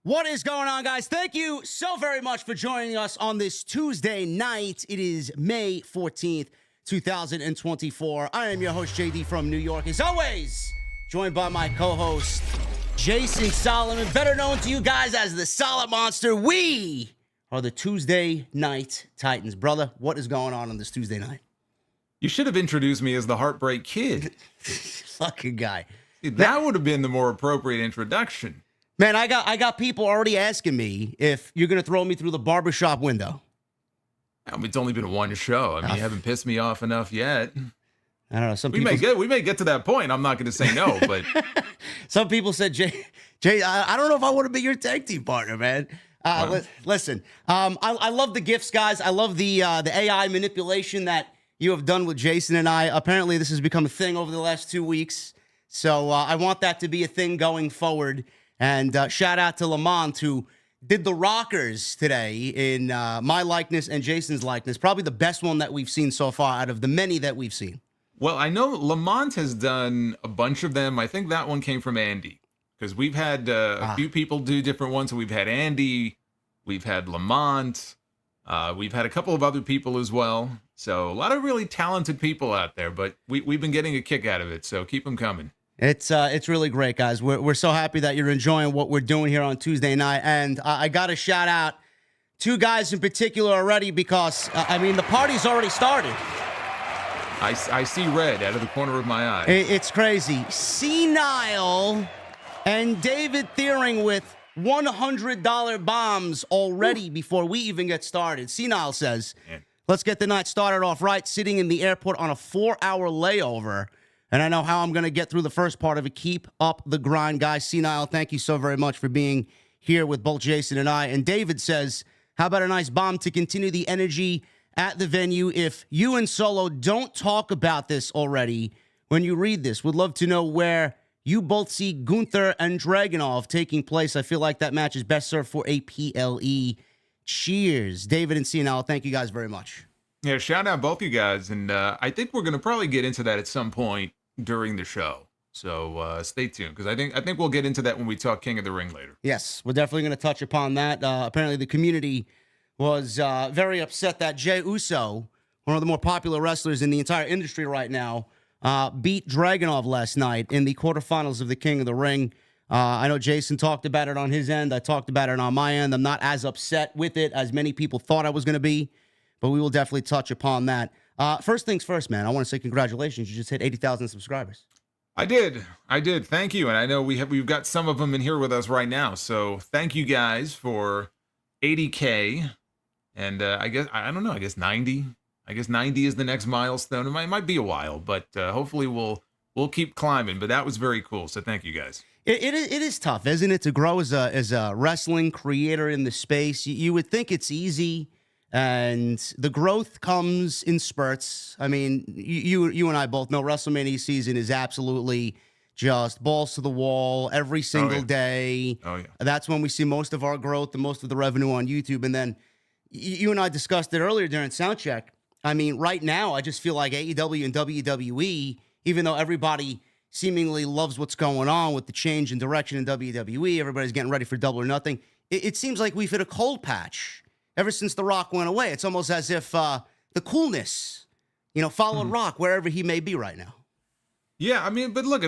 What is going on, guys? Thank you so very much for joining us on this Tuesday night. It is May 14th, 2024. I am your host, JD from New York. As always, joined by my co-host, Jason Solomon, better known to you guys as the Solid Monster. We are the Tuesday Night Titans. Brother, what is going on this Tuesday night? You should have introduced me as the Heartbreak Kid. Fucking guy. That would have been the more appropriate introduction. Man, I got people already asking me if you're going to throw me through the barbershop window. I mean, it's only been one show. I mean, you haven't pissed me off enough yet. I don't know. We may get to that point. I'm not going to say no, but some people said, Jay, I don't know if I want to be your tag team partner, man. Listen, I love the gifts, guys. I love the AI manipulation that you have done with Jason and I. Apparently, this has become a thing over the last 2 weeks. So I want that to be a thing going forward. And shout out to Lamont, who did the rockers today in my likeness and Jason's likeness. Probably the best one that we've seen so far out of the many that we've seen. Well, I know Lamont has done a bunch of them. I think that one came from Andy, because we've had a few people do different ones. So we've had Andy, we've had Lamont, we've had a couple of other people as well. So a lot of really talented people out there, but we've been getting a kick out of it. So keep them coming. It's really great, guys. We're so happy that you're enjoying what we're doing here on Tuesday night. And I got to shout out two guys in particular already because, the party's already started. I see red out of the corner of my eye. It's crazy. Senile and David Thiering with $100 bombs already before we even get started. Senile says, let's get the night started off right, sitting in the airport on a 4-hour layover. And I know how I'm going to get through the first part of it. Keep up the grind, guys. Senile, thank you so very much for being here with both Jason and I. And David says, how about a nice bomb to continue the energy at the venue? If you and Solo don't talk about this already when you read this, would love to know where you both see Gunther and Dragunov taking place. I feel like that match is best served for a PLE. Cheers. David and Senile, thank you guys very much. Yeah, shout out both you guys. And I think we're going to probably get into that at some point during the show. So stay tuned, because I think we'll get into that when we talk King of the Ring later. Yes, we're definitely going to touch upon that. Apparently the community was very upset that Jey Uso, one of the more popular wrestlers in the entire industry right now, beat Dragunov last night in the quarterfinals of the King of the Ring. I know Jason talked about it on his end. I talked about it on my end. I'm not as upset with it as many people thought I was going to be, but we will definitely touch upon that. First things first, man. I want to say congratulations. You just hit 80,000 subscribers. I did. Thank you. And I know we've got some of them in here with us right now. So thank you guys for 80K. And I guess 90. I guess 90 is the next milestone. It might be a while, but hopefully we'll keep climbing. But that was very cool. So thank you guys. It is tough, isn't it, to grow as a wrestling creator in the space? You would think it's easy. And the growth comes in spurts. I mean, you and I both know WrestleMania season is absolutely just balls to the wall every single day. Oh, yeah. That's when we see most of our growth and most of the revenue on YouTube. And then you and I discussed it earlier during Soundcheck. I mean, right now, I just feel like AEW and WWE, even though everybody seemingly loves what's going on with the change in direction in WWE, everybody's getting ready for Double or Nothing. It seems like we've hit a cold patch. Ever since The Rock went away, it's almost as if the coolness, followed Rock wherever he may be right now. Yeah, but look,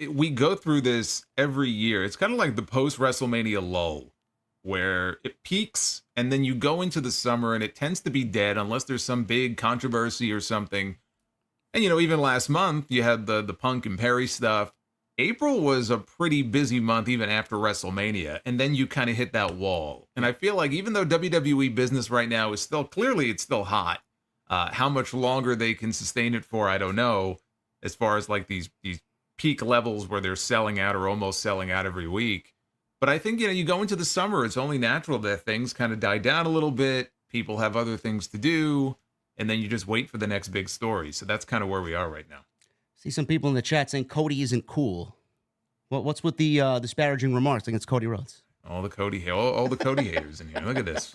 we go through this every year. It's kind of like the post-WrestleMania lull, where it peaks, and then you go into the summer, and it tends to be dead unless there's some big controversy or something. And, even last month, you had the Punk and Perry stuff. April was a pretty busy month even after WrestleMania, and then you kind of hit that wall. And I feel like even though WWE business right now is still hot, how much longer they can sustain it for, I don't know, as far as like these peak levels where they're selling out or almost selling out every week. But I think, you go into the summer, it's only natural that things kind of die down a little bit, people have other things to do, and then you just wait for the next big story. So that's kind of where we are right now. See some people in the chat saying Cody isn't cool. What's with the disparaging remarks against Cody Rhodes? All the Cody haters in here. Look at this.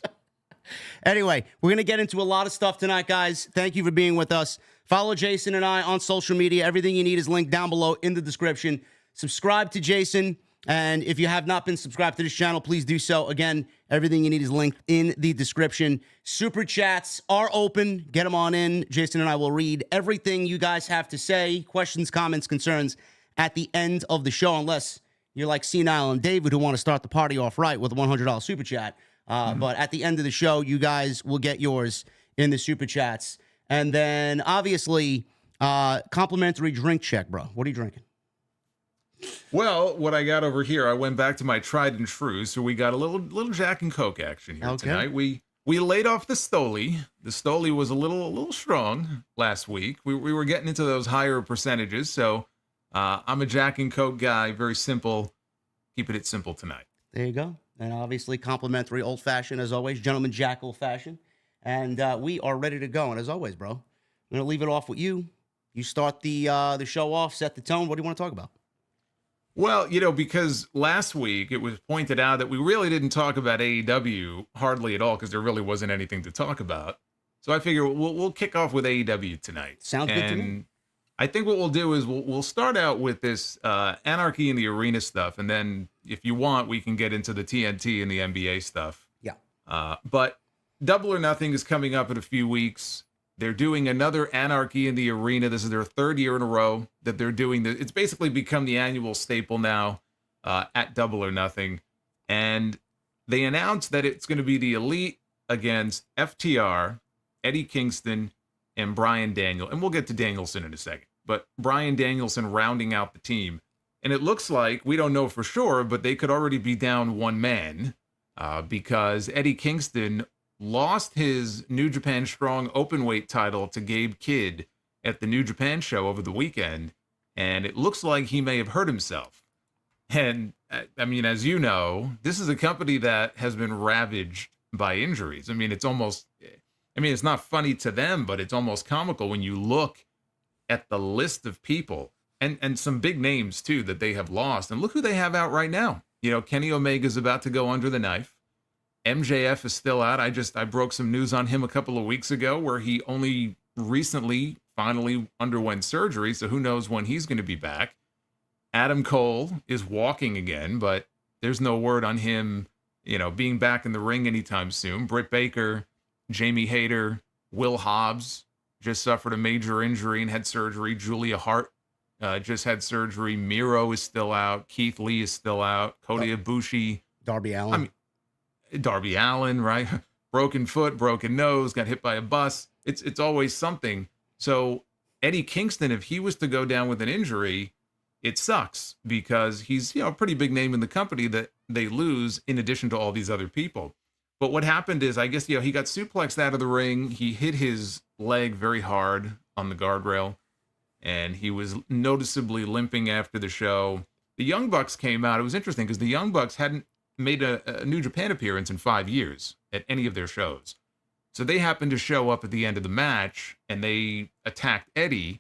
Anyway, we're going to get into a lot of stuff tonight, guys. Thank you for being with us. Follow Jason and I on social media. Everything you need is linked down below in the description. Subscribe to Jason And if you have not been subscribed to this channel, please do so. Again, everything you need is linked in the description. Super chats are open. Get them on in. Jason and I will read everything you guys have to say, questions, comments, concerns at the end of the show, unless you're like Senile and David who want to start the party off right with a $100 super chat. But at the end of the show, you guys will get yours in the super chats. And then, obviously, complimentary drink check, bro. What are you drinking? Well, what I got over here, I went back to my tried and true, so we got a little Jack and Coke action here tonight. We laid off the Stoli. The Stoli was a little strong last week. We were getting into those higher percentages, so I'm a Jack and Coke guy. Very simple. Keeping it simple tonight. There you go. And obviously, complimentary old fashioned as always, Gentleman Jack old fashioned. And we are ready to go. And as always, bro, I'm gonna leave it off with you. You start the show off, set the tone. What do you want to talk about? Well, because last week it was pointed out that we really didn't talk about AEW hardly at all because there really wasn't anything to talk about. So I figure we'll kick off with AEW tonight. Sounds good to me. I think what we'll do is we'll start out with this Anarchy in the Arena stuff, and then if you want, we can get into the TNT and the NBA stuff. Yeah. But Double or Nothing is coming up in a few weeks. They're doing another Anarchy in the Arena. This is their third year in a row that they're doing this. It's basically become the annual staple now at Double or Nothing. And they announced that it's going to be the Elite against FTR, Eddie Kingston, and Bryan Daniel. And we'll get to Danielson in a second. But Bryan Danielson rounding out the team. And it looks like, we don't know for sure, but they could already be down one man because Eddie Kingston lost his New Japan Strong Openweight title to Gabe Kidd at the New Japan show over the weekend, and it looks like he may have hurt himself. And, I mean, as you know, this is a company that has been ravaged by injuries. I mean, it's not funny to them, but it's almost comical when you look at the list of people, and some big names, too, that they have lost. And look who they have out right now. Kenny Omega's about to go under the knife. MJF is still out. I broke some news on him a couple of weeks ago where he only recently finally underwent surgery, so who knows when he's going to be back. Adam Cole is walking again, but there's no word on him, being back in the ring anytime soon. Britt Baker, Jamie Hayter, Will Hobbs just suffered a major injury and had surgery. Julia Hart just had surgery. Miro is still out. Keith Lee is still out. Kota Ibushi. Darby Allin. Darby Allin, right? Broken foot, broken nose, got hit by a bus. It's always something. So Eddie Kingston, if he was to go down with an injury, it sucks because he's a pretty big name in the company that they lose in addition to all these other people. But what happened is, I guess, he got suplexed out of the ring. He hit his leg very hard on the guardrail, and he was noticeably limping after the show. The Young Bucks came out. It was interesting because the Young Bucks hadn't made a New Japan appearance in 5 years at any of their shows. So they happened to show up at the end of the match, and they attacked Eddie.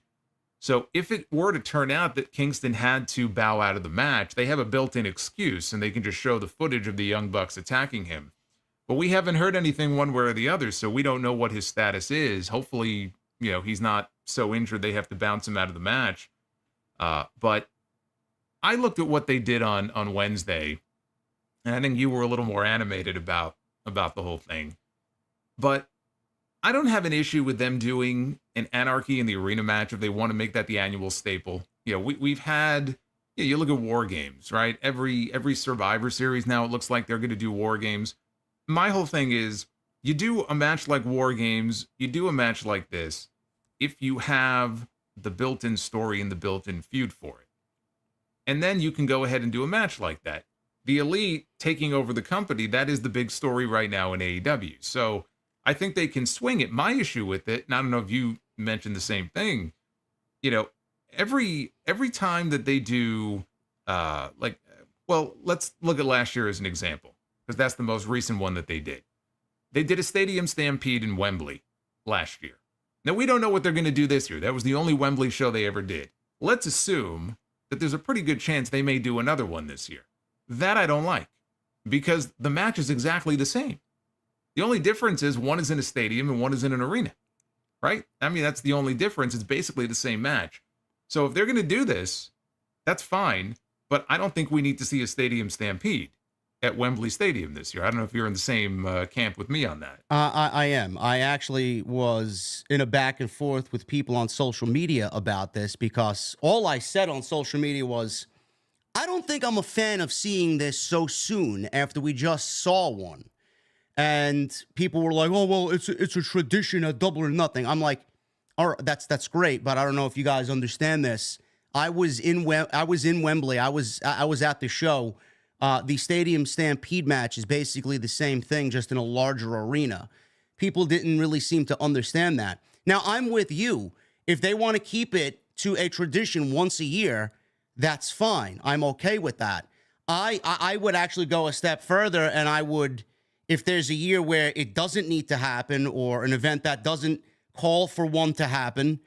So if it were to turn out that Kingston had to bow out of the match, they have a built-in excuse, and they can just show the footage of the Young Bucks attacking him. But we haven't heard anything one way or the other, so we don't know what his status is. Hopefully, he's not so injured they have to bounce him out of the match. But I looked at what they did on Wednesday, and I think you were a little more animated about the whole thing. But I don't have an issue with them doing an Anarchy in the Arena match if they want to make that the annual staple. We've had, you look at War Games, right? Every Survivor Series now, it looks like they're going to do War Games. My whole thing is, you do a match like War Games, you do a match like this, if you have the built-in story and the built-in feud for it. And then you can go ahead and do a match like that. The Elite taking over the company, that is the big story right now in AEW. So I think they can swing it. My issue with it, and I don't know if you mentioned the same thing, every time that they do, let's look at last year as an example, because that's the most recent one that they did. They did a stadium stampede in Wembley last year. Now, we don't know what they're going to do this year. That was the only Wembley show they ever did. Let's assume that there's a pretty good chance they may do another one this year. That I don't like, because the match is exactly the same. The only difference is one is in a stadium and one is in an arena, right? I mean, that's the only difference. It's basically the same match. So if they're going to do this, that's fine. but I don't think we need to see a stadium stampede at Wembley Stadium this year. I don't know if you're in the same camp with me on that. I am. I actually was in a back and forth with people on social media about this because all I said on social media was, I don't think I'm a fan of seeing this so soon after we just saw one. And people were like, oh, well, it's a tradition, a double or nothing. I'm like, all right, that's great, but I don't know if you guys understand this. I was in Wembley. I was at the show. The Stadium Stampede match is basically the same thing, just in a larger arena. People didn't really seem to understand that. Now, I'm with you. If they want to keep it to a tradition once a year, that's fine. I'm okay with that. I would actually go a step further, and I would, if there's a year where it doesn't need to happen or an event that doesn't call for one to happen,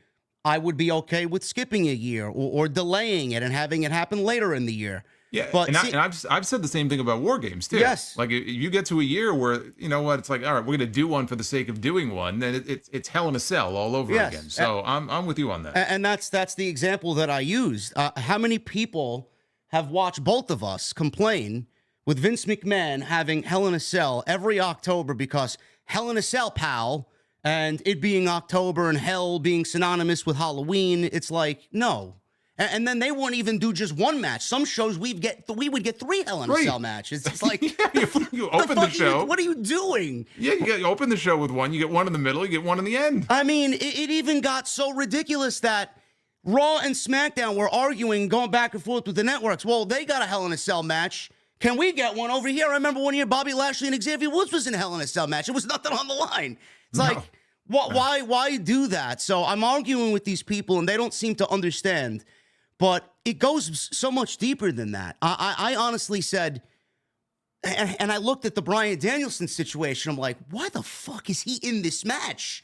I would be okay with skipping a year or delaying it and having it happen later in the year. Yeah, but I've said the same thing about War Games, too. Yes. Like, if you get to a year where, you know what, it's like, all right, we're going to do one for the sake of doing one, then it's Hell in a Cell all over again. So I'm with you on that. And that's the example that I used. How many people have watched both of us complain with Vince McMahon having Hell in a Cell every October because Hell in a Cell, pal, and it being October and hell being synonymous with Halloween, it's like, no. And then they won't even do just one match. Some shows we would get 3 Hell in a Cell matches. It's like, you open the show. What are you doing? Yeah, you open the show with one. You get one in the middle. You get one in the end. I mean, it even got so ridiculous that Raw and SmackDown were arguing, going back and forth with the networks. Well, they got a Hell in a Cell match. Can we get one over here? I remember one year Bobby Lashley and Xavier Woods was in a Hell in a Cell match. It was nothing on the line. It's like, why do that? So I'm arguing with these people, and they don't seem to understand. But it goes so much deeper than that. I honestly said, and I looked at the Bryan Danielson situation. I'm like, why the fuck is he in this match?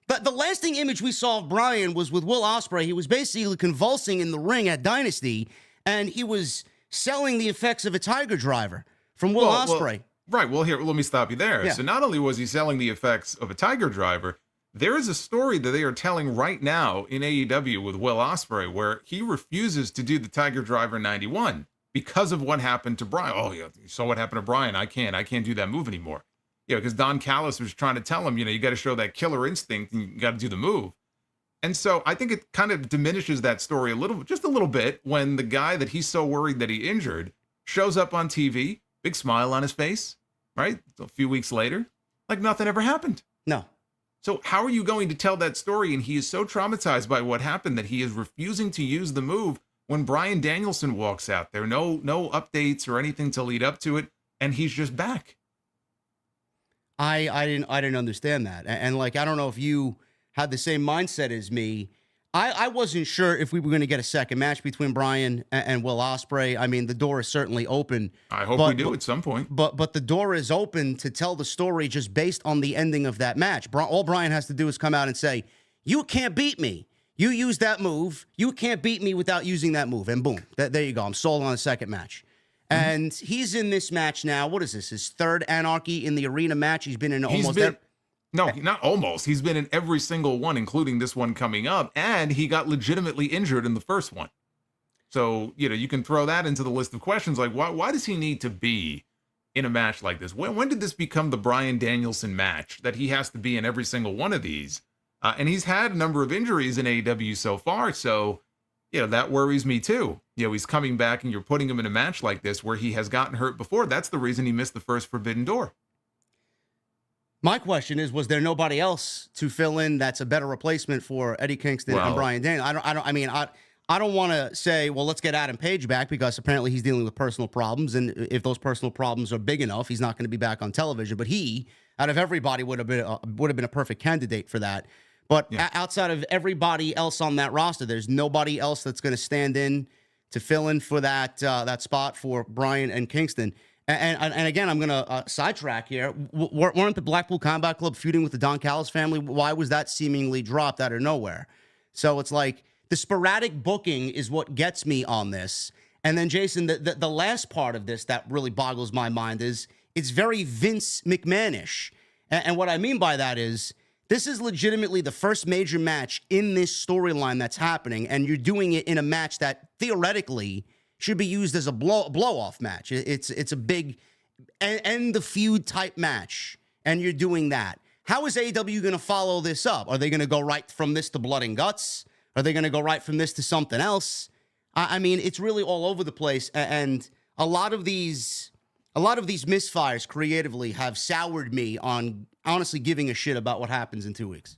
But the lasting image we saw of Bryan was with Will Ospreay. He was basically convulsing in the ring at Dynasty, and he was selling the effects of a Tiger Driver from Will Ospreay. Right. Well, here, let me stop you there. Yeah. So not only was he selling the effects of a Tiger Driver, there is a story that they are telling right now in AEW with Will Ospreay where he refuses to do the Tiger Driver 91 because of what happened to Bryan. Oh, yeah, you saw what happened to Bryan. I can't do that move anymore. Yeah, because Don Callis was trying to tell him, you got to show that killer instinct and you got to do the move. And so I think it kind of diminishes that story just a little bit when the guy that he's so worried that he injured shows up on TV, big smile on his face, right? A few weeks later, like nothing ever happened. No. So how are you going to tell that story? And he is so traumatized by what happened that he is refusing to use the move when Bryan Danielson walks out there. No updates or anything to lead up to it, and he's just back. I didn't understand that. And like, I don't know if you had the same mindset as me. I wasn't sure if we were going to get a second match between Bryan and Will Ospreay. I mean, the door is certainly open. I hope we do at some point. But the door is open to tell the story just based on the ending of that match. All Bryan has to do is come out and say, you can't beat me. You use that move. You can't beat me without using that move. And boom, there you go. I'm sold on a second match. Mm-hmm. And he's in this match now. What is this? His third Anarchy in the Arena match. He's been in No, not almost. He's been in every single one, including this one coming up, and he got legitimately injured in the first one. So, you can throw that into the list of questions, like, why does he need to be in a match like this? When did this become the Bryan Danielson match, that he has to be in every single one of these? And he's had a number of injuries in AEW so far, so, that worries me too. He's coming back, and you're putting him in a match like this where he has gotten hurt before. That's the reason he missed the first Forbidden Door. My question is, was there nobody else to fill in that's a better replacement for Eddie Kingston and Bryan Danielson? I don't want to say, well, let's get Adam Page back because apparently he's dealing with personal problems. And if those personal problems are big enough, he's not going to be back on television. But he, out of everybody, would have been a perfect candidate for that. But outside of everybody else on that roster, there's nobody else that's going to stand in to fill in for that spot for Bryan and Kingston. And again, I'm going to sidetrack here. Weren't the Blackpool Combat Club feuding with the Don Callis family? Why was that seemingly dropped out of nowhere? So it's like the sporadic booking is what gets me on this. And then, Jason, the last part of this that really boggles my mind is it's very Vince McMahon-ish. And what I mean by that is this is legitimately the first major match in this storyline that's happening, and you're doing it in a match that theoretically should be used as a blow-off match. It's a big end the feud type match, and you're doing that. How is AEW going to follow this up? Are they going to go right from this to Blood and Guts? Are they going to go right from this to something else? I mean, it's really all over the place, and a lot of these misfires creatively have soured me on honestly giving a shit about what happens in 2 weeks.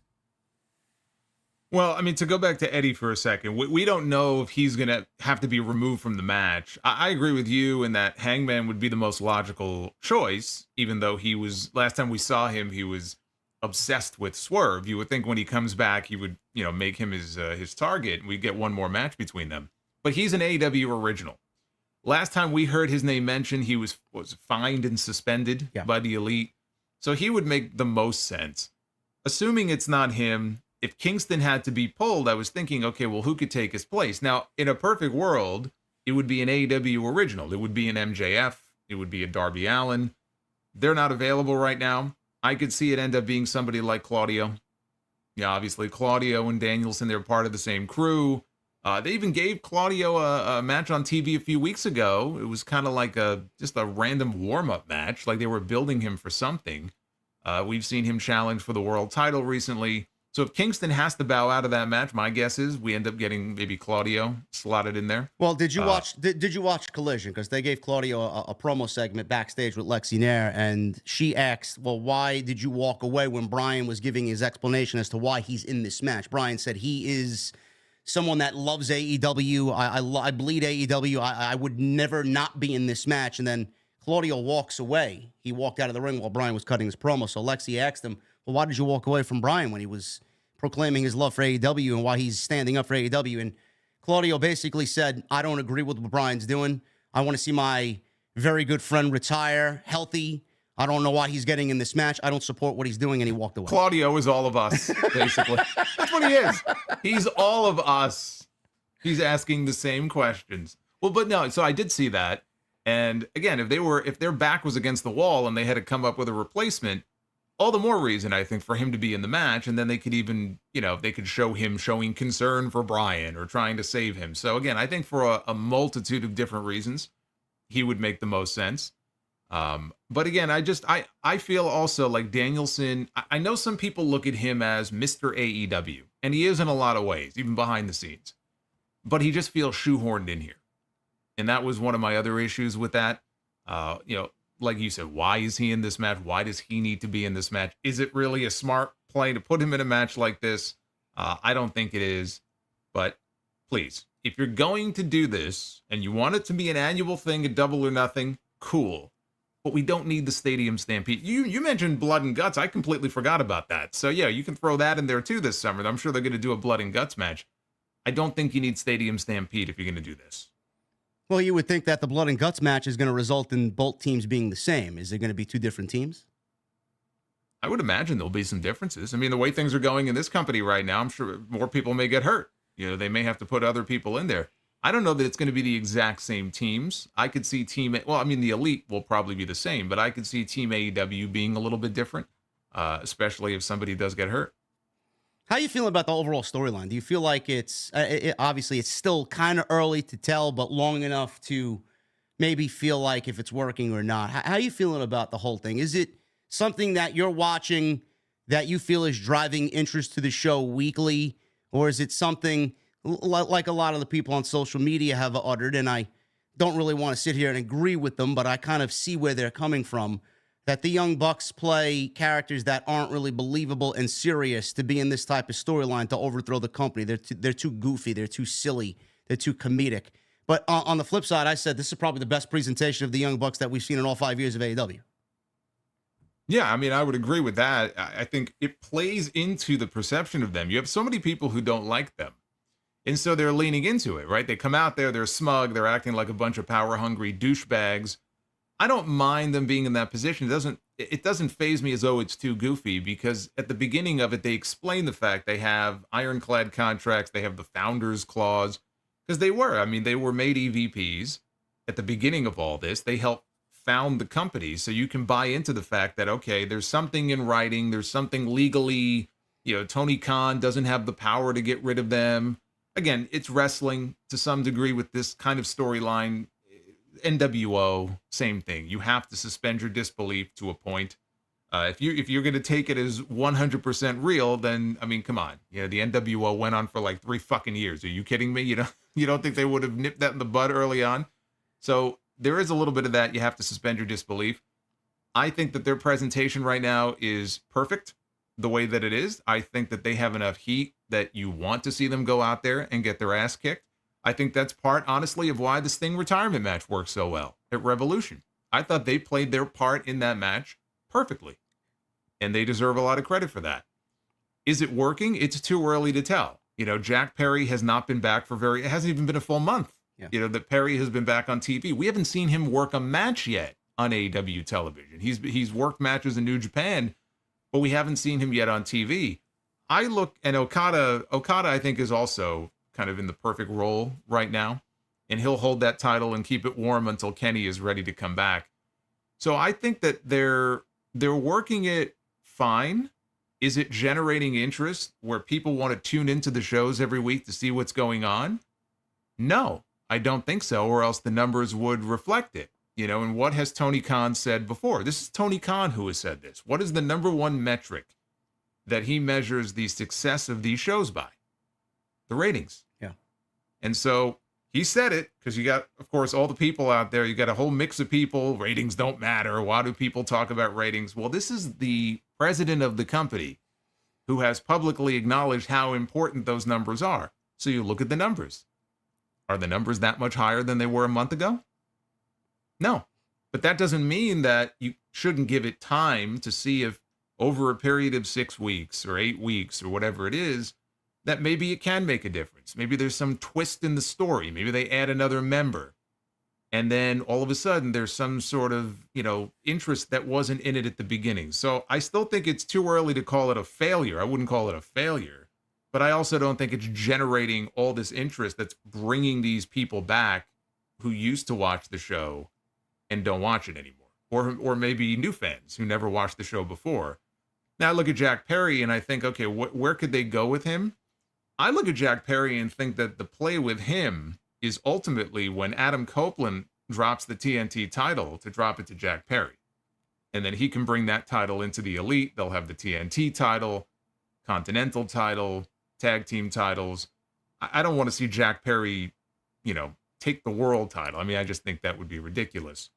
Well, I mean, to go back to Eddie for a second, we don't know if he's going to have to be removed from the match. I agree with you in that Hangman would be the most logical choice, even though he was, last time we saw him, he was obsessed with Swerve. You would think when he comes back, he would, make him his target, and we'd get one more match between them. But he's an AEW original. Last time we heard his name mentioned, he was fined and suspended by the Elite. So he would make the most sense. Assuming it's not him, if Kingston had to be pulled, I was thinking, okay, well, who could take his place? Now, in a perfect world, it would be an AEW original. It would be an MJF. It would be a Darby Allin. They're not available right now. I could see it end up being somebody like Claudio. Yeah, obviously, Claudio and Danielson, they're part of the same crew. They even gave Claudio a match on TV a few weeks ago. It was kind of like just a random warm-up match, like they were building him for something. We've seen him challenge for the world title recently. So if Kingston has to bow out of that match, my guess is we end up getting maybe Claudio slotted in there. Well, did you watch Collision? Because they gave Claudio a promo segment backstage with Lexi Nair, and she asked, well, why did you walk away when Brian was giving his explanation as to why he's in this match? Brian said he is someone that loves AEW. I bleed AEW. I would never not be in this match. And then Claudio walks away. He walked out of the ring while Brian was cutting his promo. So Lexi asked him, well, why did you walk away from Brian when he was proclaiming his love for AEW and why he's standing up for AEW? And Claudio basically said, I don't agree with what Brian's doing. I want to see my very good friend retire healthy. I don't know why he's getting in this match. I don't support what he's doing, and he walked away. Claudio is all of us, basically. That's what he is. He's all of us. He's asking the same questions. Well, but no, so I did see that. And again, if their back was against the wall and they had to come up with a replacement, all the more reason, I think, for him to be in the match. And then they could even, they could show him showing concern for Brian or trying to save him. So again, I think for a multitude of different reasons, he would make the most sense. But again, I feel also like Danielson, I know some people look at him as Mr. AEW, and he is in a lot of ways, even behind the scenes, but he just feels shoehorned in here. And that was one of my other issues with that. Like you said, why is he in this match? Why does he need to be in this match? Is it really a smart play to put him in a match like this? I don't think it is, but please, if you're going to do this and you want it to be an annual thing, a Double or Nothing, cool. But we don't need the Stadium Stampede. You mentioned Blood and Guts. I completely forgot about that. So yeah, you can throw that in there too this summer. I'm sure they're going to do a Blood and Guts match. I don't think you need Stadium Stampede if you're going to do this. Well, you would think that the Blood and Guts match is going to result in both teams being the same. Is it going to be two different teams? I would imagine there'll be some differences. I mean, the way things are going in this company right now, I'm sure more people may get hurt. They may have to put other people in there. I don't know that it's going to be the exact same teams. I could see the Elite will probably be the same, but I could see Team AEW being a little bit different, especially if somebody does get hurt. How are you feeling about the overall storyline? Do you feel like obviously it's still kind of early to tell, but long enough to maybe feel like if it's working or not? How are you feeling about the whole thing? Is it something that you're watching that you feel is driving interest to the show weekly, or is it something like a lot of the people on social media have uttered, and I don't really want to sit here and agree with them, but I kind of see where they're coming from, that the Young Bucks play characters that aren't really believable and serious to be in this type of storyline to overthrow the company. They're too goofy. They're too silly. They're too comedic. But on the flip side, I said this is probably the best presentation of the Young Bucks that we've seen in all 5 years of AEW. Yeah, I mean, I would agree with that. I think it plays into the perception of them. You have so many people who don't like them. And so they're leaning into it, right? They come out there, they're smug, they're acting like a bunch of power-hungry douchebags. I don't mind them being in that position. It doesn't faze me as though it's too goofy, because at the beginning of it, they explain the fact they have ironclad contracts, they have the founders clause, because they were made EVPs at the beginning of all this. They helped found the company, so you can buy into the fact that, okay, there's something in writing, there's something legally, Tony Khan doesn't have the power to get rid of them. again, it's wrestling to some degree with this kind of storyline. NWO, same thing. You have to suspend your disbelief to a point. If you're going to take it as 100% real, then I mean, come on. You know, the NWO went on for like 3 fucking years. Are you kidding me? You don't think they would have nipped that in the bud early on? So there is a little bit of that. You have to suspend your disbelief. I think that their presentation right now is perfect the way that it is. I think that they have enough heat that you want to see them go out there and get their ass kicked. I think that's part, honestly, of why the Sting retirement match worked so well at Revolution. I thought they played their part in that match perfectly, and they deserve a lot of credit for that. Is it working? It's too early to tell. You know, Jack Perry has not been back it hasn't even been a full month. Yeah. You know, that Perry has been back on TV. We haven't seen him work a match yet on AEW television. He's worked matches in New Japan, but we haven't seen him yet on TV. And Okada, I think, is also kind of in the perfect role right now, and he'll hold that title and keep it warm until Kenny is ready to come back. So I think that they're working it fine. Is it generating interest where people want to tune into the shows every week to see what's going on? No, I don't think so, or else the numbers would reflect it. You know, and what has Tony Khan said before? This is Tony Khan who has said this. What is the number one metric that he measures the success of these shows by? The ratings. Yeah. And so he said it because you got, of course, all the people out there. You got a whole mix of people. Ratings don't matter. Why do people talk about ratings? Well, this is the president of the company who has publicly acknowledged how important those numbers are. So you look at the numbers. Are the numbers that much higher than they were a month ago? No. But that doesn't mean that you shouldn't give it time to see if over a period of 6 weeks or 8 weeks or whatever it is, that maybe it can make a difference. Maybe there's some twist in the story. Maybe they add another member. And then all of a sudden there's some sort of, interest that wasn't in it at the beginning. So I still think it's too early to call it a failure. I wouldn't call it a failure. But I also don't think it's generating all this interest that's bringing these people back who used to watch the show and don't watch it anymore. Or maybe new fans who never watched the show before. Now I look at Jack Perry and I think, okay, where could they go with him? I look at Jack Perry and think that the play with him is ultimately when Adam Copeland drops the TNT title to drop it to Jack Perry. And then he can bring that title into the Elite. They'll have the TNT title, Continental title, tag team titles. I don't want to see Jack Perry, take the world title. I mean, I just think that would be ridiculous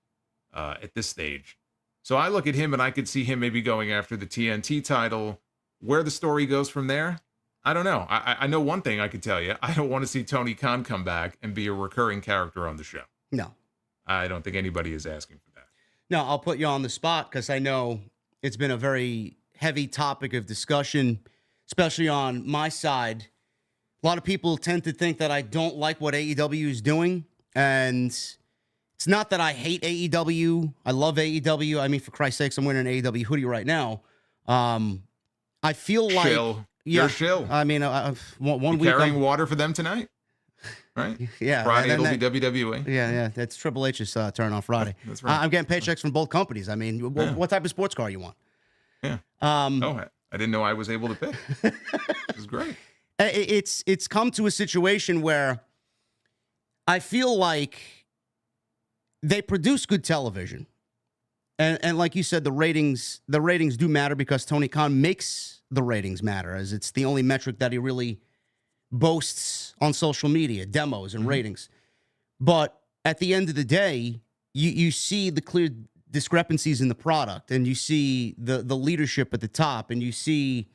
at this stage. So I look at him and I could see him maybe going after the TNT title. Where the story goes from there, I don't know. I know one thing I could tell you. I don't want to see Tony Khan come back and be a recurring character on the show. No. I don't think anybody is asking for that. No, I'll put you on the spot because I know it's been a very heavy topic of discussion, especially on my side. A lot of people tend to think that I don't like what AEW is doing, and it's not that I hate AEW. I love AEW. I mean, for Christ's sakes, I'm wearing an AEW hoodie right now. I feel like... Chill. You're chill. I mean, one week... Carrying water for them tonight? Right? Yeah. Friday it'll be WWE. Yeah. That's Triple H's turn on Friday. That's right. I'm getting paychecks from both companies. I mean, what type of sports car you want? Yeah. I didn't know I was able to pick. This is great. It's come to a situation where I feel like they produce good television. And like you said, the ratings do matter because Tony Khan makes the ratings matter, as it's the only metric that he really boasts on social media, demos and ratings. But at the end of the day, you see the clear discrepancies in the product, and you see the leadership at the top, and you see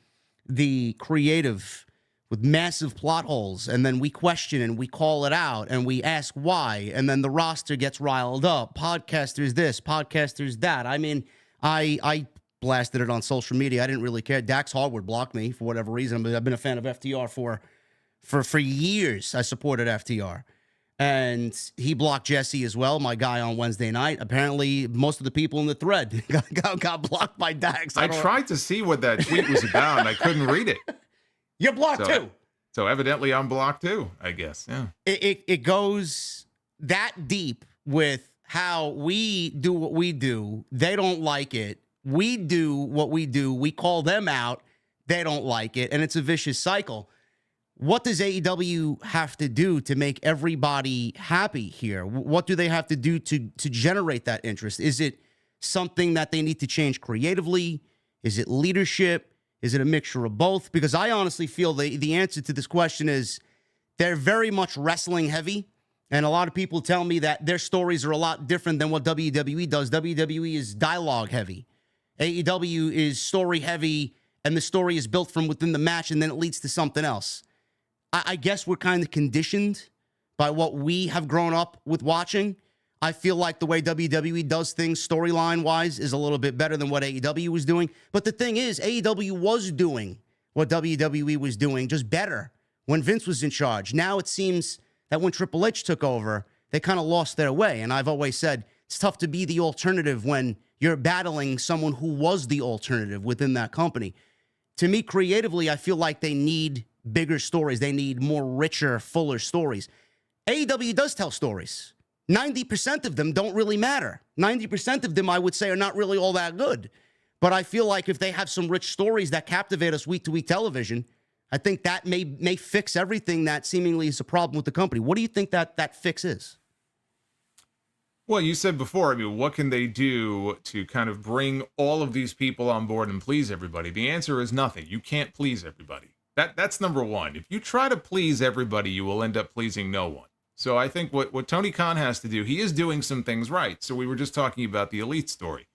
the creative with massive plot holes, and then we question and we call it out and we ask why, and then the roster gets riled up. Podcasters this, podcasters that. I mean, I blasted it on social media. I didn't really care. Dax Hardwood blocked me for whatever reason. I've been a fan of FTR for years. I supported FTR. And he blocked Jesse as well, my guy on Wednesday night. Apparently, most of the people in the thread got blocked by Dax. I tried to see what that tweet was about, and I couldn't read it. You're blocked too. So evidently I'm blocked too, I guess. Yeah. It goes that deep with how we do what we do. They don't like it. We do what we do. We call them out. They don't like it. And it's a vicious cycle. what does AEW have to do to make everybody happy here? What do they have to do to generate that interest? Is it something that they need to change creatively? Is it leadership? Is it a mixture of both? Because I honestly feel the answer to this question is they're very much wrestling heavy. And a lot of people tell me that their stories are a lot different than what WWE does. WWE is dialogue heavy. AEW is story heavy, and the story is built from within the match, and then it leads to something else. I guess we're kind of conditioned by what we have grown up with watching. I feel like the way WWE does things storyline-wise is a little bit better than what AEW was doing. But the thing is, AEW was doing what WWE was doing, just better when Vince was in charge. Now it seems that when Triple H took over, they kind of lost their way. And I've always said it's tough to be the alternative when you're battling someone who was the alternative within that company. To me, creatively, I feel like they need bigger stories. They need more richer, fuller stories. AEW does tell stories. 90% of them don't really matter. 90% of them, I would say, are not really all that good. But I feel like if they have some rich stories that captivate us week-to-week television, I think that may fix everything that seemingly is a problem with the company. What do you think that fix is? Well, you said before, I mean, what can they do to kind of bring all of these people on board and please everybody? The answer is nothing. You can't please everybody. That's number one. If you try to please everybody, you will end up pleasing no one. So I think what Tony Khan has to do, he is doing some things right. So we were just talking about the Elite story.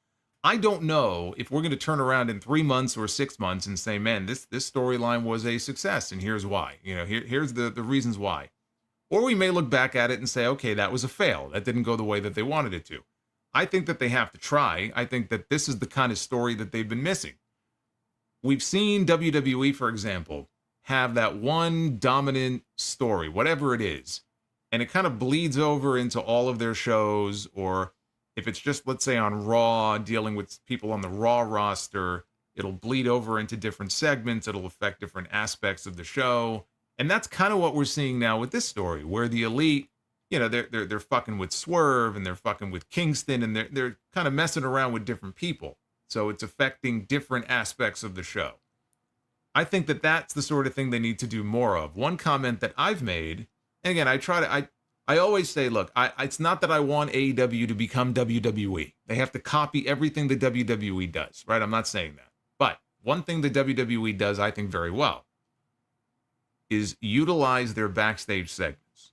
I don't know if we're going to turn around in 3 months or 6 months and say, man, this storyline was a success, and here's why. Here's the reasons why. Or we may look back at it and say, okay, that was a fail. That didn't go the way that they wanted it to. I think that they have to try. I think that this is the kind of story that they've been missing. We've seen WWE, for example, have that one dominant story, whatever it is, and it kind of bleeds over into all of their shows, or if it's just, let's say, on Raw, dealing with people on the Raw roster, it'll bleed over into different segments. It'll affect different aspects of the show. And that's kind of what we're seeing now with this story, where the Elite, they're fucking with Swerve, and they're fucking with Kingston, and they're kind of messing around with different people. So it's affecting different aspects of the show. I think that that's the sort of thing they need to do more of. One comment that I've made, and again, I always say, look, it's not that I want AEW to become WWE. They have to copy everything the WWE does, right? I'm not saying that. But one thing the WWE does, I think, very well, is utilize their backstage segments.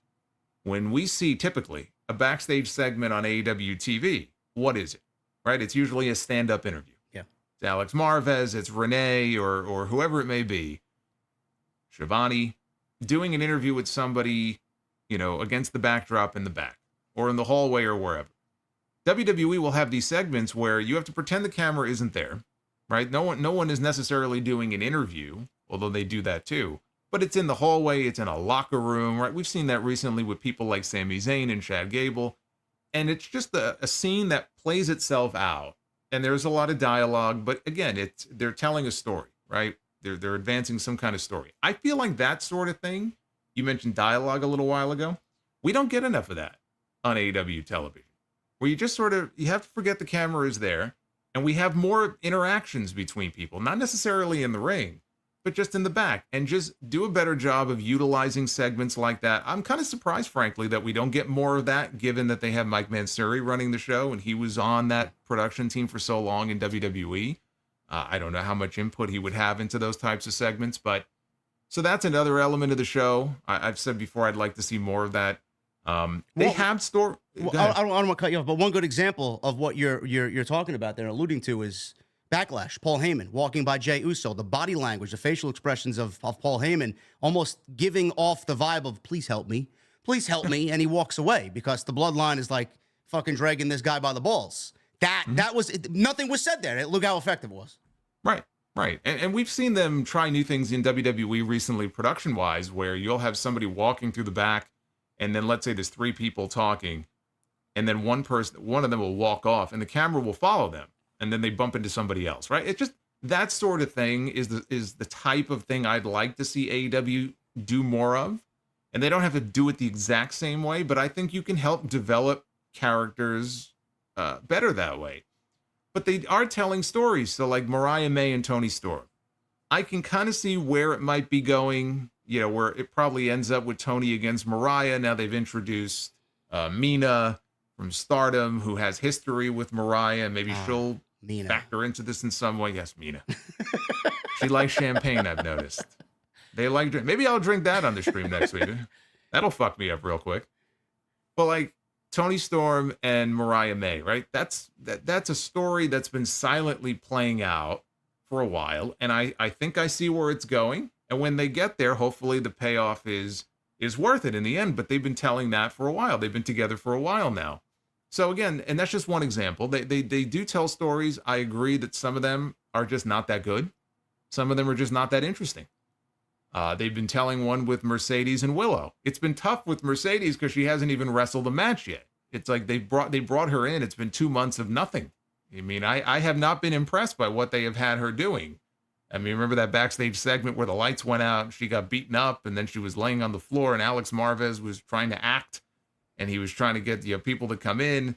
When we see typically a backstage segment on AEW TV, what is it? Right? It's usually a stand-up interview. Yeah. It's Alex Marvez, it's Renee, or whoever it may be, Shivani, doing an interview with somebody, against the backdrop in the back, or in the hallway, or wherever. WWE will have these segments where you have to pretend the camera isn't there, right? No one is necessarily doing an interview, although they do that too. But it's in the hallway, it's in a locker room, right? We've seen that recently with people like Sami Zayn and Chad Gable. And it's just a scene that plays itself out. And there's a lot of dialogue, but again, they're telling a story, right? They're advancing some kind of story. I feel like that sort of thing, you mentioned dialogue a little while ago, we don't get enough of that on AEW television. Where you just you have to forget the camera is there, and we have more interactions between people, not necessarily in the ring, but just in the back, and just do a better job of utilizing segments like that. I'm kind of surprised, frankly, that we don't get more of that, given that they have Mike Mansuri running the show, and he was on that production team for so long in WWE. I don't know how much input he would have into those types of segments, but so that's another element of the show. I've said before, I'd like to see more of that. They have store. I don't want to cut you off, but one good example of what you're talking about there, alluding to, is Backlash. Paul Heyman walking by Jey Uso, the body language, the facial expressions of Paul Heyman, almost giving off the vibe of "please help me," and he walks away because the bloodline is like fucking dragging this guy by the balls. That was nothing was said there. Look how effective it was. Right. And we've seen them try new things in WWE recently, production-wise, where you'll have somebody walking through the back, and then let's say there's 3 people talking, and then one of them will walk off, and the camera will follow them, and then they bump into somebody else, right? It's just that sort of thing is the type of thing I'd like to see AEW do more of. And they don't have to do it the exact same way, but I think you can help develop characters better that way. But they are telling stories. So like Mariah May and Tony Storm, I can kind of see where it might be going, where it probably ends up with Tony against Mariah. Now they've introduced Mina from Stardom, who has history with Mariah, and maybe she'll factor into this in some way. Yes, Mina. She likes champagne, I've noticed. They like drink. Maybe I'll drink that on the stream next week. That'll fuck me up real quick. But like Tony Storm and Mariah May, right? That's a story that's been silently playing out for a while, and I think I see where it's going. And when they get there, hopefully the payoff is worth it in the end. But they've been telling that for a while. They've been together for a while now. So again, and that's just one example. They do tell stories. I agree that some of them are just not that good. Some of them are just not that interesting. They've been telling one with Mercedes and Willow. It's been tough with Mercedes because she hasn't even wrestled a match yet. It's like they brought her in. It's been 2 months of nothing. I mean, I have not been impressed by what they have had her doing. I mean, remember that backstage segment where the lights went out and she got beaten up and then she was laying on the floor and Alex Marvez was trying to act and he was trying to get people to come in.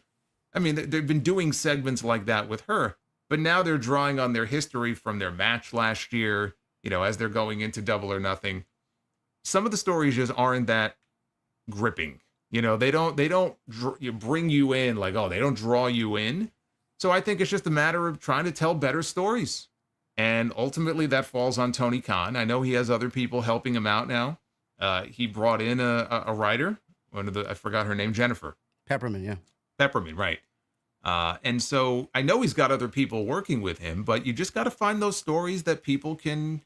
I mean, they've been doing segments like that with her, but now they're drawing on their history from their match last year, as they're going into Double or Nothing. Some of the stories just aren't that gripping. They don't bring you in like, oh, they don't draw you in. So I think it's just a matter of trying to tell better stories. And ultimately that falls on Tony Khan. I know he has other people helping him out now. He brought in a writer, I forgot her name, Jennifer. Pepperman, yeah. Pepperman, right. And so I know he's got other people working with him, but you just got to find those stories that people can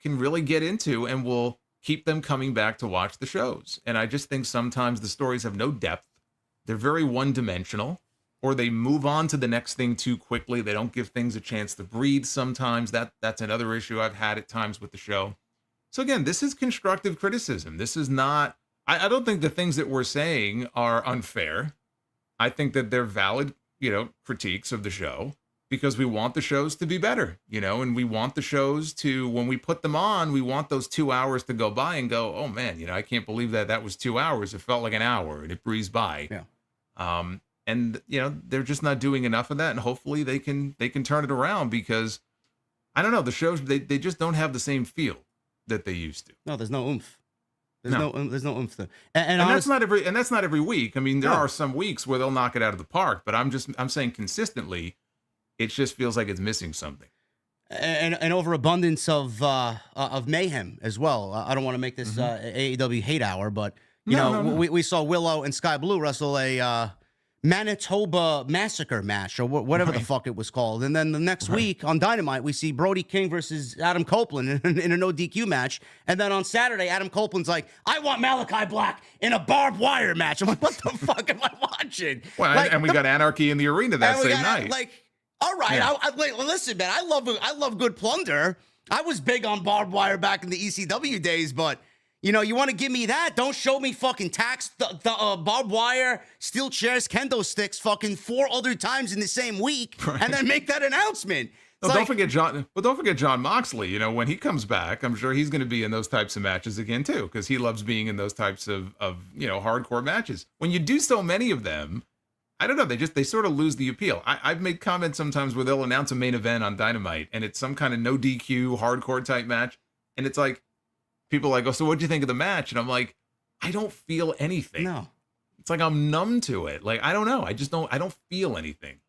really get into and will keep them coming back to watch the shows. And I just think sometimes the stories have no depth. They're very one-dimensional, or they move on to the next thing too quickly. They don't give things a chance to breathe sometimes. That's another issue I've had at times with the show. So again, this is constructive criticism. This is not, I don't think the things that we're saying are unfair. I think that they're valid, critiques of the show because we want the shows to be better, and we want the shows to, when we put them on, we want those 2 hours to go by and go, oh man, I can't believe that was 2 hours. It felt like an hour and it breezed by. Yeah. And they're just not doing enough of that, and hopefully they can turn it around because I don't know, the shows they just don't have the same feel that they used to. No, there's no oomph. There's no oomph there. And that's not every week. I mean, there are some weeks where they'll knock it out of the park, but I'm saying consistently, it just feels like it's missing something. And overabundance of mayhem as well. I don't want to make this AEW hate hour, but we saw Willow and Sky Blue wrestle a Manitoba Massacre match or whatever the fuck it was called. And then the next week on Dynamite, we see Brody King versus Adam Copeland in a no DQ match. And then on Saturday, Adam Copeland's like, I want Malachi Black in a barbed wire match. I'm like, what the fuck am I watching? Well, and we got Anarchy in the arena that same night. All right. Yeah. Listen, man, I love good plunder. I was big on barbed wire back in the ECW days, but you want to give me that? Don't show me fucking the barbed wire, steel chairs, kendo sticks fucking 4 other times in the same week, and then make that announcement. Don't forget John Moxley. When he comes back, I'm sure he's going to be in those types of matches again too, because he loves being in those types of hardcore matches. When you do so many of them, I don't know, they sort of lose the appeal. I've made comments sometimes where they'll announce a main event on Dynamite, and it's some kind of no DQ hardcore type match, and it's like, people are like, oh, so what'd you think of the match? And I'm like, I don't feel anything. No. It's like I'm numb to it. Like, I don't know. I don't feel anything.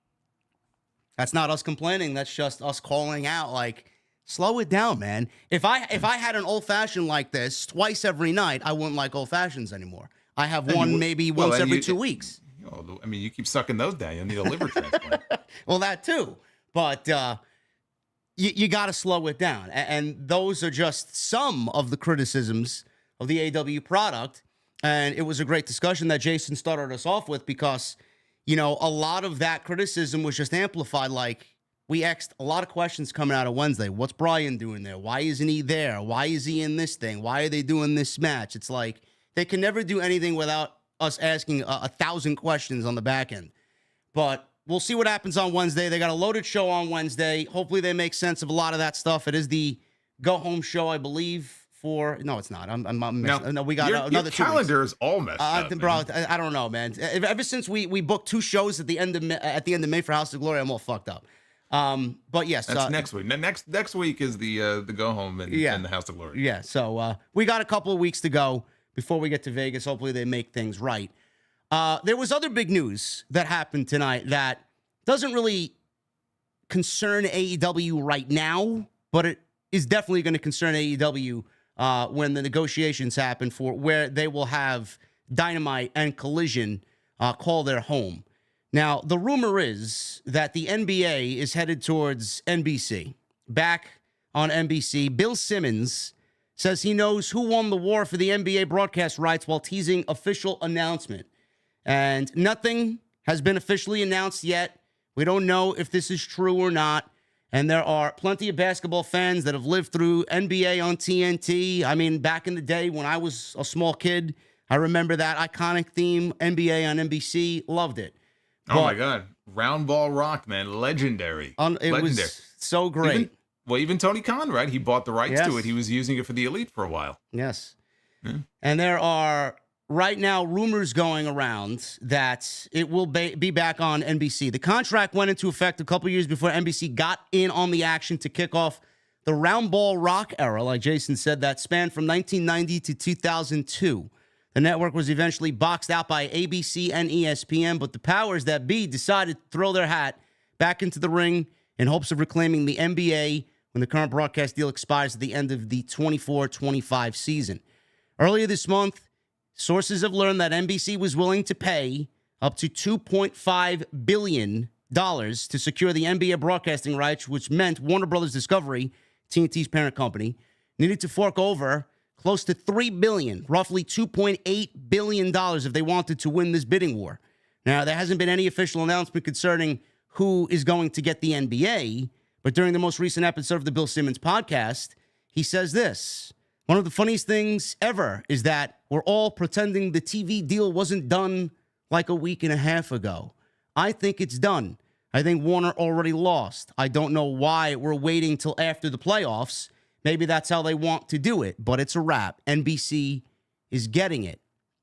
That's not us complaining. That's just us calling out, like, slow it down, man. If I had an old fashioned like this twice every night, I wouldn't like old fashions anymore. I have one maybe once every 2 weeks. I mean, you keep sucking those down. You'll need a liver transplant. Well, that too. But you got to slow it down. And those are just some of the criticisms of the AEW product. And it was a great discussion that Jason started us off with because, a lot of that criticism was just amplified. Like, we asked a lot of questions coming out of Wednesday. What's Brian doing there? Why isn't he there? Why is he in this thing? Why are they doing this match? It's like they can never do anything without us asking 1,000 questions on the back end. But we'll see what happens on Wednesday. They got a loaded show on Wednesday. Hopefully they make sense of a lot of that stuff. It is the go-home show, I believe, no, it's not. I'm no, we got another 2 calendar is all messed up. Bro, I don't know, man. Ever since we booked 2 shows at the end of May for House of Glory, I'm all fucked up. But yes, that's next week. Next week is the go home and the House of Glory. Yeah, so we got a couple of weeks to go before we get to Vegas. Hopefully they make things right. There was other big news that happened tonight that doesn't really concern AEW right now, but it is definitely going to concern AEW when the negotiations happen for where they will have Dynamite and Collision call their home. Now, the rumor is that the NBA is headed towards NBC. Back on NBC, Bill Simmons says he knows who won the war for the NBA broadcast rights while teasing official announcement. And nothing has been officially announced yet. We don't know if this is true or not. And there are plenty of basketball fans that have lived through NBA on TNT. I mean, back in the day when I was a small kid, I remember that iconic theme, NBA on NBC. Loved it. Oh, my God. Round Ball Rock, man. Legendary. It was so great. Even Tony Khan, right? He bought the rights to it. He was using it for the Elite for a while. Yes. Yeah. And there are, right now, rumors going around that it will be back on NBC. The contract went into effect a couple years before NBC got in on the action to kick off the Round Ball Rock era, like Jason said, that spanned from 1990 to 2002. The network was eventually boxed out by ABC and ESPN, but the powers that be decided to throw their hat back into the ring in hopes of reclaiming the NBA when the current broadcast deal expires at the end of the 24-25 season. Earlier this month, sources have learned that NBC was willing to pay up to $2.5 billion to secure the NBA broadcasting rights, which meant Warner Brothers Discovery, TNT's parent company, needed to fork over close to $3 billion, roughly $2.8 billion if they wanted to win this bidding war. Now, there hasn't been any official announcement concerning who is going to get the NBA, but during the most recent episode of the Bill Simmons podcast, he says this: one of the funniest things ever is that we're all pretending the TV deal wasn't done like a week and a half ago. I think it's done. I think Warner already lost. I don't know why we're waiting till after the playoffs. Maybe that's how they want to do it, but it's a wrap. NBC is getting it,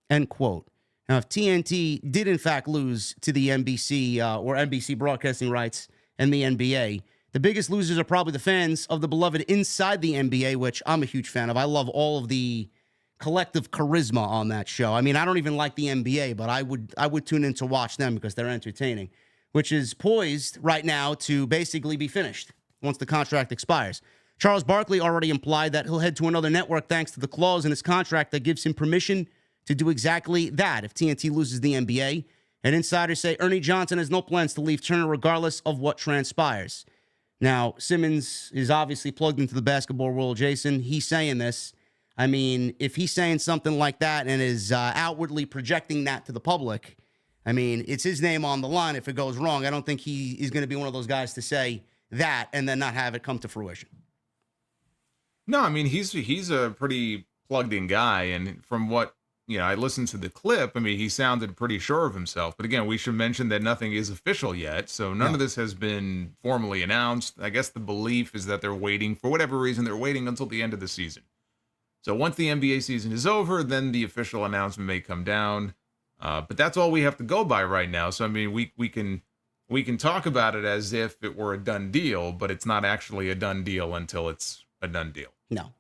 end quote. Now, if TNT did in fact lose to the NBC or NBC broadcasting rights and the NBA, the biggest losers are probably the fans of the beloved Inside the NBA, which I'm a huge fan of. I love all of the collective charisma on that show. I mean, I don't even like the NBA, but I would tune in to watch them because they're entertaining, which is poised right now to basically be finished once the contract expires. Charles Barkley already implied that he'll head to another network thanks to the clause in his contract that gives him permission to do exactly that if TNT loses the NBA. And insiders say Ernie Johnson has no plans to leave Turner regardless of what transpires. Now, Simmons is obviously plugged into the basketball world, Jason. He's saying this. I mean, if he's saying something like that and is outwardly projecting that to the public, I mean, it's his name on the line if it goes wrong. I don't think he is going to be one of those guys to say that and then not have it come to fruition. No, I mean, he's a pretty plugged-in guy, and from what, I listened to the clip, I mean, he sounded pretty sure of himself. But again, we should mention that nothing is official yet, so none of this has been formally announced. I guess the belief is that they're waiting, for whatever reason, they're waiting until the end of the season. So once the NBA season is over, then the official announcement may come down. But that's all we have to go by right now. So, I mean, we can talk about it as if it were a done deal, but it's not actually a done deal until it's a done deal. No.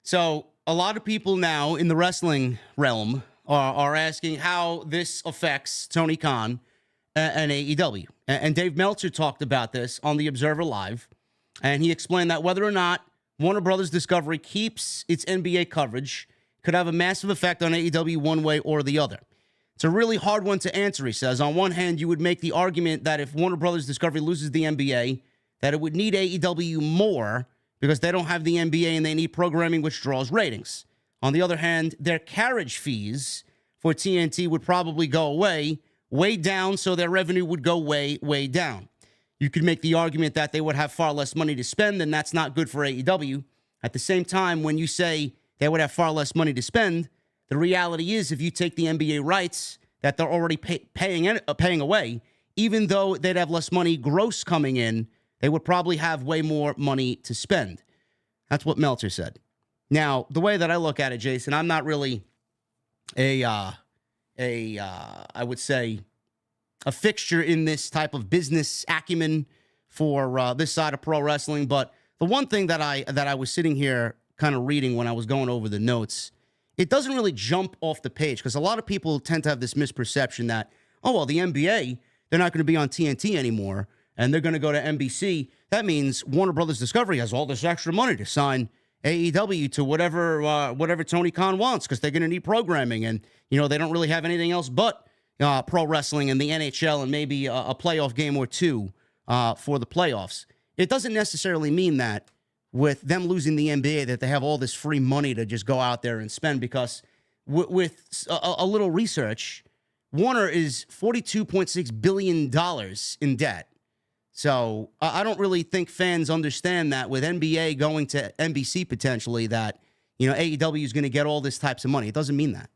So a lot of people now in the wrestling realm are asking how this affects Tony Khan and AEW. And Dave Meltzer talked about this on The Observer Live, and he explained that whether or not Warner Brothers Discovery keeps its NBA coverage could have a massive effect on AEW one way or the other. It's a really hard one to answer, he says. On one hand, you would make the argument that if Warner Brothers Discovery loses the NBA, that it would need AEW more because they don't have the NBA and they need programming which draws ratings. On the other hand, their carriage fees for TNT would probably go away, way down, so their revenue would go way, way down. You could make the argument that they would have far less money to spend, and that's not good for AEW. At the same time, when you say they would have far less money to spend, the reality is if you take the NBA rights that they're already paying away, even though they'd have less money gross coming in, they would probably have way more money to spend. That's what Meltzer said. Now, the way that I look at it, Jason, I'm not really I would say, a fixture in this type of business acumen for this side of pro wrestling. But the one thing that I was sitting here kind of reading when I was going over the notes, it doesn't really jump off the page because a lot of people tend to have this misperception that, oh, well, the NBA, they're not going to be on TNT anymore and they're going to go to NBC. That means Warner Brothers Discovery has all this extra money to sign AEW to whatever Tony Khan wants because they're going to need programming. And, you know, they don't really have anything else but pro wrestling and the NHL and maybe a playoff game or two for the playoffs. It doesn't necessarily mean that with them losing the NBA that they have all this free money to just go out there and spend because with a little research, Warner is $42.6 billion in debt. So I don't really think fans understand that with NBA going to NBC potentially that, you know, AEW is going to get all this types of money. It doesn't mean that.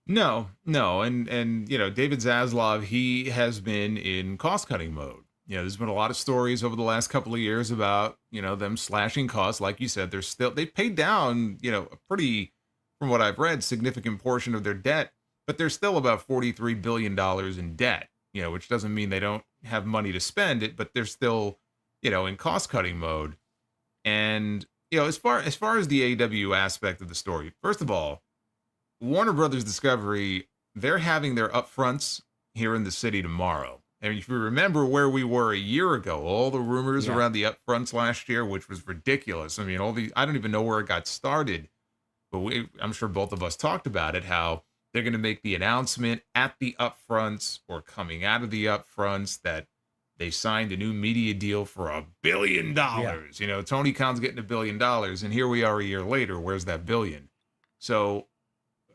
No. And you know, David Zaslav, he has been in cost-cutting mode. You know, there's been a lot of stories over the last couple of years about, you know, them slashing costs. Like you said, they've paid down, you know, a pretty, from what I've read, significant portion of their debt, but they're still about $43 billion in debt, you know, which doesn't mean they don't have money to spend it, but they're still, you know, in cost-cutting mode. And, you know, as far as the AEW aspect of the story, first of all, Warner Brothers Discovery, they're having their upfronts here in the city tomorrow. And if you remember where we were a year ago, all the rumors around the upfronts last year, which was ridiculous. I mean, I don't even know where it got started, but I'm sure both of us talked about it, how they're going to make the announcement at the upfronts or coming out of the upfronts that they signed a new media deal for $1 billion. Yeah. You know, Tony Khan's getting $1 billion, and here we are a year later. Where's that billion? So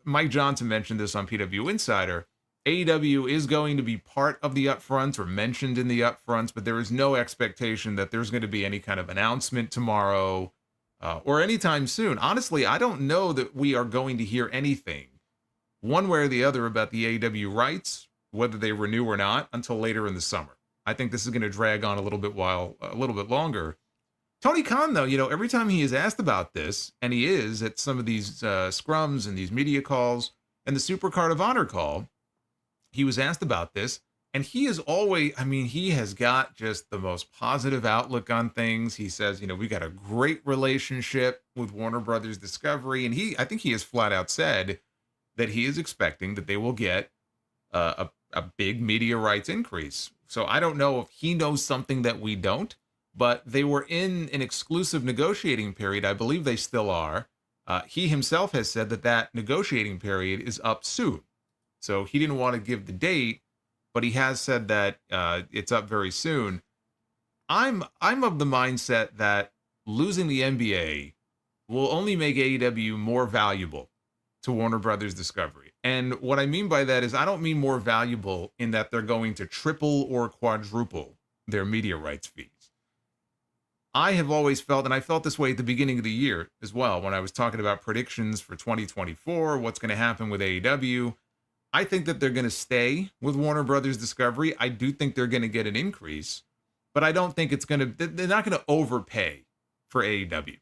Mike Johnson mentioned this on PW Insider. AEW is going to be part of the upfronts or mentioned in the upfronts, but there is no expectation that there's going to be any kind of announcement tomorrow or anytime soon. Honestly, I don't know that we are going to hear anything one way or the other about the AEW rights, whether they renew or not, until later in the summer. I think this is going to drag on a little bit longer. Tony Khan, though, you know, every time he is asked about this, and he is at some of these scrums and these media calls and the Supercard of Honor call, he was asked about this, and he is always, I mean, he has got just the most positive outlook on things. He says, you know, we got a great relationship with Warner Brothers Discovery, and I think he has flat out said that he is expecting that they will get a big media rights increase. So I don't know if he knows something that we don't, but they were in an exclusive negotiating period. I believe they still are. He himself has said that negotiating period is up soon. So he didn't want to give the date, but he has said that it's up very soon. I'm of the mindset that losing the NBA will only make AEW more valuable to Warner Brothers Discovery. And what I mean by that is I don't mean more valuable in that they're going to triple or quadruple their media rights fees. I have always felt, and I felt this way at the beginning of the year as well, when I was talking about predictions for 2024, what's going to happen with AEW. I think that they're going to stay with Warner Brothers Discovery. I do think they're going to get an increase, but I don't think they're not going to overpay for AEW.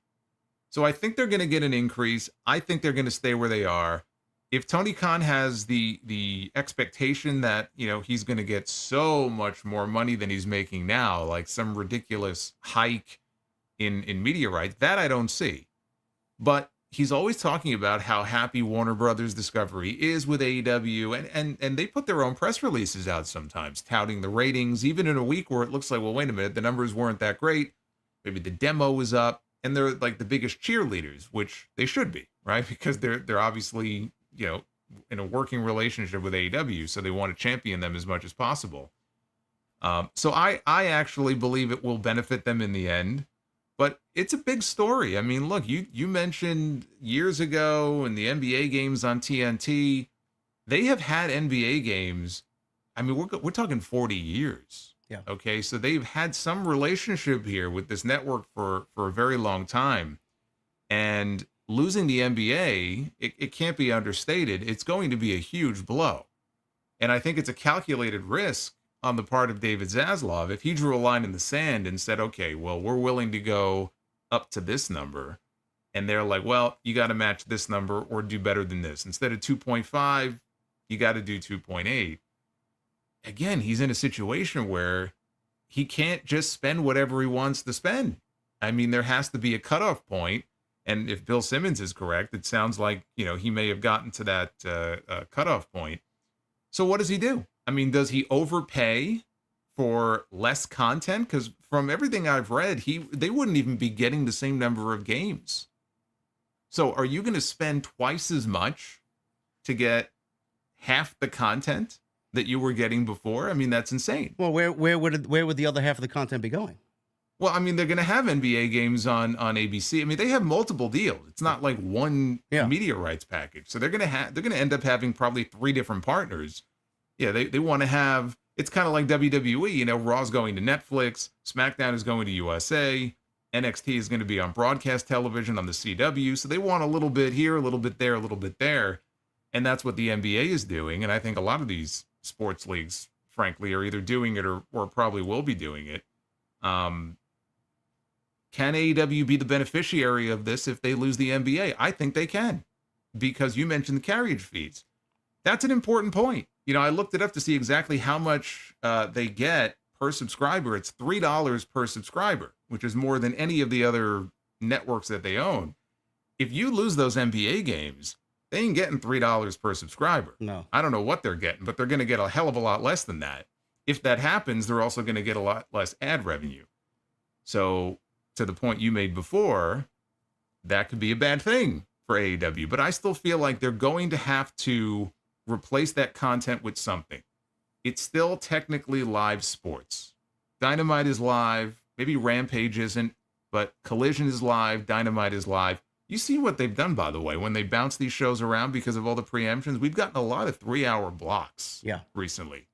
So I think they're going to get an increase. I think they're going to stay where they are. If Tony Khan has the expectation that, you know, he's going to get so much more money than he's making now, like some ridiculous hike in media rights, that I don't see. But he's always talking about how happy Warner Brothers Discovery is with AEW, and they put their own press releases out sometimes touting the ratings, even in a week where it looks like, well, wait a minute, the numbers weren't that great. Maybe the demo was up, and they're like the biggest cheerleaders, which they should be, right? Because they're obviously, you know, in a working relationship with AEW, so they want to champion them as much as possible. So I actually believe it will benefit them in the end. But it's a big story. I mean, look, you mentioned years ago in the NBA games on TNT, they have had NBA games. I mean, we're talking 40 years. Yeah. Okay, so they've had some relationship here with this network for a very long time. And losing the NBA, it can't be understated. It's going to be a huge blow. And I think it's a calculated risk on the part of David Zaslav. If he drew a line in the sand and said, okay, well, we're willing to go up to this number, and they're like, well, you got to match this number or do better than this. Instead of 2.5, you got to do 2.8. Again, he's in a situation where he can't just spend whatever he wants to spend. I mean, there has to be a cutoff point. And if Bill Simmons is correct, it sounds like, he may have gotten to that cutoff point. So what does he do? I mean, does he overpay for less content? Because from everything I've read, they wouldn't even be getting the same number of games. So are you going to spend twice as much to get half the content that you were getting before? I mean, that's insane. Well, where would the other half of the content be going? Well, I mean, they're going to have NBA games on ABC. I mean, they have multiple deals. It's not like one media rights package. So they're going to end up having probably 3 different partners. Yeah, they want to have. It's kind of like WWE. Raw's going to Netflix, SmackDown is going to USA, NXT is going to be on broadcast television on the CW. So they want a little bit here, a little bit there, a little bit there. And that's what the NBA is doing. And I think a lot of these sports leagues, frankly, are either doing it or probably will be doing it. Can AEW be the beneficiary of this if they lose the NBA? I think they can, because you mentioned the carriage fees. That's an important point. I looked it up to see exactly how much they get per subscriber. It's $3 per subscriber, which is more than any of the other networks that they own. If you lose those NBA games, they ain't getting $3 per subscriber. No. I don't know what they're getting, but they're going to get a hell of a lot less than that. If that happens, they're also going to get a lot less ad revenue. So, to the point you made before, that could be a bad thing for AEW. But I still feel like they're going to have to replace that content with something. It's still technically live sports. Dynamite is live. Maybe Rampage isn't, but Collision is live. Dynamite is live. You see what they've done, by the way, when they bounce these shows around because of all the preemptions. We've gotten a lot of 3-hour blocks recently.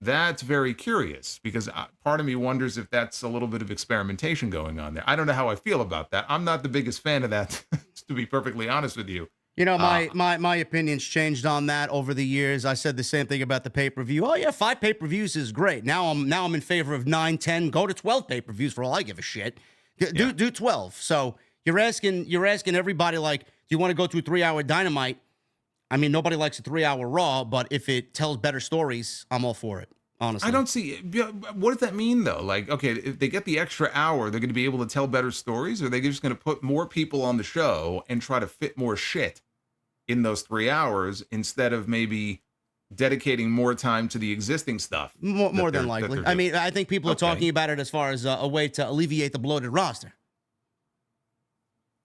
That's very curious, because part of me wonders if that's a little bit of experimentation going on there. I don't know how I feel about that. I'm not the biggest fan of that, to be perfectly honest with you. My opinion's changed on that over the years. I said the same thing about the pay-per-view. Oh yeah, 5 pay-per-views is great. Now I'm in favor of 9, 10. Go to 12 pay-per-views for all I give a shit. Do 12. So you're asking everybody, like, do you want to go to a 3-hour Dynamite? I mean, nobody likes a 3-hour Raw, but if it tells better stories, I'm all for it. Honestly, I don't see. What does that mean, though? Like, okay, if they get the extra hour, they're going to be able to tell better stories, or are they just going to put more people on the show and try to fit more shit in those 3 hours instead of maybe dedicating more time to the existing stuff? More than likely. I mean, I think people are talking about it as far as a way to alleviate the bloated roster.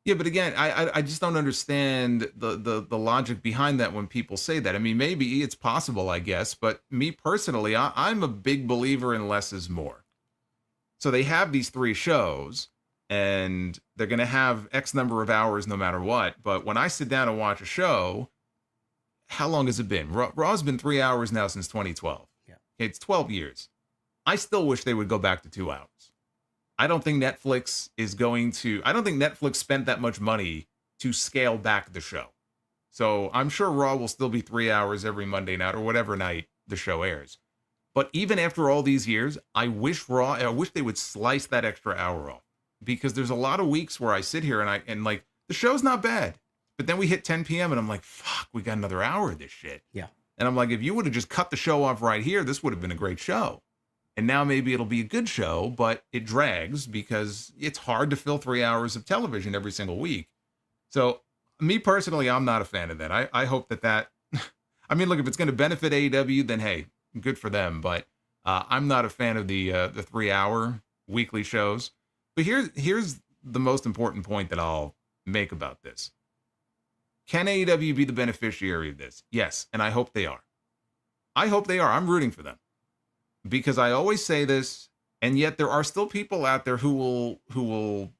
Yeah, but again, I just don't understand the logic behind that when people say that. I mean, maybe it's possible, I guess, but me personally, I'm a big believer in less is more. So they have these 3 shows, and they're going to have X number of hours no matter what. But when I sit down and watch a show, how long has it been? Raw's been 3 hours now since 2012. Yeah, it's 12 years. I still wish they would go back to 2 hours. I don't think Netflix spent that much money to scale back the show. So I'm sure Raw will still be 3 hours every Monday night or whatever night the show airs. But even after all these years, I wish they would slice that extra hour off, because there's a lot of weeks where I sit here and like, the show's not bad, but then we hit 10 p.m. and I'm like, fuck, we got another hour of this shit. Yeah. And I'm like, if you would have just cut the show off right here, this would have been a great show. And now maybe it'll be a good show, but it drags because it's hard to fill 3 hours of television every single week. So me personally, I'm not a fan of that. I hope that I mean, look, if it's going to benefit AEW, then hey, good for them. But I'm not a fan of the 3-hour weekly shows. But here's the most important point that I'll make about this. Can AEW be the beneficiary of this? Yes, and I hope they are. I hope they are. I'm rooting for them. Because I always say this, and yet there are still people out there who will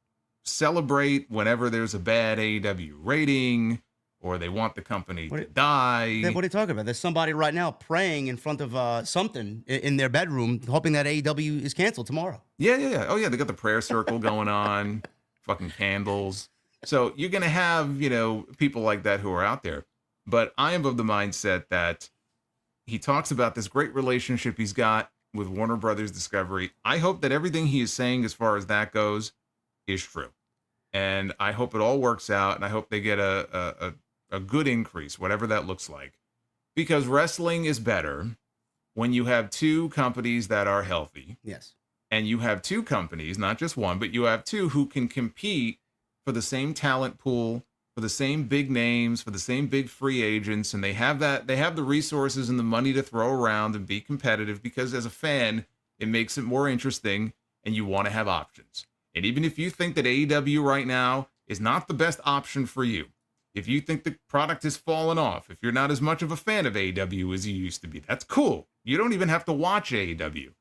celebrate whenever there's a bad AEW rating, or they want the company to die. What are you talking about? There's somebody right now praying in front of something in their bedroom, hoping that AEW is canceled tomorrow. Yeah. Oh yeah, they got the prayer circle going on, fucking candles. So you're gonna have people like that who are out there. But I am of the mindset that he talks about this great relationship he's got with Warner Brothers Discovery. I hope that everything he is saying as far as that goes is true. And I hope it all works out, and I hope they get a good increase, whatever that looks like. Because wrestling is better when you have 2 companies that are healthy. Yes. and you have two companies, not just one, but you have two who can compete for the same talent pool, for the same big names, for the same big free agents, and they have the resources and the money to throw around and be competitive, because as a fan, it makes it more interesting and you want to have options. And even if you think that AEW right now is not the best option for you, if you think the product has fallen off, if you're not as much of a fan of AEW as you used to be, that's cool. You don't even have to watch AEW.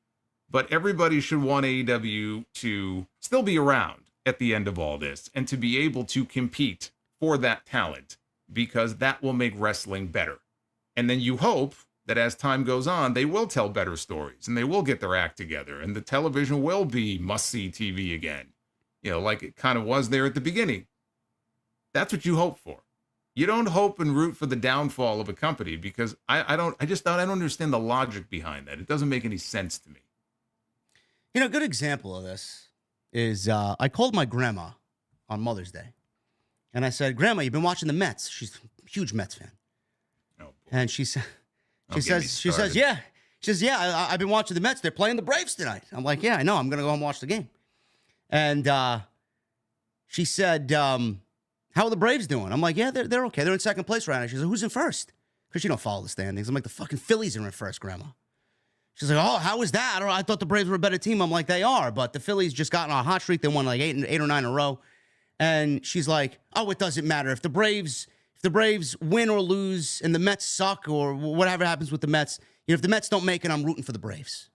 But everybody should want AEW to still be around at the end of all this and to be able to compete for that talent, because that will make wrestling better. And then you hope that as time goes on, they will tell better stories and they will get their act together and the television will be must-see TV again, like it kind of was there at the beginning. That's what you hope for. You don't hope and root for the downfall of a company, because I don't understand the logic behind that. It doesn't make any sense to me. A good example of this is I called my grandma on Mother's Day. And I said, Grandma, you've been watching the Mets. She's a huge Mets fan. Oh, boy. And she says, yeah. She says, yeah, I've been watching the Mets. They're playing the Braves tonight. I'm like, yeah, I know. I'm going to go home and watch the game. And she said, how are the Braves doing? I'm like, yeah, they're okay. They're in second place right now. She said, who's in first? Because you don't follow the standings. I'm like, the fucking Phillies are in first, Grandma. She's like, oh, how is that? I thought the Braves were a better team. I'm like, they are. But the Phillies just got on a hot streak. They won like eight or nine in a row. And she's like, oh, it doesn't matter. If the Braves win or lose and the Mets suck or whatever happens with the Mets, if the Mets don't make it, I'm rooting for the Braves.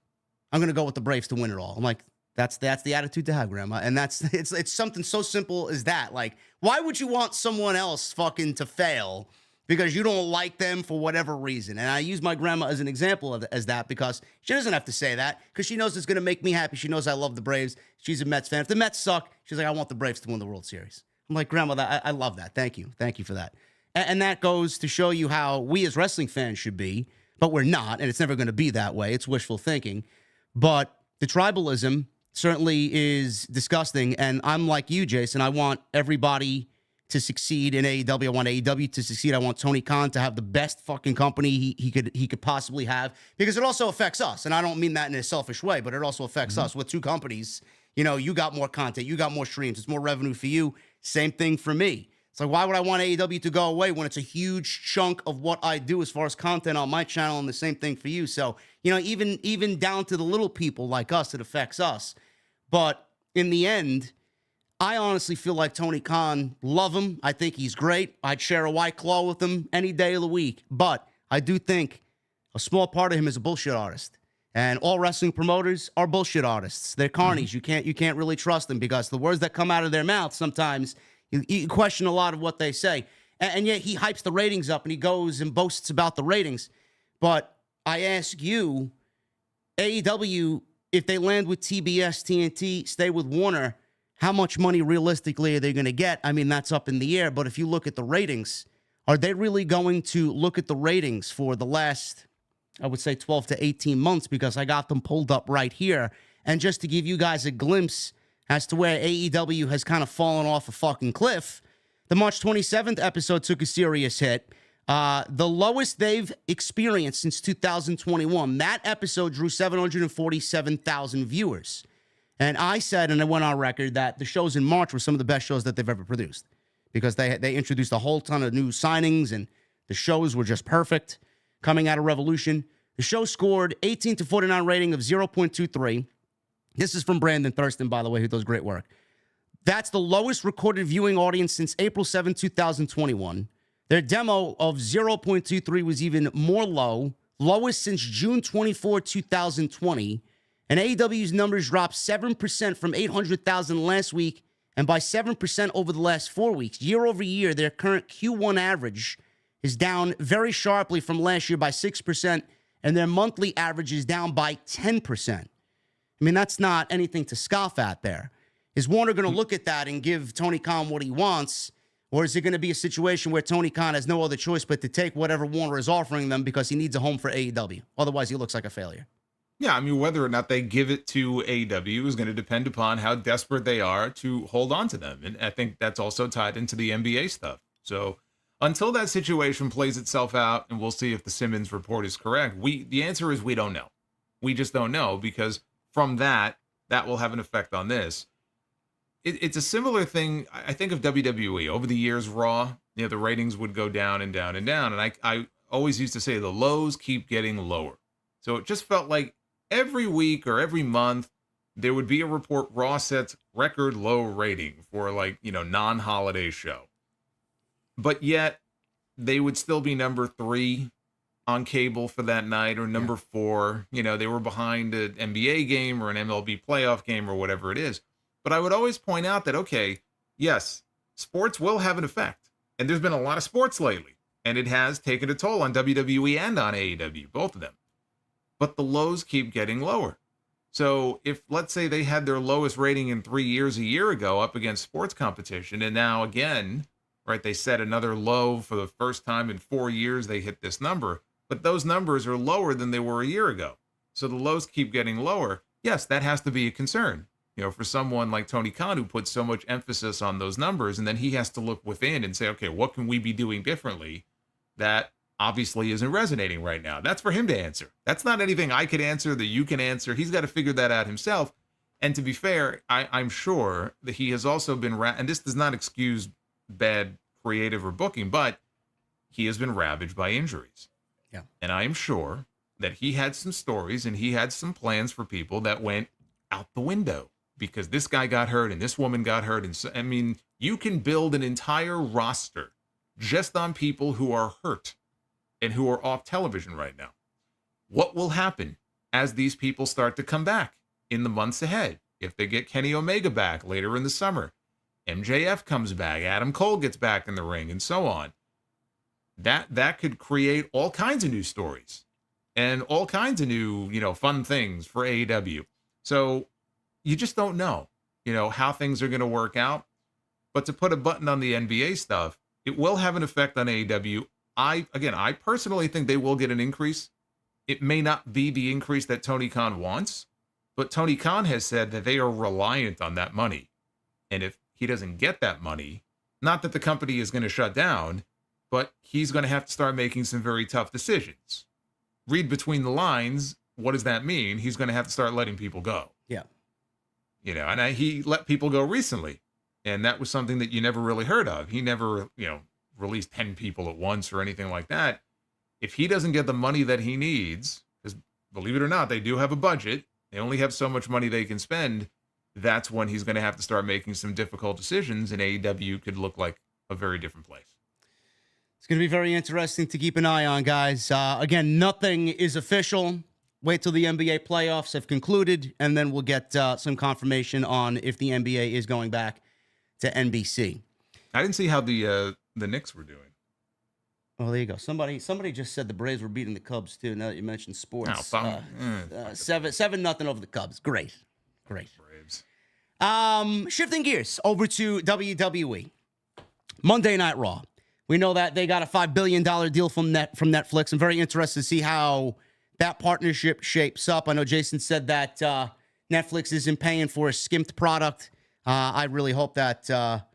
I'm going to go with the Braves to win it all. I'm like, that's the attitude to have, Grandma. And it's something so simple as that. Like, why would you want someone else fucking to fail because you don't like them for whatever reason? And I use my grandma as an example as that, because she doesn't have to say that, because she knows it's going to make me happy. She knows I love the Braves. She's a Mets fan. If the Mets suck, she's like, I want the Braves to win the World Series. I'm like, Grandma, I love that. Thank you. Thank you for that. And that goes to show you how we as wrestling fans should be, but we're not, and it's never going to be that way. It's wishful thinking. But the tribalism certainly is disgusting, and I'm like you, Jason. I want everybody to succeed in AEW. I want AEW to succeed. I want Tony Khan to have the best fucking company he could possibly have, because it also affects us. And I don't mean that in a selfish way, but it also affects us. With two companies, you got more content, you got more streams, it's more revenue for you. Same thing for me. It's like, why would I want AEW to go away when it's a huge chunk of what I do as far as content on my channel, and the same thing for you? So, even down to the little people like us, it affects us. But in the end, I honestly feel like Tony Khan, love him. I think he's great. I'd share a White Claw with him any day of the week. But I do think a small part of him is a bullshit artist. And all wrestling promoters are bullshit artists. They're carnies. You can't really trust them, because the words that come out of their mouth, sometimes you question a lot of what they say. And yet he hypes the ratings up and he goes and boasts about the ratings. But I ask you, AEW, if they land with TBS, TNT, stay with Warner, how much money realistically are they going to get? I mean, that's up in the air. But if you look at the ratings, are they really going to look at the ratings for the last, I would say, 12 to 18 months? Because I got them pulled up right here. And just to give you guys a glimpse as to where AEW has kind of fallen off a fucking cliff, the March 27th episode took a serious hit. The lowest they've experienced since 2021. That episode drew 747,000 viewers. And I said, and I went on record, that the shows in March were some of the best shows that they've ever produced, because they introduced a whole ton of new signings, and the shows were just perfect coming out of Revolution. The show scored 18 to 49 rating of 0.23. This is from Brandon Thurston, by the way, who does great work. That's the lowest recorded viewing audience since April 7, 2021. Their demo of 0.23 was even more lowest since June 24, 2020. And AEW's numbers dropped 7% from 800,000 last week, and by 7% over the last 4 weeks. Year over year, their current Q1 average is down very sharply from last year by 6%, and their monthly average is down by 10%. I mean, that's not anything to scoff at there. Is Warner going to look at that and give Tony Khan what he wants, or is it going to be a situation where Tony Khan has no other choice but to take whatever Warner is offering them because he needs a home for AEW? Otherwise, he looks like a failure. Yeah, I mean, whether or not they give it to AEW is going to depend upon how desperate they are to hold on to them. And I think that's also tied into the NBA stuff. So until that situation plays itself out, and we'll see if the Simmons report is correct, the answer is we don't know. We just don't know, because from that, that will have an effect on this. It's a similar thing. I think of WWE over the years. Raw, the ratings would go down and down and down, and I always used to say the lows keep getting lower. So it just felt like every week or every month there would be a report Raw sets record low rating for non-holiday show, but yet they would still be number 3 on cable for that night, or number 4. They were behind an NBA game or an MLB playoff game or whatever it is. But I would always point out that, okay, yes, sports will have an effect. And there's been a lot of sports lately. And it has taken a toll on WWE and on AEW, both of them. But the lows keep getting lower. So if, let's say, they had their lowest rating in 3 years a year ago up against sports competition, and now again, right, they set another low for the first time in 4 years, they hit this number. But those numbers are lower than they were a year ago. So the lows keep getting lower. Yes, that has to be a concern. For someone like Tony Khan, who puts so much emphasis on those numbers, and then he has to look within and say, okay, what can we be doing differently that obviously isn't resonating right now? That's for him to answer. That's not anything I could answer, that you can answer. He's got to figure that out himself. And to be fair, I'm sure that he has also been, and this does not excuse bad creative or booking, but he has been ravaged by injuries. Yeah. And I am sure that he had some stories and he had some plans for people that went out the window, because this guy got hurt and this woman got hurt. And so, I mean, you can build an entire roster just on people who are hurt and who are off television right now. What will happen as these people start to come back in the months ahead? If they get Kenny Omega back later in the summer, MJF comes back, Adam Cole gets back in the ring, and so on. That could create all kinds of new stories and all kinds of new, fun things for AEW. So you just don't know, how things are going to work out. But to put a button on the NBA stuff, it will have an effect on AEW. I personally think they will get an increase. It may not be the increase that Tony Khan wants, but Tony Khan has said that they are reliant on that money. And if he doesn't get that money, not that the company is going to shut down, but he's going to have to start making some very tough decisions. Read between the lines. What does that mean? He's going to have to start letting people go. Yeah. And he let people go recently. And that was something that you never really heard of. He never, released 10 people at once or anything like that. If he doesn't get the money that he needs, because believe it or not, they do have a budget. They only have so much money they can spend. That's when he's going to have to start making some difficult decisions, and AEW could look like a very different place. It's going to be very interesting to keep an eye on, guys. Again, nothing is official. Wait till the NBA playoffs have concluded, and then we'll get some confirmation on if the NBA is going back to NBC. I didn't see how the Knicks were doing. Well, there you go. Somebody just said the Braves were beating the Cubs too. Now that you mentioned sports, 7-0 over the Cubs. Great. Braves. Shifting gears over to WWE. Monday Night Raw. We know that they got a $5 billion deal from Netflix. I'm very interested to see how that partnership shapes up. I know Jason said that Netflix isn't paying for a skimped product. I really hope that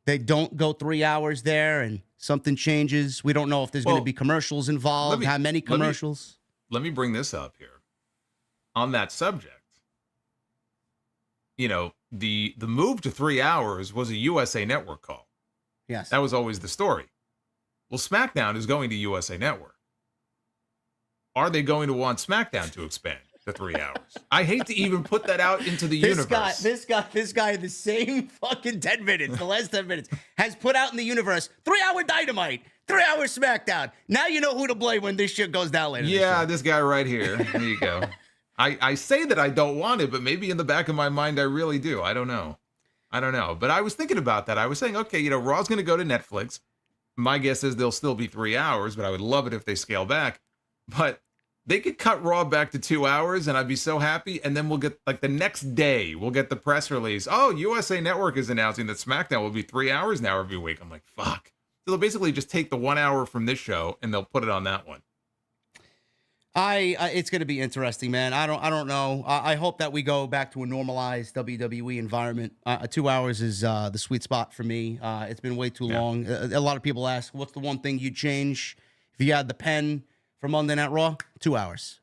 they don't go 3 hours there and something changes. We don't know if there's going to be commercials involved, how many commercials. Let me bring this up here. On that subject, the move to 3 hours was a USA Network call. Yes. That was always the story. Well, SmackDown is going to USA Network. Are they going to want SmackDown to expand to 3 hours? I hate to even put that out into the universe. This guy in the same fucking 10 minutes, the last 10 minutes, has put out in the universe 3 hour Dynamite, 3 hour SmackDown. Now you know who to blame when this shit goes down later. Yeah, this guy right here. There you go. I say that I don't want it, but maybe in the back of my mind I really do. I don't know. But I was thinking about that. I was saying, okay, Raw's going to go to Netflix. My guess is they'll still be 3 hours, but I would love it if they scale back. But they could cut Raw back to 2 hours, and I'd be so happy. And then we'll get, the next day, we'll get the press release. Oh, USA Network is announcing that SmackDown will be 3 hours now every week. I'm like, fuck. So they'll basically just take the 1 hour from this show, and they'll put it on that one. It's going to be interesting, man. I don't know. I hope that we go back to a normalized WWE environment. 2 hours is the sweet spot for me. It's been way too long. A lot of people ask, what's the one thing you'd change if you had the pen for Monday Night Raw? 2 hours.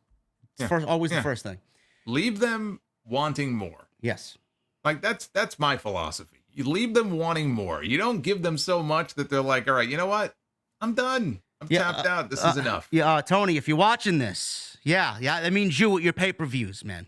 Always the first thing. Leave them wanting more. Yes. Like that's my philosophy. You leave them wanting more. You don't give them so much that they're like, all right, you know what? I'm done. I'm tapped out. This is enough. Yeah, Tony, if you're watching this, that means you with your pay-per-views, man.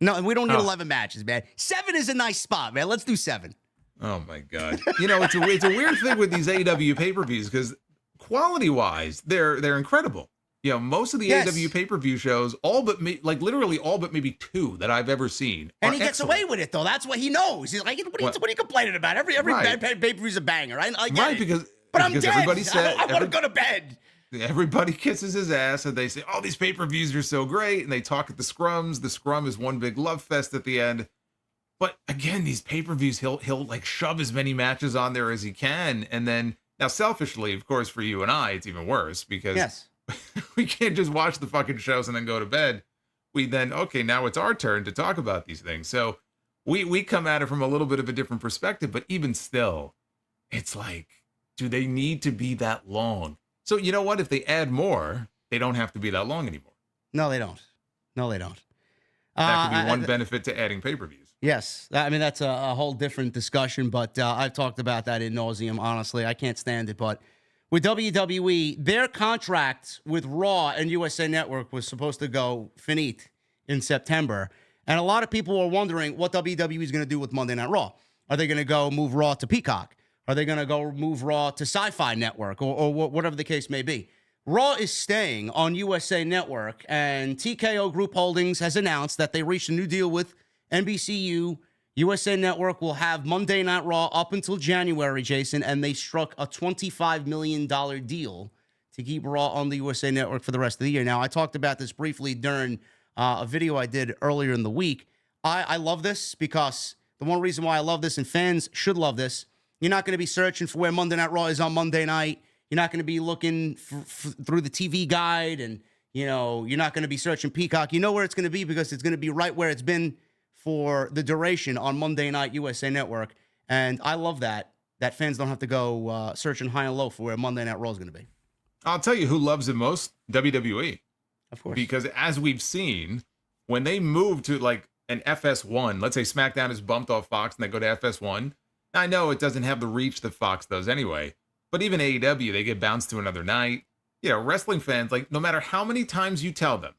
No, we don't need 11 matches, man. 7 is a nice spot, man. Let's do 7. Oh my God. It's a weird thing with these AEW pay-per-views because quality-wise, they're incredible. Most of the AEW pay-per-view shows, literally all but maybe 2 that I've ever seen. And he gets away with it, though. That's what he knows. He's like, what are you complaining about? Every right. pay-per-view's a banger. I get it. But I'm dead. Everybody said, I want to go to bed. Everybody kisses his ass, and they say, oh, these pay-per-views are so great, and they talk at the scrums. The scrum is one big love fest at the end. But again, these pay-per-views, he'll like shove as many matches on there as he can, and then, now selfishly, of course, for you and I, it's even worse, because we can't just watch the fucking shows and then go to bed. We then, okay, now it's our turn to talk about these things. So we come at it from a little bit of a different perspective, but even still, it's like, do they need to be that long? So you know what? If they add more, they don't have to be that long anymore. No, they don't. That could be one benefit to adding pay-per-views. Yes. I mean, that's a whole different discussion, but I've talked about that in nauseum, honestly. I can't stand it, but with WWE, their contract with Raw and USA Network was supposed to go finite in September, and a lot of people were wondering what WWE is going to do with Monday Night Raw. Are they going to go move Raw to Peacock? Are they going to go move Raw to Sci-Fi Network or whatever the case may be? Raw is staying on USA Network, and TKO Group Holdings has announced that they reached a new deal with NBCU. USA Network will have Monday Night Raw up until January, Jason, and they struck a $25 million deal to keep Raw on the USA Network for the rest of the year. Now, I talked about this briefly during a video I did earlier in the week. I love this because the one reason why I love this, and fans should love this, you're not going to be searching for where Monday Night Raw is on Monday night. You're not going to be looking through the TV guide, and you're not going to be searching Peacock. You know where it's going to be because it's going to be right where it's been for the duration on Monday Night USA Network. And I love that fans don't have to go searching high and low for where Monday Night Raw is going to be. I'll tell you who loves it most: WWE. Of course. Because as we've seen, when they move to like an FS1, let's say SmackDown is bumped off Fox and they go to FS1. I know it doesn't have the reach that Fox does anyway, but even AEW, they get bounced to another night. Wrestling fans, like, no matter how many times you tell them,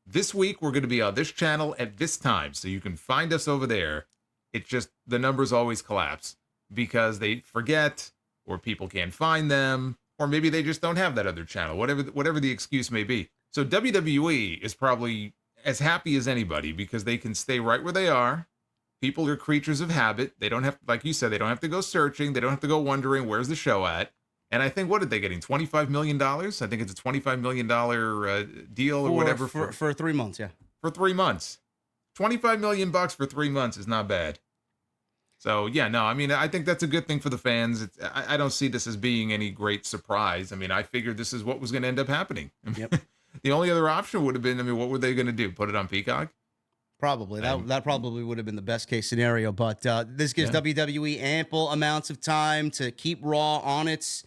this week we're going to be on this channel at this time, so you can find us over there. It's just the numbers always collapse because they forget, or people can't find them, or maybe they just don't have that other channel, whatever the excuse may be. So WWE is probably as happy as anybody because they can stay right where they are. People are creatures of habit. They don't have, like you said, they don't have to go searching. They don't have to go wondering where's the show at. And I think, what are they getting? $25 million? I think it's a $25 million deal or whatever. For 3 months, yeah. For 3 months. $25 million for 3 months is not bad. So, yeah, no, I mean, I think that's a good thing for the fans. I don't see this as being any great surprise. I mean, I figured this is what was going to end up happening. Yep. The only other option would have been, what were they going to do? Put it on Peacock? Probably. That probably would have been the best case scenario. But this gives WWE ample amounts of time to keep Raw on its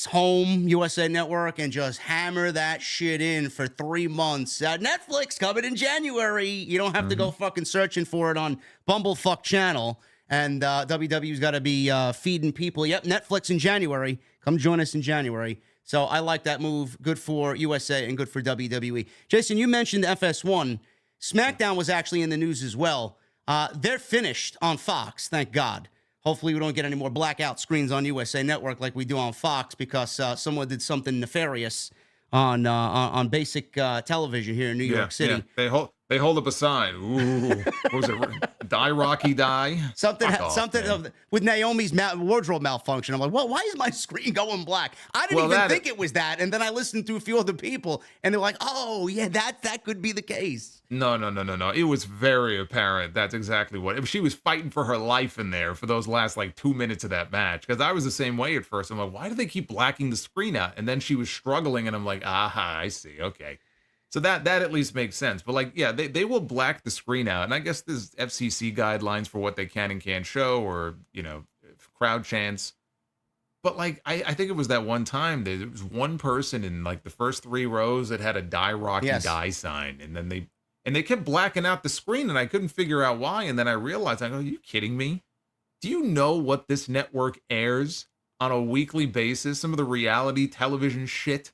home USA Network and just hammer that shit in for 3 months. Netflix coming in January. You don't have to go fucking searching for it on Bumblefuck channel. And WWE's got to be feeding people. Yep, Netflix in January. Come join us in January. So I like that move. Good for USA and good for WWE. Jason, you mentioned FS1. SmackDown was actually in the news as well. They're finished on Fox, thank God. Hopefully we don't get any more blackout screens on USA Network like we do on Fox because someone did something nefarious on basic television here in New York City. Yeah. They hold up a sign. Ooh, what was it? Die Rocky Die. Something with Naomi's wardrobe malfunction. I'm like, well, why is my screen going black? I didn't even think it was that. And then I listened to a few other people, and they're like, oh yeah, that could be the case. No. It was very apparent. That's exactly what. She was fighting for her life in there for those last 2 minutes of that match. Because I was the same way at first. I'm like, why do they keep blacking the screen out? And then she was struggling, and I'm like, aha, I see. Okay. So that at least makes sense. But they will black the screen out. And I guess there's FCC guidelines for what they can and can't show, or, crowd chants. But I think it was that one time there was one person in the first 3 rows that had a Die Rocky Die sign. And then And they kept blacking out the screen, and I couldn't figure out why. And then I realized, I go, are you kidding me? Do you know what this network airs on a weekly basis? Some of the reality television shit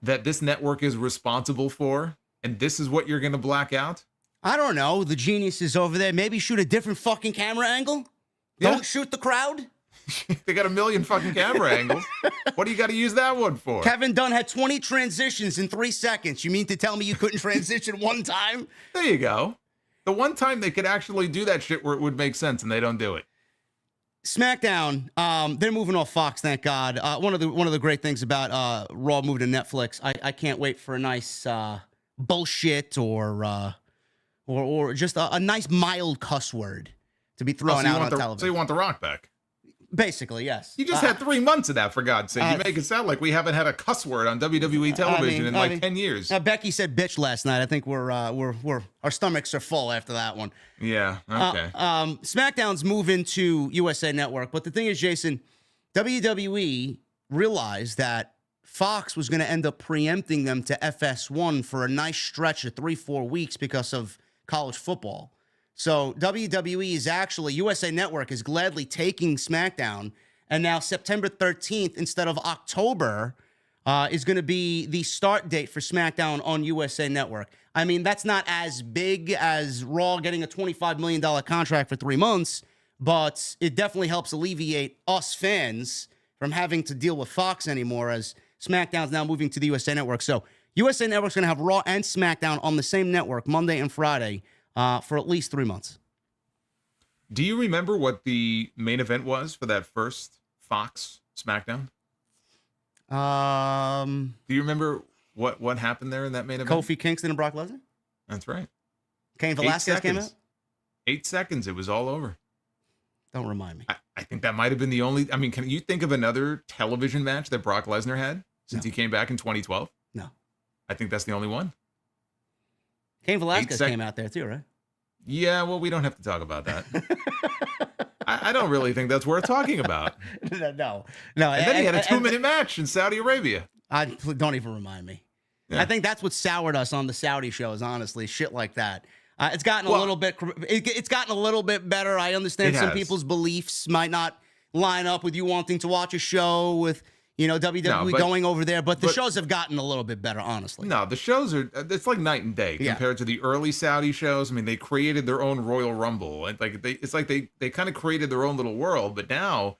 that this network is responsible for? And this is what you're going to black out? I don't know. The geniuses over there, maybe shoot a different fucking camera angle? Don't shoot the crowd? They got a million fucking camera angles. What do you got to use that one for? Kevin Dunn had 20 transitions in 3 seconds. You mean to tell me you couldn't transition one time? There you go. The one time they could actually do that shit where it would make sense, and they don't do it. SmackDown, they're moving off Fox, thank God. One of the great things about Raw moving to Netflix, I can't wait for a nice bullshit or just a nice mild cuss word to be thrown out on television. So you want The Rock back? Basically, yes. You just had 3 months of that, for God's sake. You make it sound like we haven't had a cuss word on WWE television in 10 years. Becky said bitch last night. I think we're our stomachs are full after that one. Yeah, okay. SmackDown's moving to USA Network, but the thing is, Jason, WWE realized that Fox was going to end up preempting them to FS1 for a nice stretch of 3-4 weeks because of college football. So WWE is actually, USA Network is gladly taking SmackDown, and now September 13th instead of October is going to be the start date for SmackDown on USA Network. I mean, that's not as big as Raw getting a $25 million contract for 3 months, but it definitely helps alleviate us fans from having to deal with Fox anymore, as SmackDown's now moving to the USA Network. So USA Network's going to have Raw and SmackDown on the same network Monday and Friday for at least 3 months. Do you remember what the main event was for that first Fox SmackDown? Do you remember what happened there in that main event? Kofi Kingston and Brock Lesnar? That's right. Cain Velasquez came out? 8 seconds. It was all over. Don't remind me. I think that might have been the only... I mean, can you think of another television match that Brock Lesnar had since he came back in 2012? No. I think that's the only one. Cain Velasquez came out there too, right? Yeah, well, we don't have to talk about that. I don't really think that's worth talking about. No. And then he had a 2-minute match in Saudi Arabia. Don't even remind me. Yeah. I think that's what soured us on the Saudi shows, honestly. Shit like that. It's gotten a little bit. It's gotten a little bit better. I understand some people's beliefs might not line up with you wanting to watch a show with, WWE going over there, but the shows have gotten a little bit better, honestly. No, the shows it's like night and day compared to the early Saudi shows. I mean, they created their own Royal Rumble, and it's like they kind of created their own little world. But now,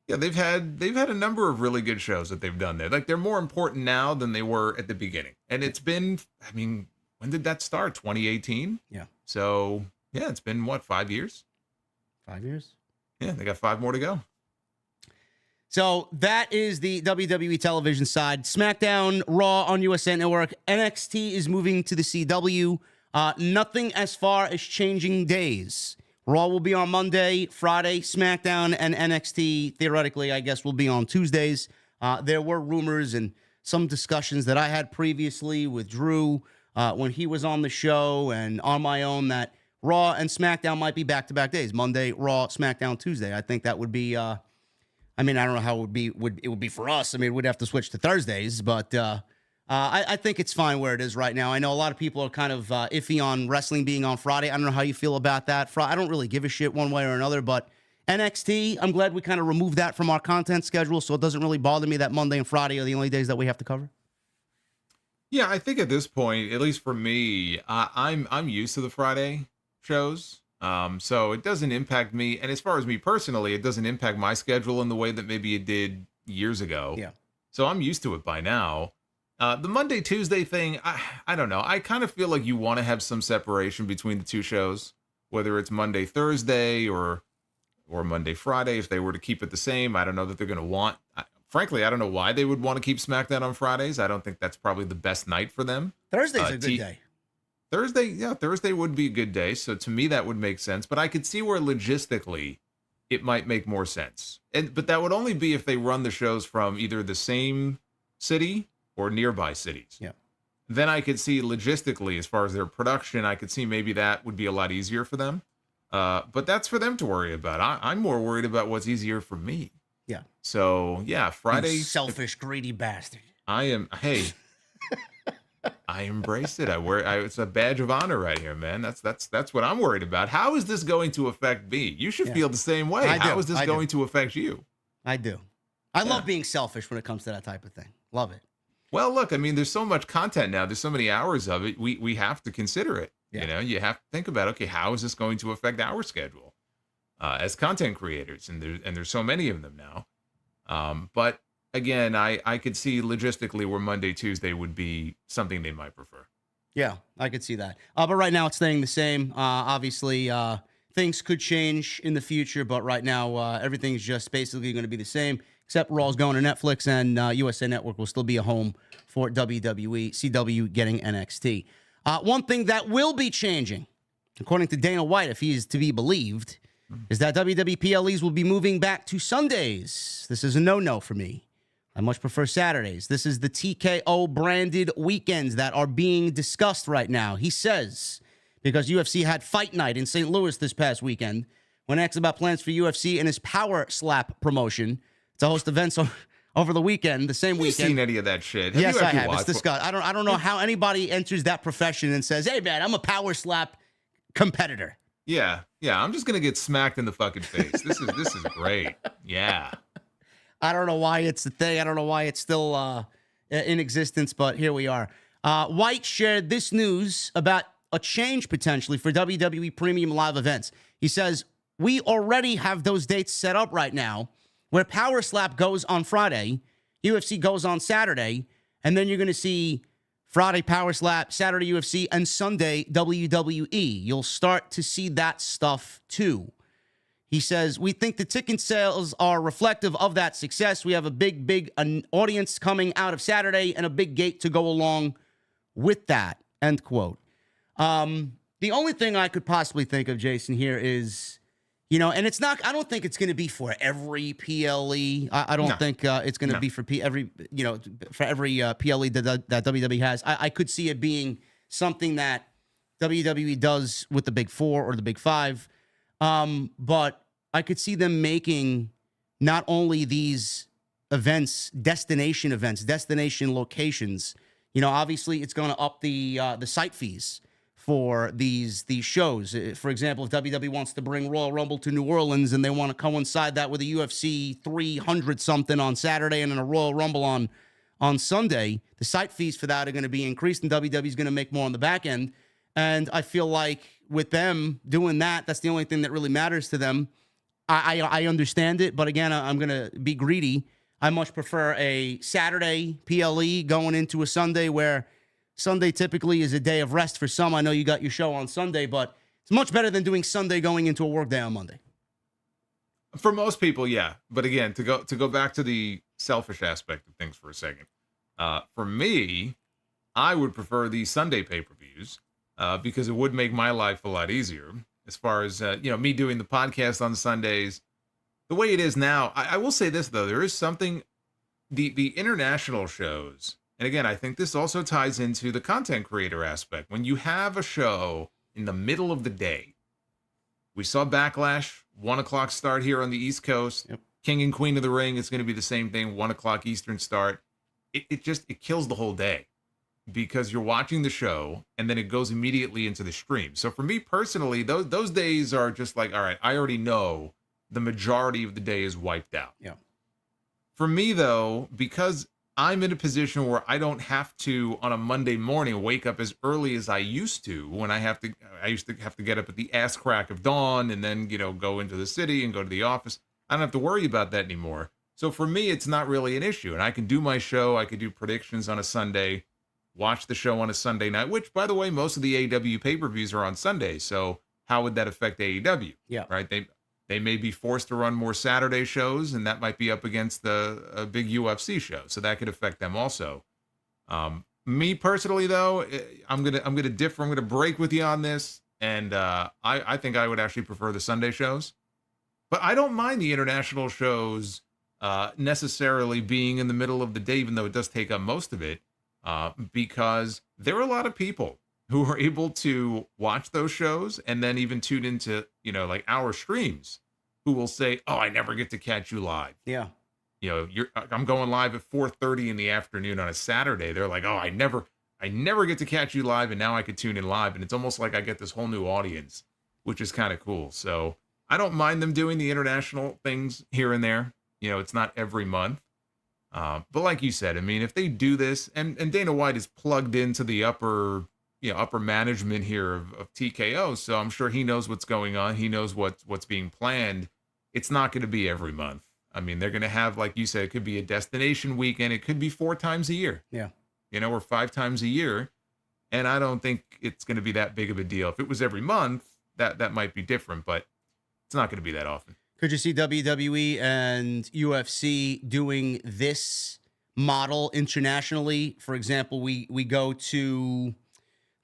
they've had a number of really good shows that they've done there. Like, they're more important now than they were at the beginning. And it's been, I mean, when did that start? 2018? Yeah. So, it's been, 5 years? 5 years? Yeah, they got 5 more to go. So that is the WWE television side. SmackDown, Raw on USA Network. NXT is moving to the CW. Nothing as far as changing days. Raw will be on Monday, Friday, SmackDown, and NXT, theoretically, I guess, will be on Tuesdays. There were rumors and some discussions that I had previously with Drew when he was on the show and on my own that Raw and SmackDown might be back-to-back days. Monday, Raw, SmackDown, Tuesday. I think that would be... I mean, I don't know how it would be for us. I mean, we'd have to switch to Thursdays, but I think it's fine where it is right now. I know a lot of people are kind of iffy on wrestling being on Friday. I don't know how you feel about that. I don't really give a shit one way or another, but NXT, I'm glad we kind of removed that from our content schedule, so it doesn't really bother me that Monday and Friday are the only days that we have to cover. Yeah, I think at this point, at least for me, I'm used to the Friday shows. So it doesn't impact me. And as far as me personally, it doesn't impact my schedule in the way that maybe it did years ago. Yeah. So I'm used to it by now. The Monday, Tuesday thing, I don't know. I kind of feel like you want to have some separation between the two shows, whether it's Monday, Thursday or Monday, Friday. If they were to keep it the same, I don't know that they're going to want, frankly, I don't know why they would want to keep SmackDown on Fridays. I don't think that's probably the best night for them. Thursday's a good day. Thursday would be a good day. So to me, that would make sense. But I could see where logistically it might make more sense. But that would only be if they run the shows from either the same city or nearby cities. Yeah. Then I could see logistically, as far as their production, I could see maybe that would be a lot easier for them. But that's for them to worry about. I'm more worried about what's easier for me. Yeah. So, Friday. You selfish, greedy bastard. I am. Hey. I embrace it. It's a badge of honor right here, man. That's what I'm worried about. How is this going to affect me? You should feel the same way. How is this going to affect you? I do. I love being selfish when it comes to that type of thing. Love it. Well, look, I mean, there's so much content now. There's so many hours of it. We have to consider it. Yeah. You know, you have to think about, okay, how is this going to affect our schedule as content creators? And there's so many of them now. But again, I could see logistically where Monday, Tuesday would be something they might prefer. Yeah, I could see that. But right now it's staying the same. Obviously, things could change in the future, but right now everything's just basically going to be the same, except Raw's going to Netflix, and USA Network will still be a home for WWE, CW getting NXT. One thing that will be changing, according to Dana White, if he is to be believed, is that WWE PLEs will be moving back to Sundays. This is a no-no for me. I much prefer Saturdays. This is the TKO branded weekends that are being discussed right now. He says, because UFC had Fight Night in St. Louis this past weekend, when asked about plans for UFC and his Power Slap promotion to host events over the weekend, the same weekend. Have you seen any of that shit? Yes, I have. It's disgusting. I don't know how anybody enters that profession and says, hey, man, I'm a Power Slap competitor. Yeah, I'm just gonna get smacked in the fucking face. This is great. Yeah. I don't know why it's a thing. I don't know why it's still in existence, but here we are. White shared this news about a change potentially for WWE Premium Live events. He says, we already have those dates set up right now where Power Slap goes on Friday, UFC goes on Saturday, and then you're going to see Friday Power Slap, Saturday UFC, and Sunday WWE. You'll start to see that stuff too. He says, we think the ticket sales are reflective of that success. We have a big audience coming out of Saturday and a big gate to go along with that, end quote. The only thing I could possibly think of, Jason, here is, and it's not, I don't think it's going to be for every PLE. I don't think it's going to be for every PLE that WWE has. I could see it being something that WWE does with the Big Four or the Big Five. But I could see them making not only these events, destination locations. Obviously it's going to up the site fees for these shows. For example, if WWE wants to bring Royal Rumble to New Orleans and they want to coincide that with a UFC 300 something on Saturday and then a Royal Rumble on Sunday, the site fees for that are going to be increased, and WWE's going to make more on the back end. And I feel like with them doing that, that's the only thing that really matters to them. I understand it, but again, I'm going to be greedy. I much prefer a Saturday PLE going into a Sunday, where Sunday typically is a day of rest for some. I know you got your show on Sunday, but it's much better than doing Sunday going into a work day on Monday. For most people, yeah. But again, to go back to the selfish aspect of things for a second, for me, I would prefer the Sunday pay-per-views. Because it would make my life a lot easier as far as, me doing the podcast on Sundays. The way it is now, I will say this, though. There is something, the international shows, and again, I think this also ties into the content creator aspect. When you have a show in the middle of the day, we saw Backlash, 1 o'clock start here on the East Coast. Yep. King and Queen of the Ring, it's going to be the same thing, 1 o'clock Eastern start. It kills the whole day, because you're watching the show and then it goes immediately into the stream. So for me personally, those days are just like, all right, I already know the majority of the day is wiped out. Yeah. For me though, because I'm in a position where I don't have to on a Monday morning wake up as early as I used to, when I used to have to get up at the ass crack of dawn and then, go into the city and go to the office. I don't have to worry about that anymore. So for me, it's not really an issue, and I can do my show. I can do predictions on a Sunday, watch the show on a Sunday night, which, by the way, most of the AEW pay-per-views are on Sundays. So how would that affect AEW? Yeah. Right? They may be forced to run more Saturday shows, and that might be up against a big UFC show. So that could affect them also. Me personally, though, I'm gonna differ. I'm gonna break with you on this, and I think I would actually prefer the Sunday shows. But I don't mind the international shows necessarily being in the middle of the day, even though it does take up most of it. Because there are a lot of people who are able to watch those shows and then even tune into, like our streams, who will say, oh, I never get to catch you live. Yeah. I'm going live at 4:30 in the afternoon on a Saturday. They're like, oh, I I never get to catch you live, and now I could tune in live, and it's almost like I get this whole new audience, which is kind of cool. So I don't mind them doing the international things here and there. It's not every month. But like you said, I mean, if they do this, and Dana White is plugged into the upper management here of TKO, so I'm sure he knows what's going on. He knows what's being planned. It's not going to be every month. I mean, they're going to have, like you said, it could be a destination weekend. It could be 4 times a year. Yeah. Or 5 times a year. And I don't think it's going to be that big of a deal. If it was every month, that might be different, but it's not going to be that often. Could you see WWE and UFC doing this model internationally? For example, we go to,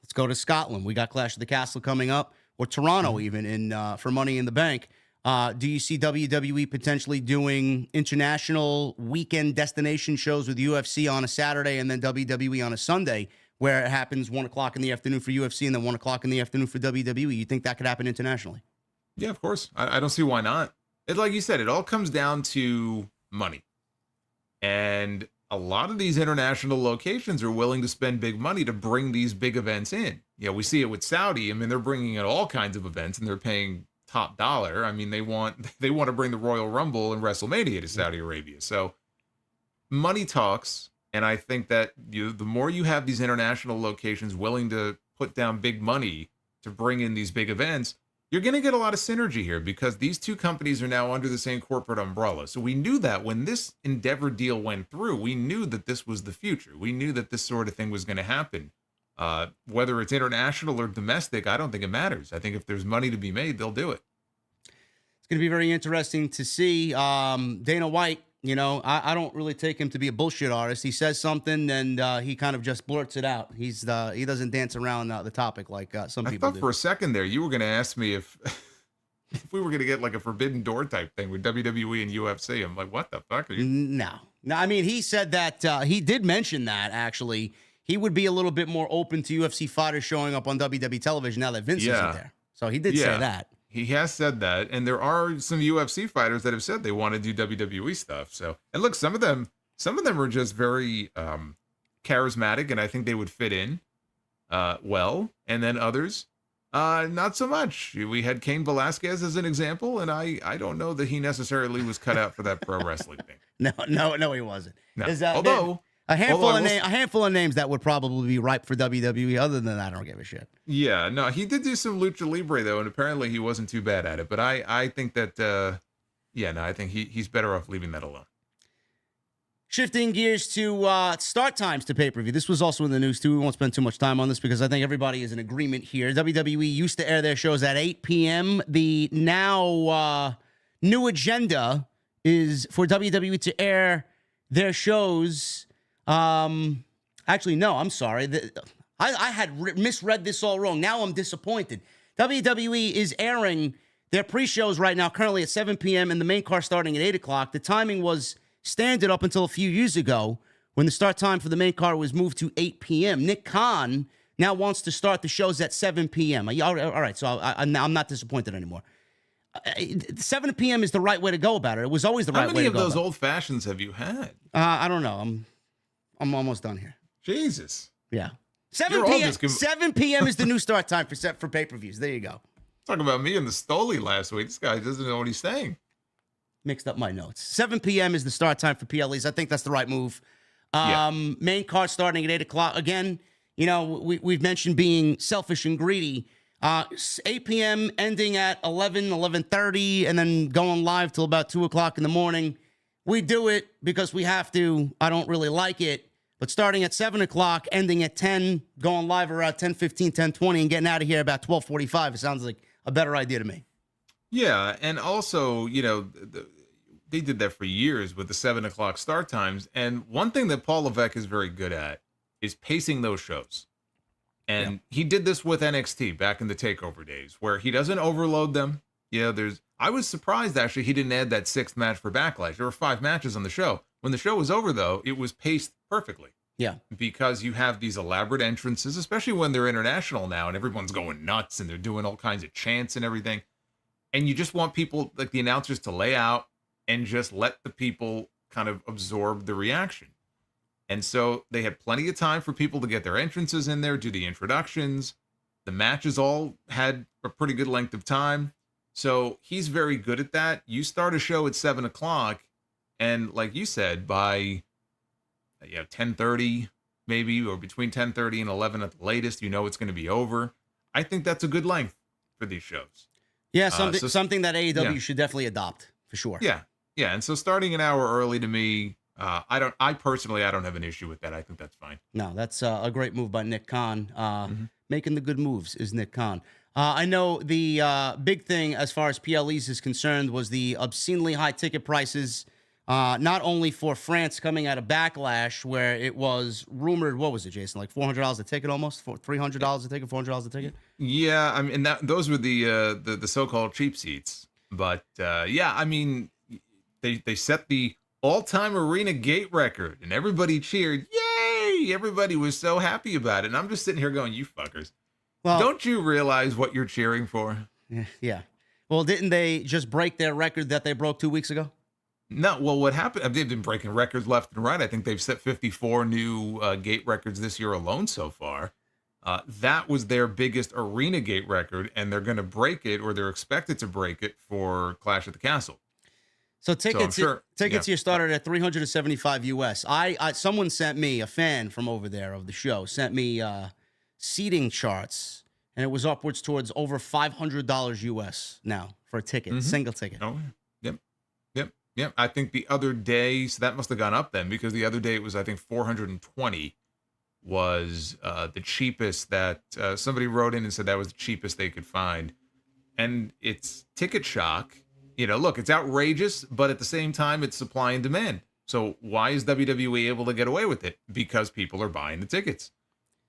let's go to Scotland. We got Clash of the Castle coming up, or Toronto even for Money in the Bank. Do you see WWE potentially doing international weekend destination shows with UFC on a Saturday and then WWE on a Sunday, where it happens 1 o'clock in the afternoon for UFC and then 1 o'clock in the afternoon for WWE? You think that could happen internationally? Yeah, of course. I don't see why not. Like you said, it all comes down to money. And a lot of these international locations are willing to spend big money to bring these big events in. We see it with Saudi. I mean, they're bringing in all kinds of events and they're paying top dollar. I mean, they want to bring the Royal Rumble and WrestleMania to Saudi Arabia. So money talks. And I think that the more you have these international locations willing to put down big money to bring in these big events, you're going to get a lot of synergy here, because these two companies are now under the same corporate umbrella. So we knew that when this Endeavor deal went through, we knew that this was the future. We knew that this sort of thing was going to happen. Whether it's international or domestic, I don't think it matters. I think if there's money to be made, they'll do it. It's going to be very interesting to see. Dana White, I don't really take him to be a bullshit artist. He says something and he kind of just blurts it out. He doesn't dance around the topic like some people do. I thought for a second there you were going to ask me if we were going to get like a Forbidden Door type thing with WWE and UFC. I'm like, what the fuck are you? No. I mean, he said that he did mention that actually he would be a little bit more open to UFC fighters showing up on WWE television now that Vince isn't there. So he did say that. He has said that, and there are some UFC fighters that have said they want to do WWE stuff. So, and look, some of them are just very charismatic, and I think they would fit in well. And then others, not so much. We had Cain Velasquez as an example, and I don't know that he necessarily was cut out for that pro wrestling thing. No, he wasn't. No. Although a handful of names that would probably be ripe for WWE. Other than that, I don't give a shit. Yeah, no, he did do some lucha libre though, and apparently he wasn't too bad at it. But I think that, I think he's better off leaving that alone. Shifting gears to start times to pay-per-view. This was also in the news too. We won't spend too much time on this because I think everybody is in agreement here. WWE used to air their shows at 8 p.m. The now new agenda is for WWE to air their shows. Actually, no, I'm sorry. I had misread this all wrong. Now I'm disappointed. WWE is airing their pre-shows right now, currently at 7 p.m. and the main card starting at 8 o'clock. The timing was standard up until a few years ago when the start time for the main card was moved to 8 p.m. Nick Khan now wants to start the shows at 7 p.m. All right, so I'm not disappointed anymore. 7 p.m. is the right way to go about it. It was always the right way to go. How many of those old fashions have you had? I don't know. I'm almost done here. Jesus. Yeah. 7 p.m. is the new start time for pay-per-views. There you go. Talking about me and the Stoli last week. This guy doesn't know what he's saying. Mixed up my notes. 7 p.m. is the start time for PLEs. I think that's the right move. Main card starting at 8 o'clock. Again, we've mentioned being selfish and greedy. 8 p.m. ending at 11:30, and then going live till about 2 o'clock in the morning. We do it because we have to. I don't really like it. But starting at 7 o'clock, ending at 10, going live around 10:15, 10:20, and getting out of here about 12:45, it sounds like a better idea to me. Yeah, and also, they did that for years with the 7 o'clock start times. And one thing that Paul Levesque is very good at is pacing those shows. And he did this with NXT back in the TakeOver days, where he doesn't overload them. I was surprised, actually, he didn't add that 6th match for Backlash. There were 5 matches on the show. When the show was over, though, it was paced perfectly. Yeah. Because you have these elaborate entrances, especially when they're international now, and everyone's going nuts, and they're doing all kinds of chants and everything. And you just want people, like the announcers, to lay out and just let the people kind of absorb the reaction. And so they had plenty of time for people to get their entrances in there, do the introductions. The matches all had a pretty good length of time. So he's very good at that. You start a show at 7 o'clock, and like you said, by 10:30 maybe, or between 10:30 and 11 at the latest, you know it's going to be over. I think that's a good length for these shows. Yeah, something that AEW should definitely adopt for sure. Yeah. And so starting an hour early to me, I personally don't have an issue with that. I think that's fine. No, that's a great move by Nick Khan. Making the good moves is Nick Khan. I know the big thing as far as PLEs is concerned was the obscenely high ticket prices, not only for France coming out of Backlash, where it was rumored, what was it, Jason, like $400 a ticket almost? $300 a ticket, $400 a ticket? Yeah, I mean, those were the so-called cheap seats. But, yeah, I mean, they set the all-time arena gate record, and everybody cheered. Yay! Everybody was so happy about it. And I'm just sitting here going, you fuckers. Well, don't you realize what you're cheering for? Yeah. Well, didn't they just break their record that they broke 2 weeks ago? No. Well, what happened? They've been breaking records left and right. I think they've set 54 new gate records this year alone so far. That was their biggest arena gate record, and they're going to break it, or they're expected to break it for Clash at the Castle. So tickets here started at $375 US. Someone sent me, a fan from over there of the show, sent me seating charts, and it was upwards towards over $500 US now for a ticket, single ticket. Oh, yep. I think the other day, so that must have gone up then, because the other day it was, I think, 420 was the cheapest that somebody wrote in and said that was the cheapest they could find. And it's ticket shock. Look, it's outrageous, but at the same time, it's supply and demand. So why is WWE able to get away with it? Because people are buying the tickets.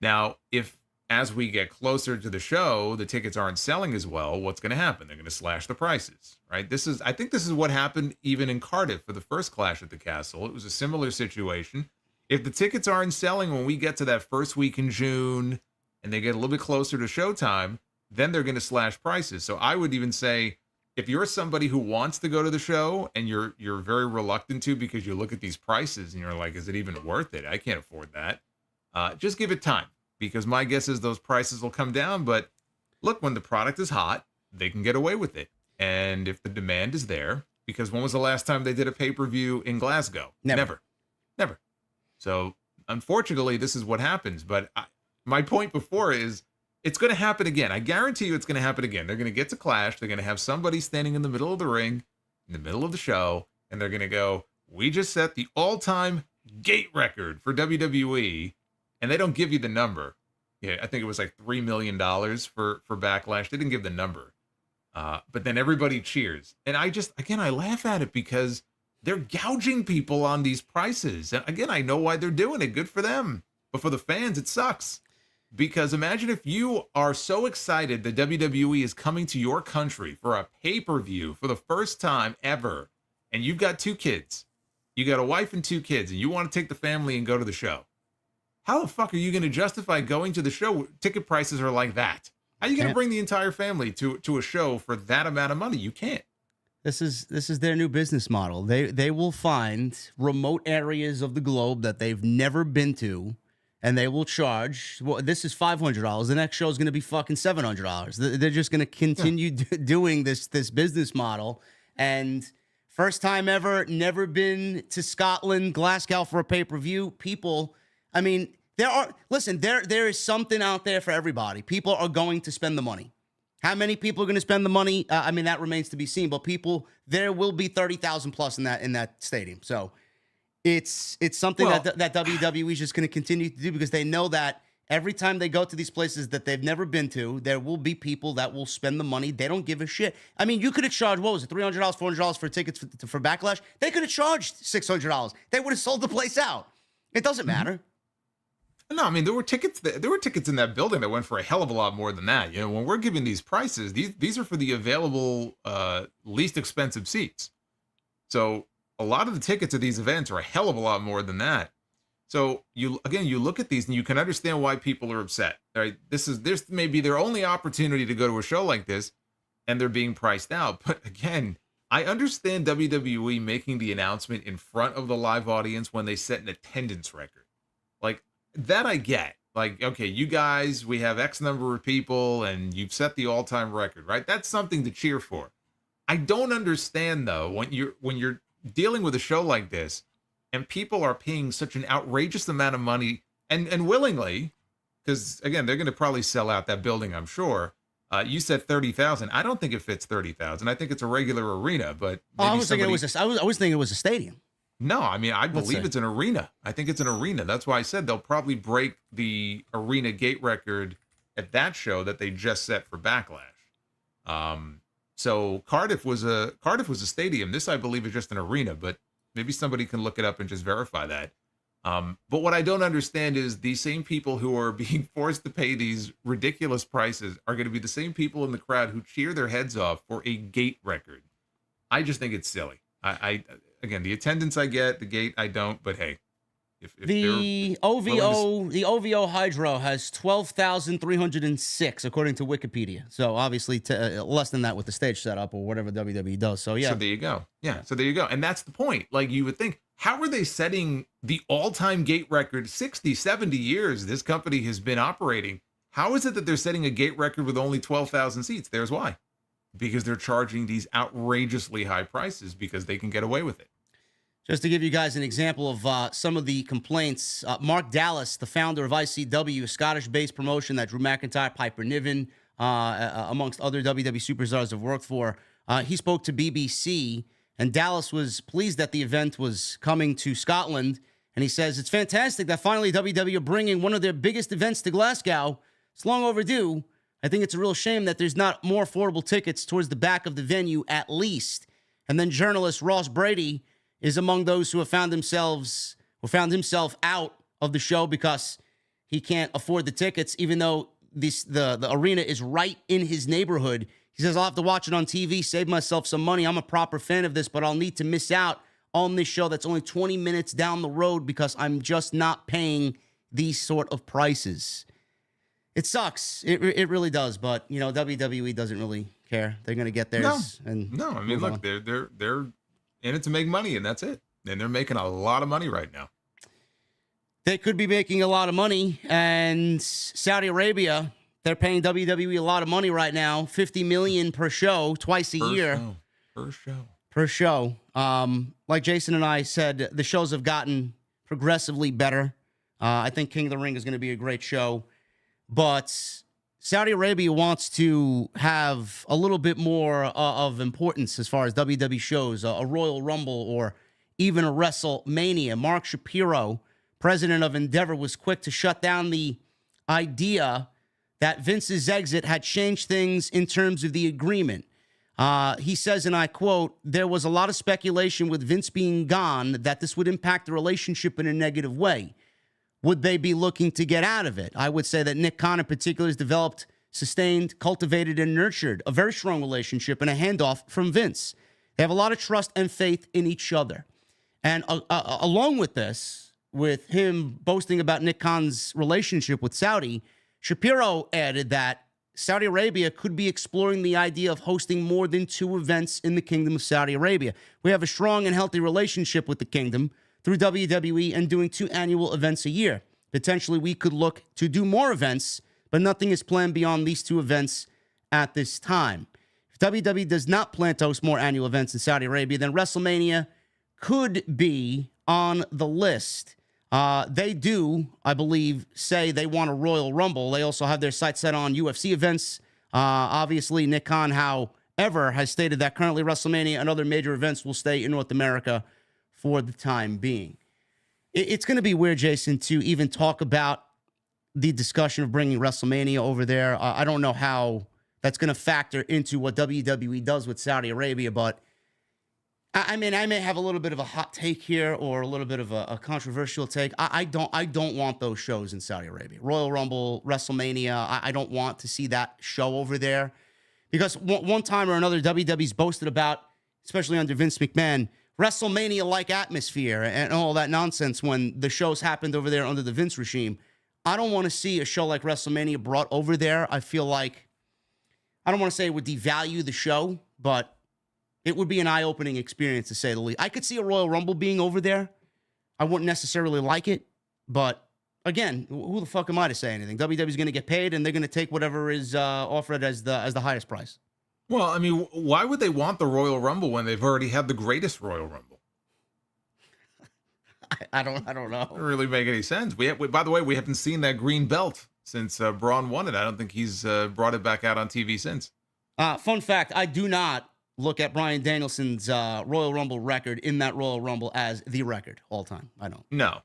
Now, if as we get closer to the show, the tickets aren't selling as well, what's going to happen? They're going to slash the prices, right? I think this is what happened even in Cardiff for the first Clash at the Castle. It was a similar situation. If the tickets aren't selling when we get to that first week in June and they get a little bit closer to showtime, then they're going to slash prices. So I would even say, if you're somebody who wants to go to the show and you're very reluctant to because you look at these prices and you're like, is it even worth it? I can't afford that. Just give it time, because my guess is those prices will come down. But look, when the product is hot, they can get away with it. And if the demand is there, because when was the last time they did a pay-per-view in Glasgow? Never. So unfortunately, this is what happens. But my point before is, it's going to happen again. I guarantee you it's going to happen again. They're going to get to Clash. They're going to have somebody standing in the middle of the ring, in the middle of the show, and they're going to go, we just set the all-time gate record for WWE, and they don't give you the number. Yeah, I think it was like $3 million for Backlash. They didn't give the number. But then everybody cheers. And I laugh at it because they're gouging people on these prices. And again, I know why they're doing it. Good for them. But for the fans, it sucks. Because imagine if you are so excited that WWE is coming to your country for a pay-per-view for the first time ever, and you've got 2 kids. You got a wife and 2 kids, and you want to take the family and go to the show. How the fuck are you going to justify going to the show? Ticket prices are like that. How are you going to bring the entire family to a show for that amount of money? You can't. This is their new business model. They will find remote areas of the globe that they've never been to, and they will charge. Well, this is $500. The next show is going to be fucking $700. They're just going to continue doing this business model. And first time ever, never been to Scotland, Glasgow for a pay-per-view. People, I mean, there is something out there for everybody. People are going to spend the money. How many people are going to spend the money? I mean, that remains to be seen. But there will be 30,000 plus in that stadium. So it's something that WWE is just going to continue to do, because they know that every time they go to these places that they've never been to, there will be people that will spend the money. They don't give a shit. I mean, you could have charged, what was it, $300, $400 for tickets for Backlash? They could have charged $600. They would have sold the place out. It doesn't matter. No, I mean, there were tickets in that building that went for a hell of a lot more than that. You know, when we're giving these prices, these are for the available least expensive seats. So a lot of the tickets at these events are a hell of a lot more than that. So you look at these and you can understand why people are upset. Right? This may be their only opportunity to go to a show like this, and they're being priced out. But again, I understand WWE making the announcement in front of the live audience when they set an attendance record. Like, that I get. Like, okay, you guys, we have X number of people and you've set the all-time record, right? That's something to cheer for. I don't understand though, when you're dealing with a show like this and people are paying such an outrageous amount of money and willingly, because again, they're going to probably sell out that building, I'm sure. You said 30,000. I don't think it fits 30,000. I think it's a regular arena, but I was thinking it was a stadium. No, I mean, I believe it's an arena. I think it's an arena. That's why I said they'll probably break the arena gate record at that show that they just set for Backlash. So Cardiff was a stadium. This, I believe, is just an arena, but maybe somebody can look it up and just verify that. But what I don't understand is these same people who are being forced to pay these ridiculous prices are going to be the same people in the crowd who cheer their heads off for a gate record. I just think it's silly. Again, the attendance I get, the gate I don't, but hey, if the OVO Hydro has 12,306 according to Wikipedia. So obviously less than that with the stage setup or whatever WWE does. So yeah. So there you go. Yeah. So there you go. And that's the point. Like, you would think, how are they setting the all-time gate record? 60, 70 years this company has been operating. How is it that they're setting a gate record with only 12,000 seats? There's why. Because they're charging these outrageously high prices because they can get away with it. Just to give you guys an example of some of the complaints, Mark Dallas, the founder of ICW, a Scottish-based promotion that Drew McIntyre, Piper Niven, amongst other WWE superstars have worked for, he spoke to BBC, and Dallas was pleased that the event was coming to Scotland, and he says, it's fantastic that finally WWE are bringing one of their biggest events to Glasgow. It's long overdue. I think it's a real shame that there's not more affordable tickets towards the back of the venue at least. And then journalist Ross Brady is among those who have found himself out of the show because he can't afford the tickets, even though the arena is right in his neighborhood. He says, I'll have to watch it on TV, save myself some money. I'm a proper fan of this, but I'll need to miss out on this show that's only 20 minutes down the road because I'm just not paying these sort of prices. It sucks. It really does. But, you know, WWE doesn't really care. They're going to get theirs. I mean, look, they're in it to make money, and that's it. And they're making a lot of money right now. They could be making a lot of money. And Saudi Arabia, they're paying WWE a lot of money right now. $50 million per show, twice a year. Per show. Like Jason and I said, the shows have gotten progressively better. I think King of the Ring is going to be a great show. But Saudi Arabia wants to have a little bit more of importance as far as WWE shows, a Royal Rumble or even a WrestleMania. Mark Shapiro, president of Endeavor, was quick to shut down the idea that Vince's exit had changed things in terms of the agreement. He says, and I quote, there was a lot of speculation with Vince being gone that this would impact the relationship in a negative way. Would they be looking to get out of it? I would say that Nick Khan in particular has developed, sustained, cultivated, and nurtured a very strong relationship and a handoff from Vince. They have a lot of trust and faith in each other. And along with this, with him boasting about Nick Khan's relationship with Saudi, Shapiro added that Saudi Arabia could be exploring the idea of hosting more than 2 events in the Kingdom of Saudi Arabia. We have a strong and healthy relationship with the Kingdom through WWE and doing 2 annual events a year. Potentially, we could look to do more events, but nothing is planned beyond these 2 events at this time. If WWE does not plan to host more annual events in Saudi Arabia, then WrestleMania could be on the list. They do, I believe, say they want a Royal Rumble. They also have their sights set on UFC events. Obviously, Nick Khan, however, has stated that currently WrestleMania and other major events will stay in North America for the time being. It's going to be weird, Jason, to even talk about the discussion of bringing WrestleMania over there. I don't know how that's going to factor into what WWE does with Saudi Arabia, but I mean, I may have a little bit of a hot take here or a little bit of a controversial take. I don't want those shows in Saudi Arabia. Royal Rumble, WrestleMania, I don't want to see that show over there because one time or another, WWE's boasted about, especially under Vince McMahon, WrestleMania-like atmosphere and all that nonsense when the shows happened over there under the Vince regime. I don't want to see a show like WrestleMania brought over there. I feel like, I don't want to say it would devalue the show, but it would be an eye-opening experience to say the least. I could see a Royal Rumble being over there. I wouldn't necessarily like it, but again, who the fuck am I to say anything? WWE's going to get paid, and they're going to take whatever is offered as the highest price. Well, I mean, why would they want the Royal Rumble when they've already had the greatest Royal Rumble? I don't know. Doesn't really make any sense. By the way, we haven't seen that green belt since Braun won it. I don't think he's brought it back out on TV since. Fun fact, I do not look at Bryan Danielson's Royal Rumble record in that Royal Rumble as the record all time. I don't. No.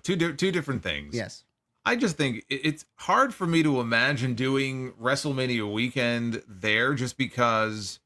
Two different things. Yes. I just think it's hard for me to imagine doing WrestleMania weekend there, just because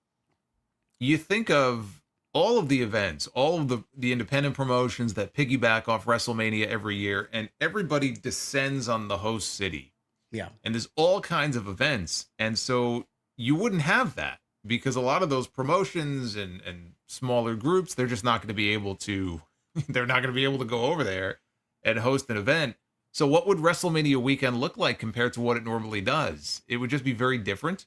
you think of all of the events, all of the independent promotions that piggyback off WrestleMania every year, and everybody descends on the host city. Yeah. And there's all kinds of events. And so you wouldn't have that, because a lot of those promotions and smaller groups, they're just not going to be able to, they're not going to be able to go over there and host an event. So what would WrestleMania weekend look like compared to what it normally does? It would just be very different.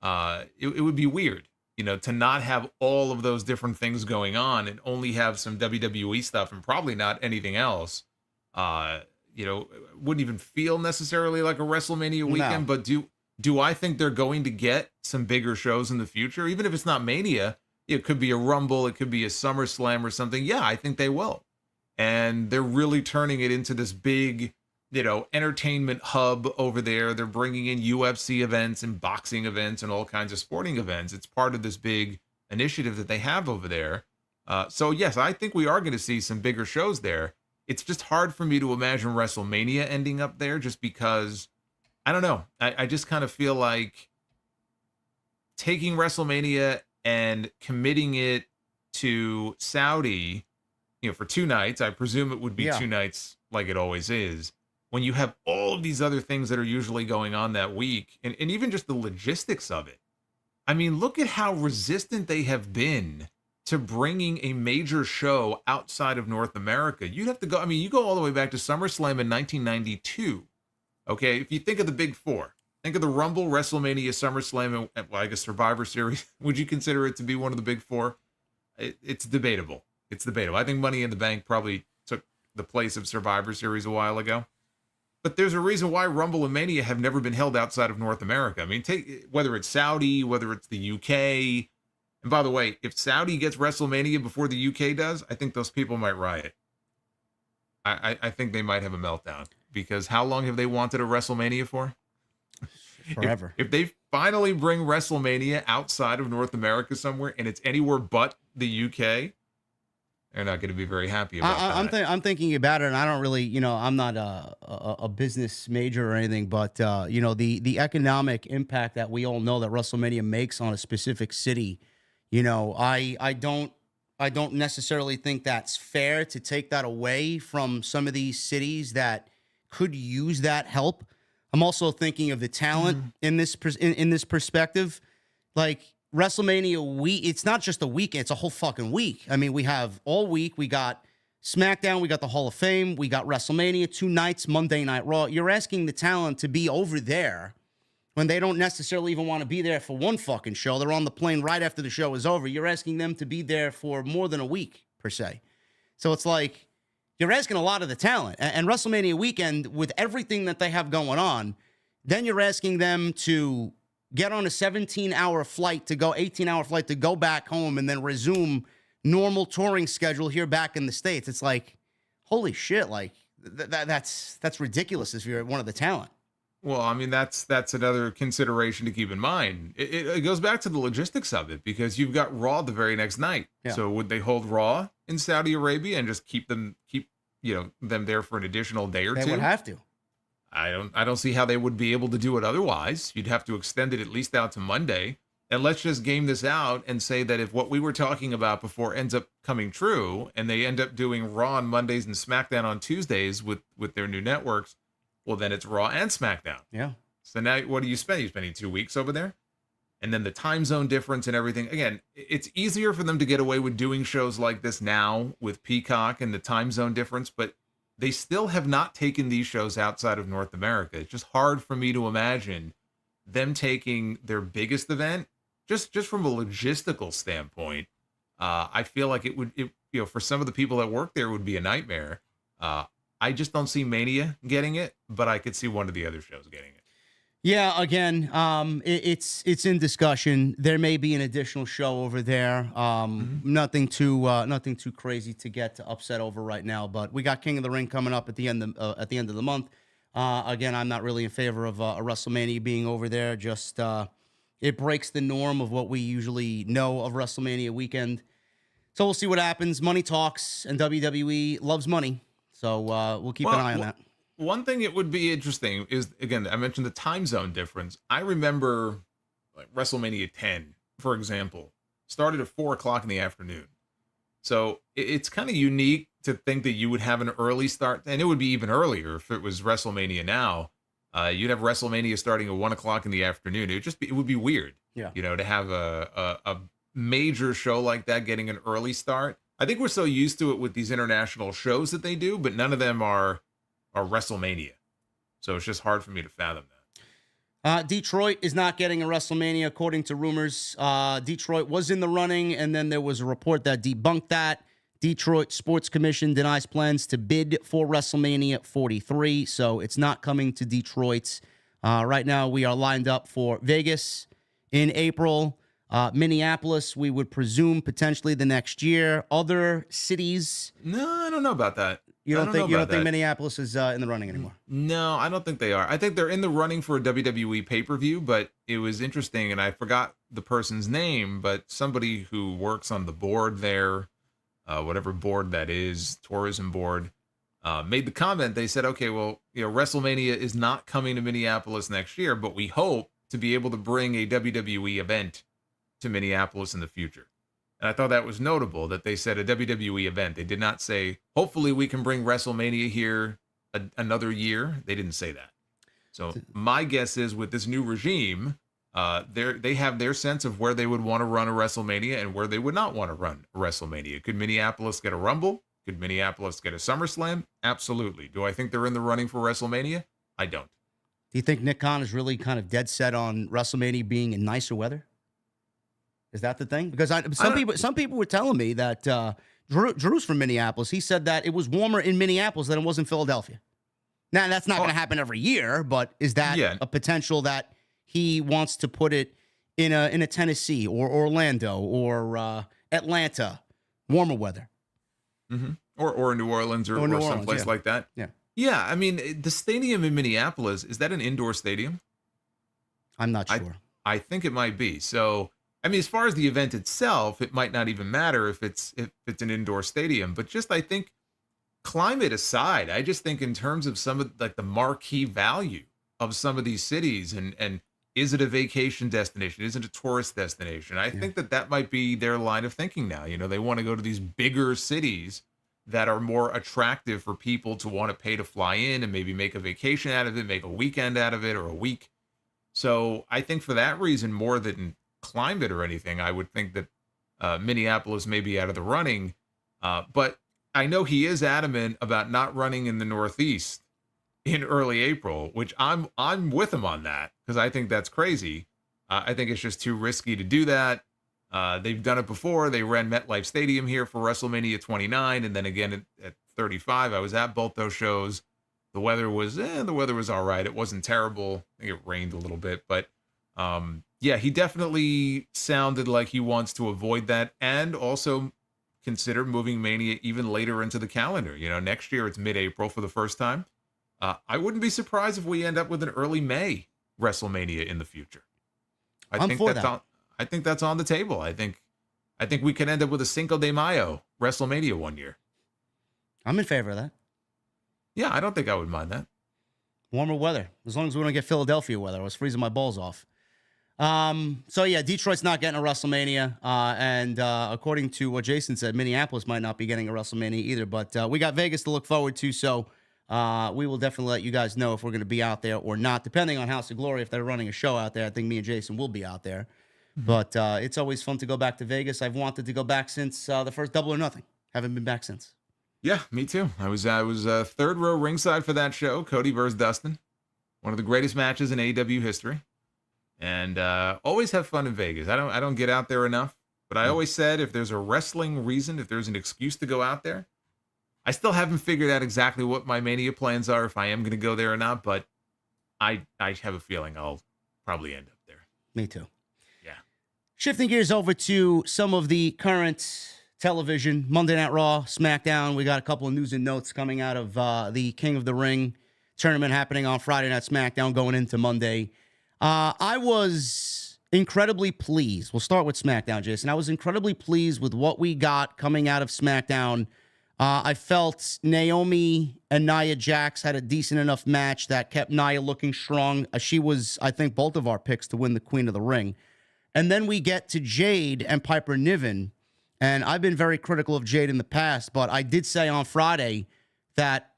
It would be weird, to not have all of those different things going on and only have some WWE stuff and probably not anything else. Wouldn't even feel necessarily like a WrestleMania weekend. No. But do I think they're going to get some bigger shows in the future? Even if it's not Mania, it could be a Rumble, it could be a SummerSlam or something. Yeah, I think they will. And they're really turning it into this big, entertainment hub over there. They're bringing in UFC events and boxing events and all kinds of sporting events. It's part of this big initiative that they have over there. So yes, I think we are going to see some bigger shows there. It's just hard for me to imagine WrestleMania ending up there, just because, I don't know. I just kind of feel like taking WrestleMania and committing it to Saudi, for 2 nights. I presume it would be 2 nights like it always is. When you have all of these other things that are usually going on that week, and even just the logistics of it. I mean, look at how resistant they have been to bringing a major show outside of North America. You'd have to go, you go all the way back to SummerSlam in 1992. Okay, if you think of the big four, think of the Rumble, WrestleMania, SummerSlam, and I guess Survivor Series. Would you consider it to be one of the big four? It's debatable. It's debatable. I think Money in the Bank probably took the place of Survivor Series a while ago. But there's a reason why Rumble and Mania have never been held outside of North America. Take whether it's Saudi, whether it's the UK. And by the way, if Saudi gets WrestleMania before the UK does, I think those people might riot. I think they might have a meltdown, because how long have they wanted a WrestleMania for? Forever. If they finally bring WrestleMania outside of North America somewhere, and it's anywhere but the UK, they're not going to be very happy about that. I'm thinking about it, and I don't really, I'm not a business major or anything, but the economic impact that we all know that WrestleMania makes on a specific city, I don't necessarily think that's fair to take that away from some of these cities that could use that help. I'm also thinking of the talent in this perspective, like WrestleMania week. It's not just a weekend; it's a whole fucking week. We have all week. We got SmackDown, we got the Hall of Fame, we got WrestleMania, 2 nights, Monday Night Raw. You're asking the talent to be over there when they don't necessarily even want to be there for one fucking show. They're on the plane right after the show is over. You're asking them to be there for more than a week, per se. So it's like you're asking a lot of the talent. And WrestleMania weekend, with everything that they have going on, then you're asking them to get on a 17-hour flight to go, 18-hour flight to go back home and then resume normal touring schedule here back in the States. It's like, holy shit, like that's ridiculous if you're one of the talent. Well, that's another consideration to keep in mind. It goes back to the logistics of it, because you've got Raw the very next night. Yeah. So would they hold Raw in Saudi Arabia and just keep them there for an additional day or two? They would have to. I don't see how they would be able to do it otherwise. You'd have to extend it at least out to Monday. And let's just game this out and say that if what we were talking about before ends up coming true, and they end up doing Raw on Mondays and SmackDown on Tuesdays with their new networks, well, then it's Raw and SmackDown. Yeah. So now what do you spend? You're spending 2 weeks over there? And then the time zone difference and everything. Again, it's easier for them to get away with doing shows like this now with Peacock and the time zone difference, but they still have not taken these shows outside of North America. It's just hard for me to imagine them taking their biggest event, just from a logistical standpoint. I feel like it would, for some of the people that work there, it would be a nightmare. I just don't see Mania getting it, but I could see one of the other shows getting it. Yeah, again, it's in discussion. There may be an additional show over there. Nothing too crazy to get upset over right now. But we got King of the Ring coming up at the end of the month. Again, I'm not really in favor of a WrestleMania being over there. Just it breaks the norm of what we usually know of WrestleMania weekend. So we'll see what happens. Money talks, and WWE loves money. So we'll keep an eye on that. One thing it would be interesting is, again, I mentioned the time zone difference. I remember like WrestleMania 10, for example, started at 4 o'clock in the afternoon. So it's kind of unique to think that you would have an early start, and it would be even earlier if it was WrestleMania now. You'd have WrestleMania starting at 1 o'clock in the afternoon. It would be weird, to have a major show like that getting an early start. I think we're so used to it with these international shows that they do, but none of them are WrestleMania. So it's just hard for me to fathom that. Detroit is not getting a WrestleMania, according to rumors. Detroit was in the running, and then there was a report that debunked that. Detroit Sports Commission denies plans to bid for WrestleMania 43, so it's not coming to Detroit. Right now, we are lined up for Vegas in April. Minneapolis, we would presume potentially the next year. Other cities. No, I don't know about that. You don't think Minneapolis is in the running anymore? No, I don't think they are. I think they're in the running for a WWE pay-per-view, but it was interesting, and I forgot the person's name, but somebody who works on the board there, whatever board that is, tourism board, made the comment. They said, okay, well, WrestleMania is not coming to Minneapolis next year, but we hope to be able to bring a WWE event to Minneapolis in the future. And I thought that was notable that they said a WWE event. They did not say, hopefully we can bring WrestleMania here another year. They didn't say that. So my guess is with this new regime, they have their sense of where they would want to run a WrestleMania and where they would not want to run a WrestleMania. Could Minneapolis get a Rumble? Could Minneapolis get a SummerSlam? Absolutely. Do I think they're in the running for WrestleMania? I don't. Do you think Nick Khan is really kind of dead set on WrestleMania being in nicer weather? Is that the thing? Because some people were telling me that Drew's from Minneapolis. He said that it was warmer in Minneapolis than it was in Philadelphia. Now, that's not going to happen every year, but is that a potential that he wants to put it in a Tennessee or Orlando or Atlanta, warmer weather? Mm-hmm. Or New Orleans or someplace like that? Yeah, I mean, the stadium in Minneapolis, is that an indoor stadium? I'm not sure. I think it might be. So, I mean, as far as the event itself, it might not even matter if it's an indoor stadium. But just, I think, climate aside, I just think in terms of some of like the marquee value of some of these cities, and is it a vacation destination? Is it a tourist destination? I think that might be their line of thinking now. They want to go to these bigger cities that are more attractive for people to want to pay to fly in and maybe make a vacation out of it, make a weekend out of it or a week. So I think for that reason, more than climate or anything, I would think that Minneapolis may be out of the running. But I know he is adamant about not running in the Northeast in early April, which I'm with him on that because I think that's crazy. I think it's just too risky to do that. They've done it before. They ran MetLife Stadium here for WrestleMania 29, and then again at 35. I was at both those shows. The weather was all right. It wasn't terrible. I think it rained a little bit, but he definitely sounded like he wants to avoid that and also consider moving Mania even later into the calendar. Next year it's mid-April for the first time. I wouldn't be surprised if we end up with an early May WrestleMania in the future. I think that's on the table. I think we could end up with a Cinco de Mayo WrestleMania one year. I'm in favor of that. Yeah, I don't think I would mind that. Warmer weather. As long as we don't get Philadelphia weather. I was freezing my balls off. Detroit's not getting a WrestleMania. And according to what Jason said, Minneapolis might not be getting a WrestleMania either. But we got Vegas to look forward to. So we will definitely let you guys know if we're going to be out there or not, depending on House of Glory. If they're running a show out there, I think me and Jason will be out there. Mm-hmm. But it's always fun to go back to Vegas. I've wanted to go back since the first Double or Nothing. Haven't been back since. Yeah, me too. I was third row ringside for that show, Cody versus Dustin. One of the greatest matches in AEW history. And always have fun in Vegas. I don't get out there enough. But I always said if there's a wrestling reason, if there's an excuse to go out there, I still haven't figured out exactly what my Mania plans are, if I am going to go there or not, but I have a feeling I'll probably end up there. Me too. Yeah. Shifting gears over to some of the current television, Monday Night Raw, SmackDown. We got a couple of news and notes coming out of the King of the Ring tournament happening on Friday Night SmackDown going into Monday. I was incredibly pleased. We'll start with SmackDown, Jason. I was incredibly pleased with what we got coming out of SmackDown. I felt Naomi and Nia Jax had a decent enough match that kept Nia looking strong. She was, I think, both of our picks to win the Queen of the Ring. And then we get to Jade and Piper Niven. And I've been very critical of Jade in the past, but I did say on Friday that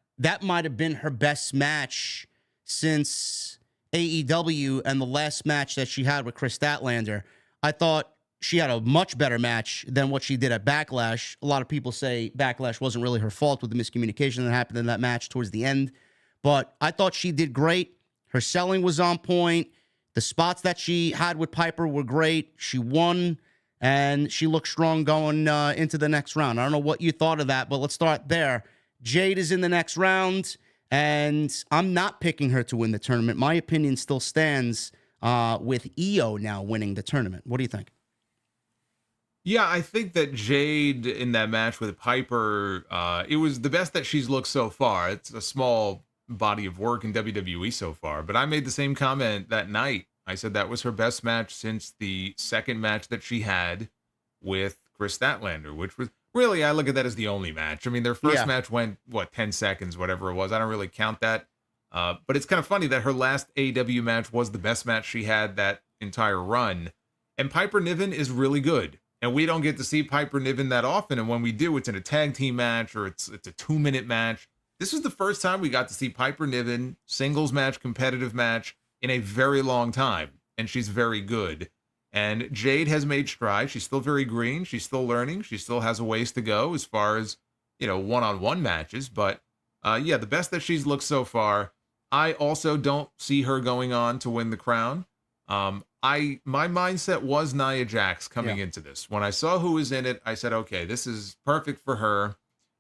might have been her best match since AEW and the last match that she had with Chris Statlander. I thought she had a much better match than what she did at Backlash. A lot of people say Backlash wasn't really her fault with the miscommunication that happened in that match towards the end. But I thought she did great. Her selling was on point. The spots that she had with Piper were great. She won, and she looked strong going into the next round. I don't know what you thought of that, but let's start there. Jade is in the next round, and I'm not picking her to win the tournament. My opinion still stands with Io now winning the tournament. What do you think? Yeah, I think that Jade in that match with Piper, it was the best that she's looked so far. It's a small body of work in WWE so far, but I made the same comment that night. I said that was her best match since the second match that she had with Chris Statlander, which was really, I look at that as the only match. I mean, their first match went, 10 seconds, whatever it was. I don't really count that. But it's kind of funny that her last AEW match was the best match she had that entire run. And Piper Niven is really good. And we don't get to see Piper Niven that often. And when we do, it's in a tag team match or it's a 2-minute match. This was the first time we got to see Piper Niven, singles match, competitive match, in a very long time. And she's very good. And Jade has made strides. She's still very green. She's still learning. She still has a ways to go as far as, one-on-one matches. But, the best that she's looked so far. I also don't see her going on to win the crown. My mindset was Nia Jax coming into this. When I saw who was in it, I said, okay, this is perfect for her.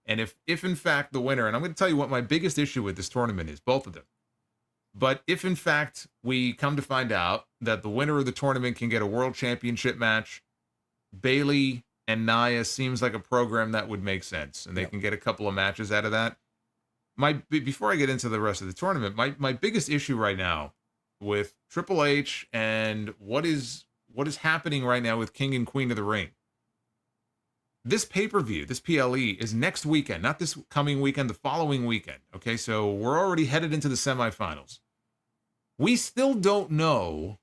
And if in fact the winner, and I'm going to tell you what my biggest issue with this tournament is, both of them. But if in fact we come to find out that the winner of the tournament can get a world championship match, Bayley and Nia seems like a program that would make sense. And they can get a couple of matches out of that. Before I get into the rest of the tournament, my biggest issue right now with Triple H and what is happening right now with King and Queen of the Ring. This pay-per-view, this PLE, is next weekend, not this coming weekend, the following weekend. Okay, so we're already headed into the semifinals. We still don't know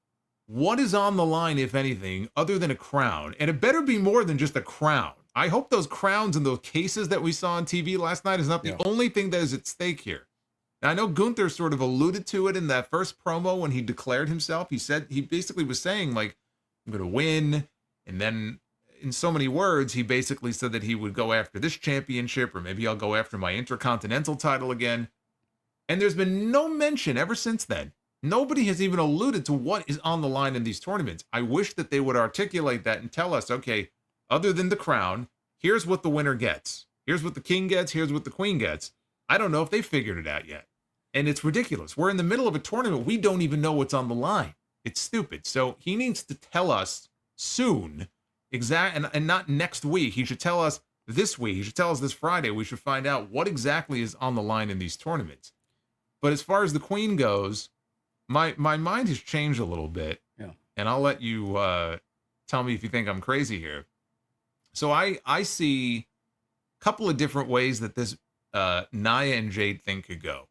what is on the line, if anything, other than a crown. And it better be more than just a crown. I hope those crowns and those cases that we saw on TV last night is not the only thing that is at stake here. Now, I know Gunther sort of alluded to it in that first promo when he declared himself. He basically was saying, like, I'm going to win. And then in so many words, he basically said that he would go after this championship, or maybe I'll go after my Intercontinental title again. And there's been no mention ever since then. Nobody has even alluded to what is on the line in these tournaments. I wish that they would articulate that and tell us, okay, other than the crown, here's what the winner gets. Here's what the king gets. Here's what the queen gets. I don't know if they figured it out yet. And it's ridiculous. We're in the middle of a tournament. We don't even know what's on the line. It's stupid. So he needs to tell us soon, and not next week. He should tell us this week. He should tell us this Friday. We should find out what exactly is on the line in these tournaments. But as far as the queen goes, my mind has changed a little bit. Yeah. And I'll let you tell me if you think I'm crazy here. So I see a couple of different ways that this Nia and Jade thing could go.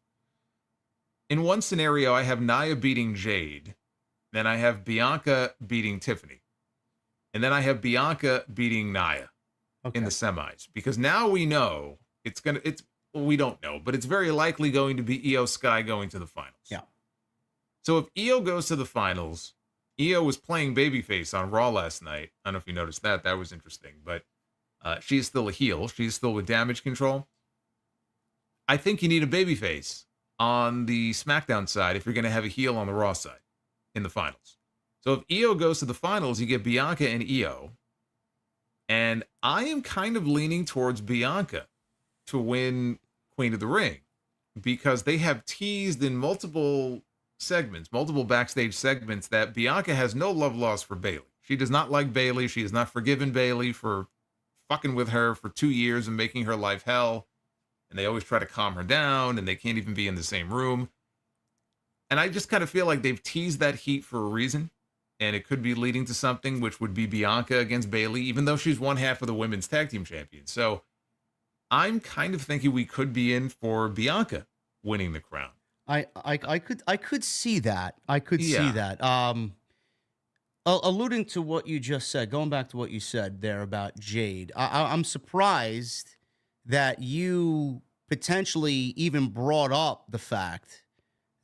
In one scenario, I have Nia beating Jade. Then I have Bianca beating Tiffany. And then I have Bianca beating Nia in the semis. Because now we know we don't know, but it's very likely going to be Io Sky going to the finals. Yeah. So if Io goes to the finals, Io was playing babyface on Raw last night. I don't know if you noticed that. That was interesting. But she is still a heel. She's still with Damage Control. I think you need a babyface on the SmackDown side if you're going to have a heel on the Raw side in the finals. So if Io goes to the finals, you get Bianca and Io. And I am kind of leaning towards Bianca to win Queen of the Ring, because they have teased in multiple segments, multiple backstage segments, that Bianca has no love lost for Bayley. She does not like Bayley. She has not forgiven Bayley for fucking with her for 2 years and making her life hell. And they always try to calm her down, and they can't even be in the same room. And I just kind of feel like they've teased that heat for a reason. And it could be leading to something, which would be Bianca against Bayley, even though she's one half of the women's tag team champions. So I'm kind of thinking we could be in for Bianca winning the crown. I could see that. I could see that. Alluding to what you just said, going back to what you said there about Jade, I'm surprised that you potentially even brought up the fact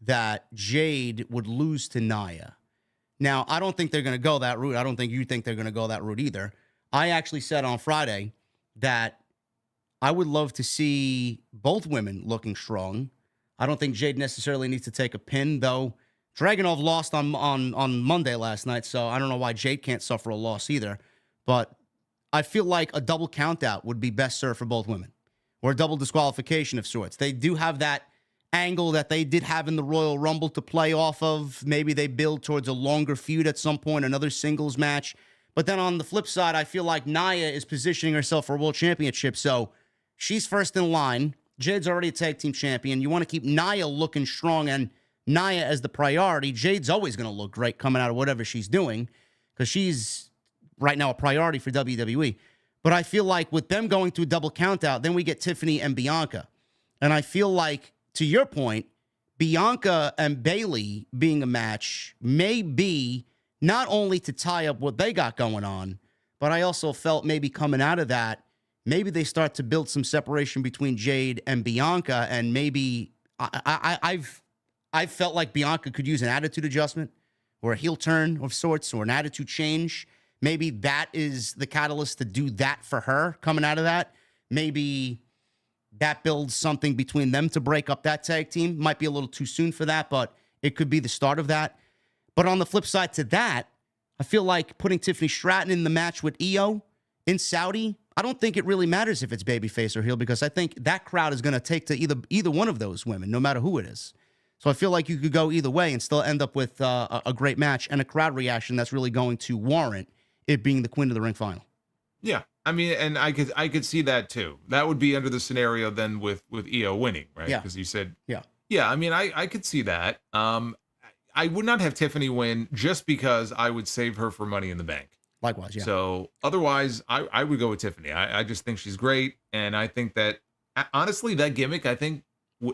that Jade would lose to Nia. Now, I don't think they're going to go that route. I don't think you think they're going to go that route either. I actually said on Friday that I would love to see both women looking strong. I don't think Jade necessarily needs to take a pin, though. Dragunov lost on Monday last night, so I don't know why Jade can't suffer a loss either. But I feel like a double countout would be best served for both women, or a double disqualification of sorts. They do have that angle that they did have in the Royal Rumble to play off of. Maybe they build towards a longer feud at some point, another singles match. But then on the flip side, I feel like Nia is positioning herself for a world championship, so she's first in line. Jade's already a tag team champion. You want to keep Nia looking strong and Nia as the priority. Jade's always going to look great coming out of whatever she's doing, because she's right now a priority for WWE. But I feel like with them going to a double countout, then we get Tiffany and Bianca. And I feel like, to your point, Bianca and Bayley being a match may be not only to tie up what they got going on, but I also felt maybe coming out of that, maybe they start to build some separation between Jade and Bianca, and maybe I've felt like Bianca could use an attitude adjustment or a heel turn of sorts or an attitude change. Maybe that is the catalyst to do that for her coming out of that. Maybe that builds something between them to break up that tag team. Might be a little too soon for that, but it could be the start of that. But on the flip side to that, I feel like putting Tiffany Stratton in the match with Io in Saudi, I don't think it really matters if it's babyface or heel, because I think that crowd is going to take to either one of those women, no matter who it is. So I feel like you could go either way and still end up with a great match and a crowd reaction that's really going to warrant it being the Queen of the Ring final. Yeah, I mean, and I could see that too. That would be under the scenario then with Io winning, right? Yeah. Because you said, yeah. I mean, I could see that. I would not have Tiffany win just because I would save her for Money in the Bank. Likewise, yeah. So otherwise, I would go with Tiffany. I just think she's great, and I think that honestly, that gimmick, I think,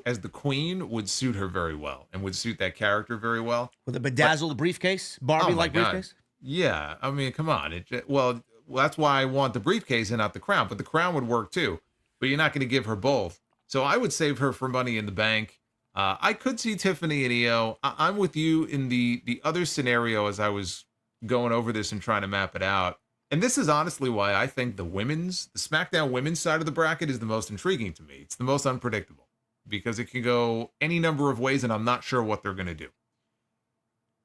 as the Queen, would suit her very well and would suit that character very well. With a bedazzled briefcase, Barbie-like briefcase. Yeah, I mean, come on. Well, that's why I want the briefcase and not the crown, but the crown would work too. But you're not going to give her both. So I would save her for Money in the Bank. I could see Tiffany and Io. I'm with you in the other scenario as I was going over this and trying to map it out. And this is honestly why I think the SmackDown women's side of the bracket is the most intriguing to me. It's the most unpredictable because it can go any number of ways, and I'm not sure what they're going to do.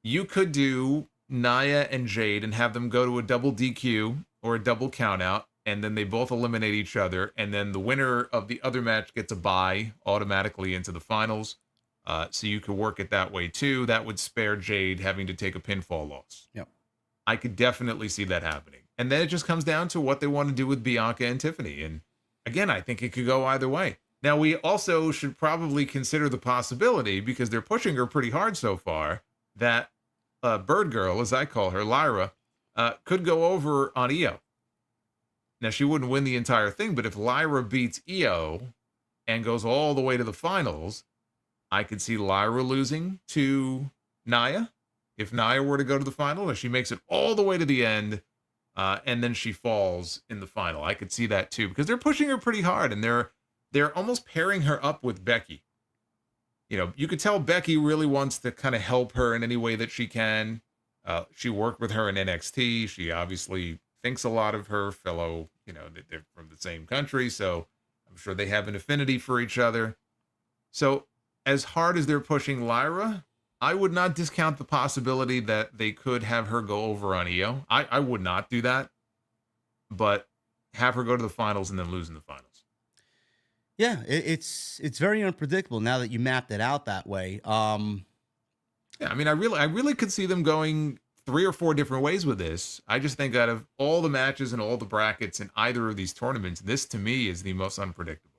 You could do Nia and Jade and have them go to a double DQ or a double countout, and then they both eliminate each other, and then the winner of the other match gets a bye automatically into the finals. So you could work it that way too. That would spare Jade having to take a pinfall loss. Yep. I could definitely see that happening. And then it just comes down to what they want to do with Bianca and Tiffany. And again, I think it could go either way. Now, we also should probably consider the possibility, because they're pushing her pretty hard so far, that Bird Girl, as I call her, Lyra, could go over on Io. Now, she wouldn't win the entire thing, but if Lyra beats Io and goes all the way to the finals, I could see Lyra losing to Nia. If Nia were to go to the final, and she makes it all the way to the end, and then she falls in the final, I could see that too, because they're pushing her pretty hard, and they're almost pairing her up with Becky. You know, you could tell Becky really wants to kind of help her in any way that she can. She worked with her in NXT. She obviously thinks a lot of her fellow, they're from the same country, so I'm sure they have an affinity for each other. So as hard as they're pushing Lyra, I would not discount the possibility that they could have her go over on Io. I would not do that, but have her go to the finals and then lose in the finals. Yeah, it's very unpredictable now that you mapped it out that way. Yeah, I mean, I really could see them going 3 or 4 different ways with this. I just think out of all the matches and all the brackets in either of these tournaments, this to me is the most unpredictable.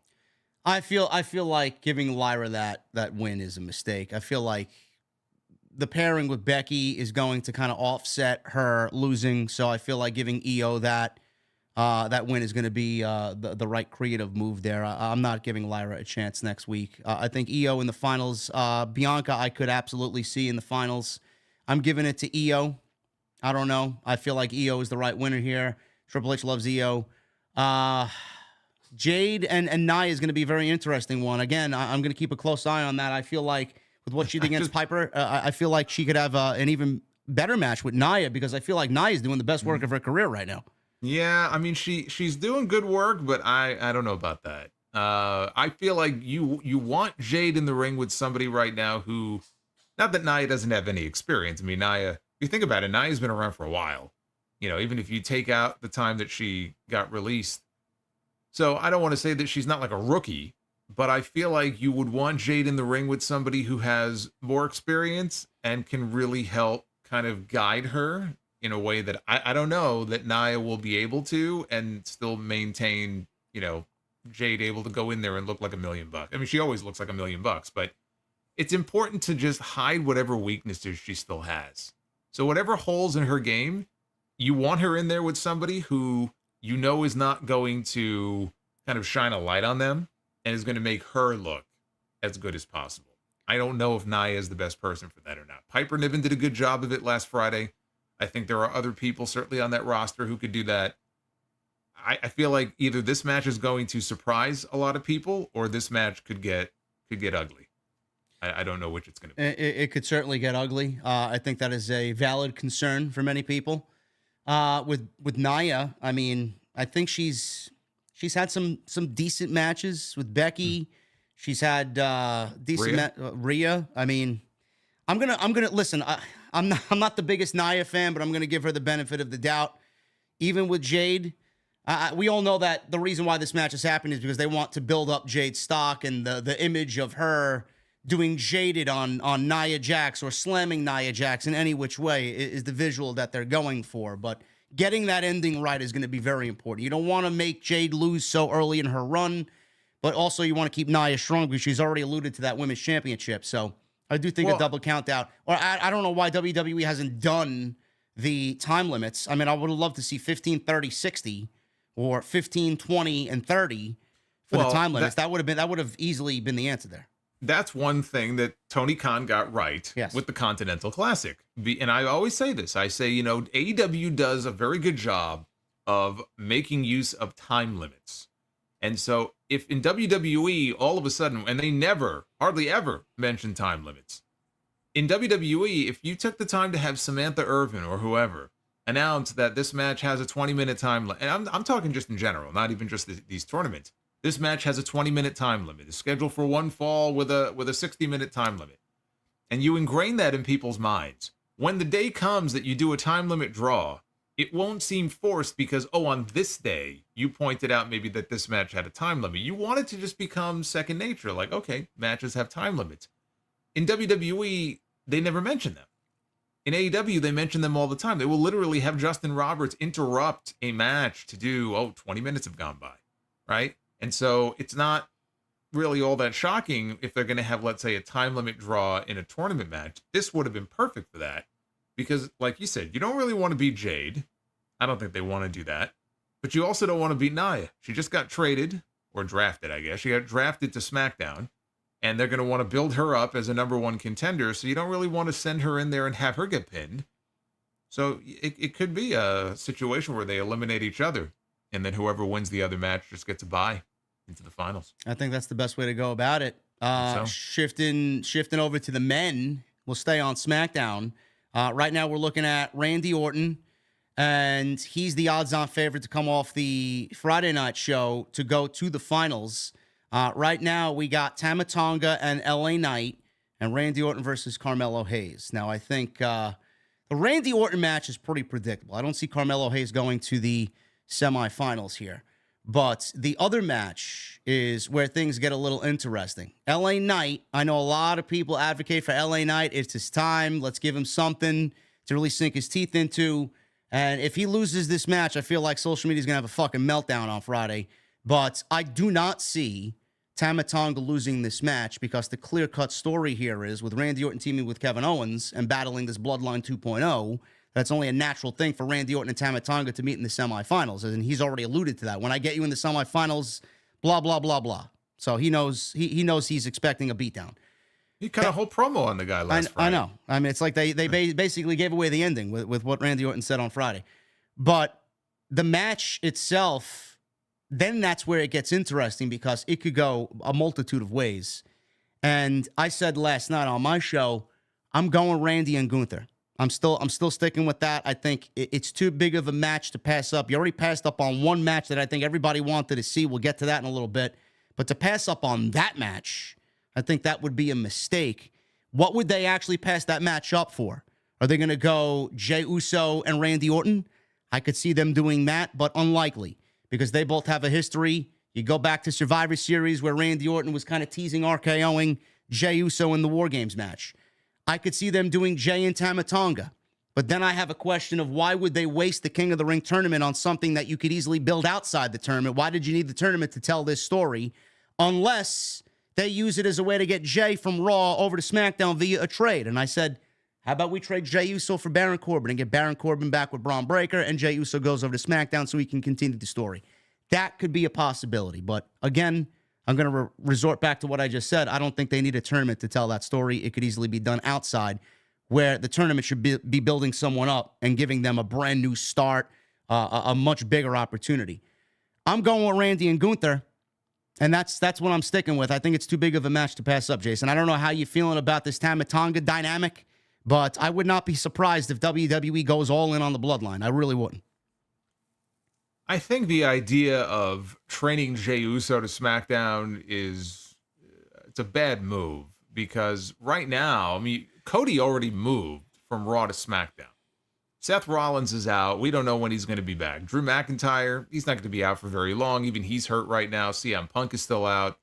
I feel like giving Lyra that win is a mistake. I feel like the pairing with Becky is going to kind of offset her losing, so I feel like giving Io that win is going to be the right creative move there. I'm not giving Lyra a chance next week. I think Io in the finals. Bianca, I could absolutely see in the finals. I'm giving it to Io. I don't know. I feel like Io is the right winner here. Triple H loves Io. Jade and Nia is going to be a very interesting one. Again, I'm going to keep a close eye on that. I feel like with what she did against Piper, I feel like she could have an even better match with Nia because I feel like Nia is doing the best work of her career right now. Yeah, I mean she's doing good work, but I don't know about that. I feel like you want Jade in the ring with somebody right now who, not that Nia doesn't have any experience. I mean, Nia, if you think about it, Nia's been around for a while. You know, even if you take out the time that she got released. So I don't want to say that she's not like a rookie, but I feel like you would want Jade in the ring with somebody who has more experience and can really help kind of guide her in a way that I don't know that Nia will be able to, and still maintain, you know, Jade able to go in there and look like $1 million. I mean, she always looks like $1 million, but it's important to just hide whatever weaknesses she still has. So whatever holes in her game, you want her in there with somebody who you know is not going to kind of shine a light on them and is going to make her look as good as possible. I don't know if Nia is the best person for that or not. Piper Niven did a good job of it last Friday. I think there are other people certainly on that roster who could do that. I feel like either this match is going to surprise a lot of people or this match could get ugly. I don't know which it's going to be. It could certainly get ugly. I think that is a valid concern for many people. With Nia, I mean, I think she's had some decent matches with Becky. She's had decent Rhea. I mean, I'm gonna listen. I'm not the biggest Nia fan, but I'm gonna give her the benefit of the doubt. Even with Jade, we all know that the reason why this match has happened is because they want to build up Jade's stock, and the image of her doing Jaded on Nia Jax or slamming Nia Jax in any which way is the visual that they're going for. But getting that ending right is going to be very important. You don't want to make Jade lose so early in her run, but also you want to keep Nia strong because she's already alluded to that women's championship. So I do think a double count out. Or I don't know why WWE hasn't done the time limits. I mean, I would have loved to see 15, 30, 60 or 15, 20, and 30 for the time limits. That would have easily been the answer there. That's one thing that Tony Khan got right with the Continental Classic. And I always say this. I say, you know, AEW does a very good job of making use of time limits. And so if in WWE, all of a sudden, and they never, hardly ever mention time limits. In WWE, if you took the time to have Samantha Irvin or whoever announce that this match has a 20-minute time limit, and I'm talking just in general, not even just these tournaments. This match has a 20-minute time limit. It's scheduled for one fall with a 60-minute time limit. And you ingrain that in people's minds. When the day comes that you do a time limit draw, it won't seem forced because, on this day, you pointed out maybe that this match had a time limit. You want it to just become second nature. Like, okay, matches have time limits. In WWE, they never mention them. In AEW, they mention them all the time. They will literally have Justin Roberts interrupt a match to do, 20 minutes have gone by, right? And so it's not really all that shocking if they're going to have, let's say, a time limit draw in a tournament match. This would have been perfect for that because, like you said, you don't really want to beat Jade. I don't think they want to do that. But you also don't want to beat Nia. She just got traded, or drafted, I guess. She got drafted to SmackDown, and they're going to want to build her up as a number one contender, so you don't really want to send her in there and have her get pinned. So it could be a situation where they eliminate each other, and then whoever wins the other match just gets a bye into the finals. I think that's the best way to go about it. Shifting over to the men, we'll stay on SmackDown. Right now we're looking at Randy Orton, and he's the odds-on favorite to come off the Friday night show to go to the finals. Right now we got Tama Tonga and LA Knight, and Randy Orton versus Carmelo Hayes. Now I think the Randy Orton match is pretty predictable. I don't see Carmelo Hayes going to the semifinals here. But the other match is where things get a little interesting. LA Knight, I know a lot of people advocate for LA Knight. It's his time. Let's give him something to really sink his teeth into. And if he loses this match, I feel like social media is going to have a fucking meltdown on Friday. But I do not see Tama Tonga losing this match because the clear-cut story here is with Randy Orton teaming with Kevin Owens and battling this Bloodline 2.0, that's only a natural thing for Randy Orton and Tama Tonga to meet in the semifinals. And he's already alluded to that. When I get you in the semifinals, blah, blah, blah, blah. So he knows he's expecting a beatdown. He cut a whole promo on the guy last Friday. I know. I mean, it's like they basically gave away the ending with what Randy Orton said on Friday. But the match itself, then that's where it gets interesting because it could go a multitude of ways. And I said last night on my show, I'm going Randy and Gunther. I'm still sticking with that. I think it's too big of a match to pass up. You already passed up on one match that I think everybody wanted to see. We'll get to that in a little bit. But to pass up on that match, I think that would be a mistake. What would they actually pass that match up for? Are they going to go Jey Uso and Randy Orton? I could see them doing that, but unlikely because they both have a history. You go back to Survivor Series where Randy Orton was kind of teasing RKOing Jey Uso in the War Games match. I could see them doing Jey and Tama Tonga. But then I have a question of why would they waste the King of the Ring tournament on something that you could easily build outside the tournament? Why did you need the tournament to tell this story? Unless they use it as a way to get Jey from Raw over to SmackDown via a trade. And I said, how about we trade Jey Uso for Baron Corbin and get Baron Corbin back with Braun Breaker and Jey Uso goes over to SmackDown so he can continue the story. That could be a possibility. But again, I'm going to resort back to what I just said. I don't think they need a tournament to tell that story. It could easily be done outside where the tournament should be building someone up and giving them a brand new start, a much bigger opportunity. I'm going with Randy and Gunther, and that's what I'm sticking with. I think it's too big of a match to pass up, Jason. I don't know how you're feeling about this Tama Tonga dynamic, but I would not be surprised if WWE goes all in on the Bloodline. I really wouldn't. I think the idea of training Jey Uso to SmackDown it's a bad move because right now, I mean, Cody already moved from Raw to SmackDown. Seth Rollins is out. We don't know when he's going to be back. Drew McIntyre, he's not going to be out for very long. Even he's hurt right now. CM Punk is still out.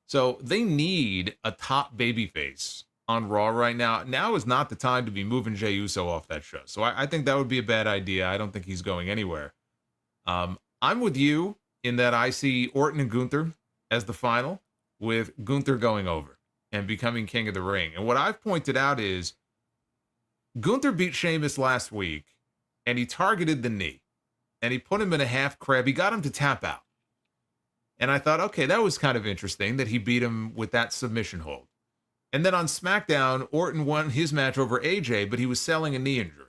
So they need a top babyface on Raw right now. Now is not the time to be moving Jey Uso off that show. So I think that would be a bad idea. I don't think he's going anywhere. I'm with you in that I see Orton and Gunther as the final, with Gunther going over and becoming King of the Ring. And what I've pointed out is Gunther beat Sheamus last week, and he targeted the knee, and he put him in a half crab. He got him to tap out. And I thought, okay, that was kind of interesting that he beat him with that submission hold. And then on SmackDown, Orton won his match over AJ, but he was selling a knee injury.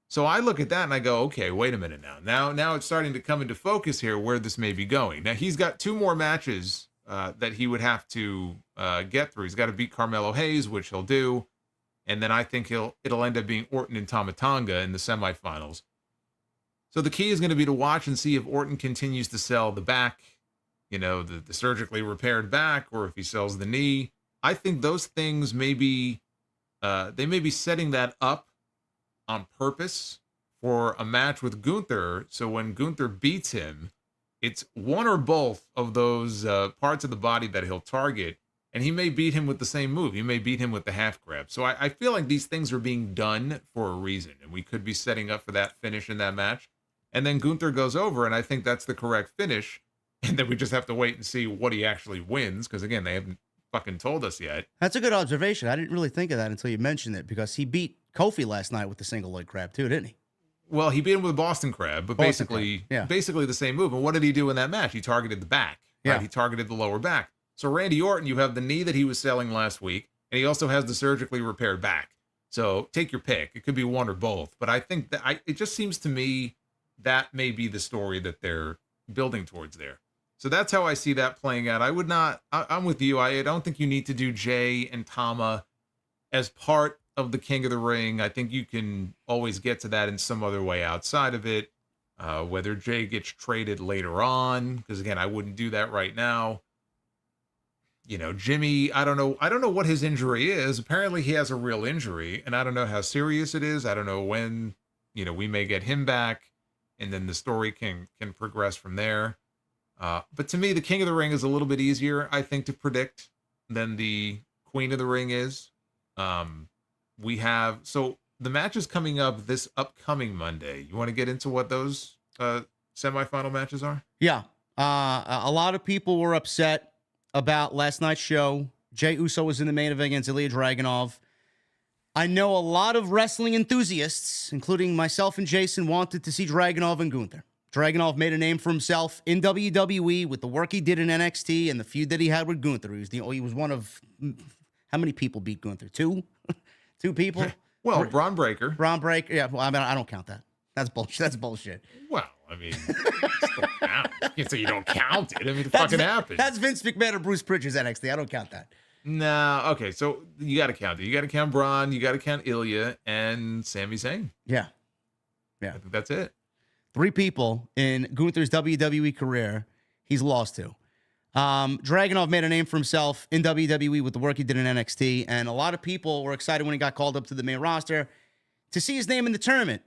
So I look at that and I go, okay, wait a minute now. Now it's starting to come into focus here where this may be going. Now he's got 2 more matches that he would have to get through. He's got to beat Carmelo Hayes, which he'll do. And then I think it'll end up being Orton and Tama Tonga in the semifinals. So the key is going to be to watch and see if Orton continues to sell the back, the surgically repaired back, or if he sells the knee. I think those things may be setting that up on purpose for a match with Gunther. So when Gunther beats him, it's one or both of those parts of the body that he'll target. And he may beat him with the same move. He may beat him with the half grab. So I feel like these things are being done for a reason. And we could be setting up for that finish in that match. And then Gunther goes over, and I think that's the correct finish. And then we just have to wait and see what he actually wins. Because, again, they haven't fucking told us yet. That's a good observation. I didn't really think of that until you mentioned it, because he beat Kofi last night with the single leg crab too, didn't he? Well, he beat him with a Boston crab, but basically the same move. And what did he do in that match? He targeted the back. Right? Yeah. He targeted the lower back. So Randy Orton, you have the knee that he was selling last week, and he also has the surgically repaired back. So take your pick. It could be one or both. But I think that it just seems to me that may be the story that they're building towards there. So that's how I see that playing out. I'm with you. I don't think you need to do Jey and Tama as part of the King of the Ring. I think you can always get to that in some other way outside of it. Whether Jey gets traded later on, because again, I wouldn't do that right now. Jimmy, I don't know what his injury is. Apparently he has a real injury, and I don't know how serious it is. I don't know when, we may get him back, and then the story can progress from there. But to me, the King of the Ring is a little bit easier, I think, to predict than the Queen of the Ring is. We have, so the match is coming up this upcoming Monday. You want to get into what those semifinal matches are? Yeah. A lot of people were upset about last night's show. Jey Uso was in the main event against Ilya Dragunov. I know a lot of wrestling enthusiasts, including myself and Jason, wanted to see Dragunov and Gunther. Dragunov made a name for himself in WWE with the work he did in NXT and the feud that he had with Gunther. He was one of, how many people beat Gunther? Two people? Well, Braun Breaker. Braun Breaker. Yeah, well, I mean, I don't count that. That's bullshit. That's bullshit. Well, I mean, still count. You can't say you don't count it. I mean, it fucking happened. That's Vince McMahon or Bruce Pritchard's NXT. I don't count that. No, okay, so you got to count it. You got to count Braun, you got to count Ilya, and Sami Zayn. Yeah. I think that's it. 3 people in Gunther's WWE career he's lost to. Dragunov made a name for himself in WWE with the work he did in NXT, and a lot of people were excited when he got called up to the main roster to see his name in the tournament,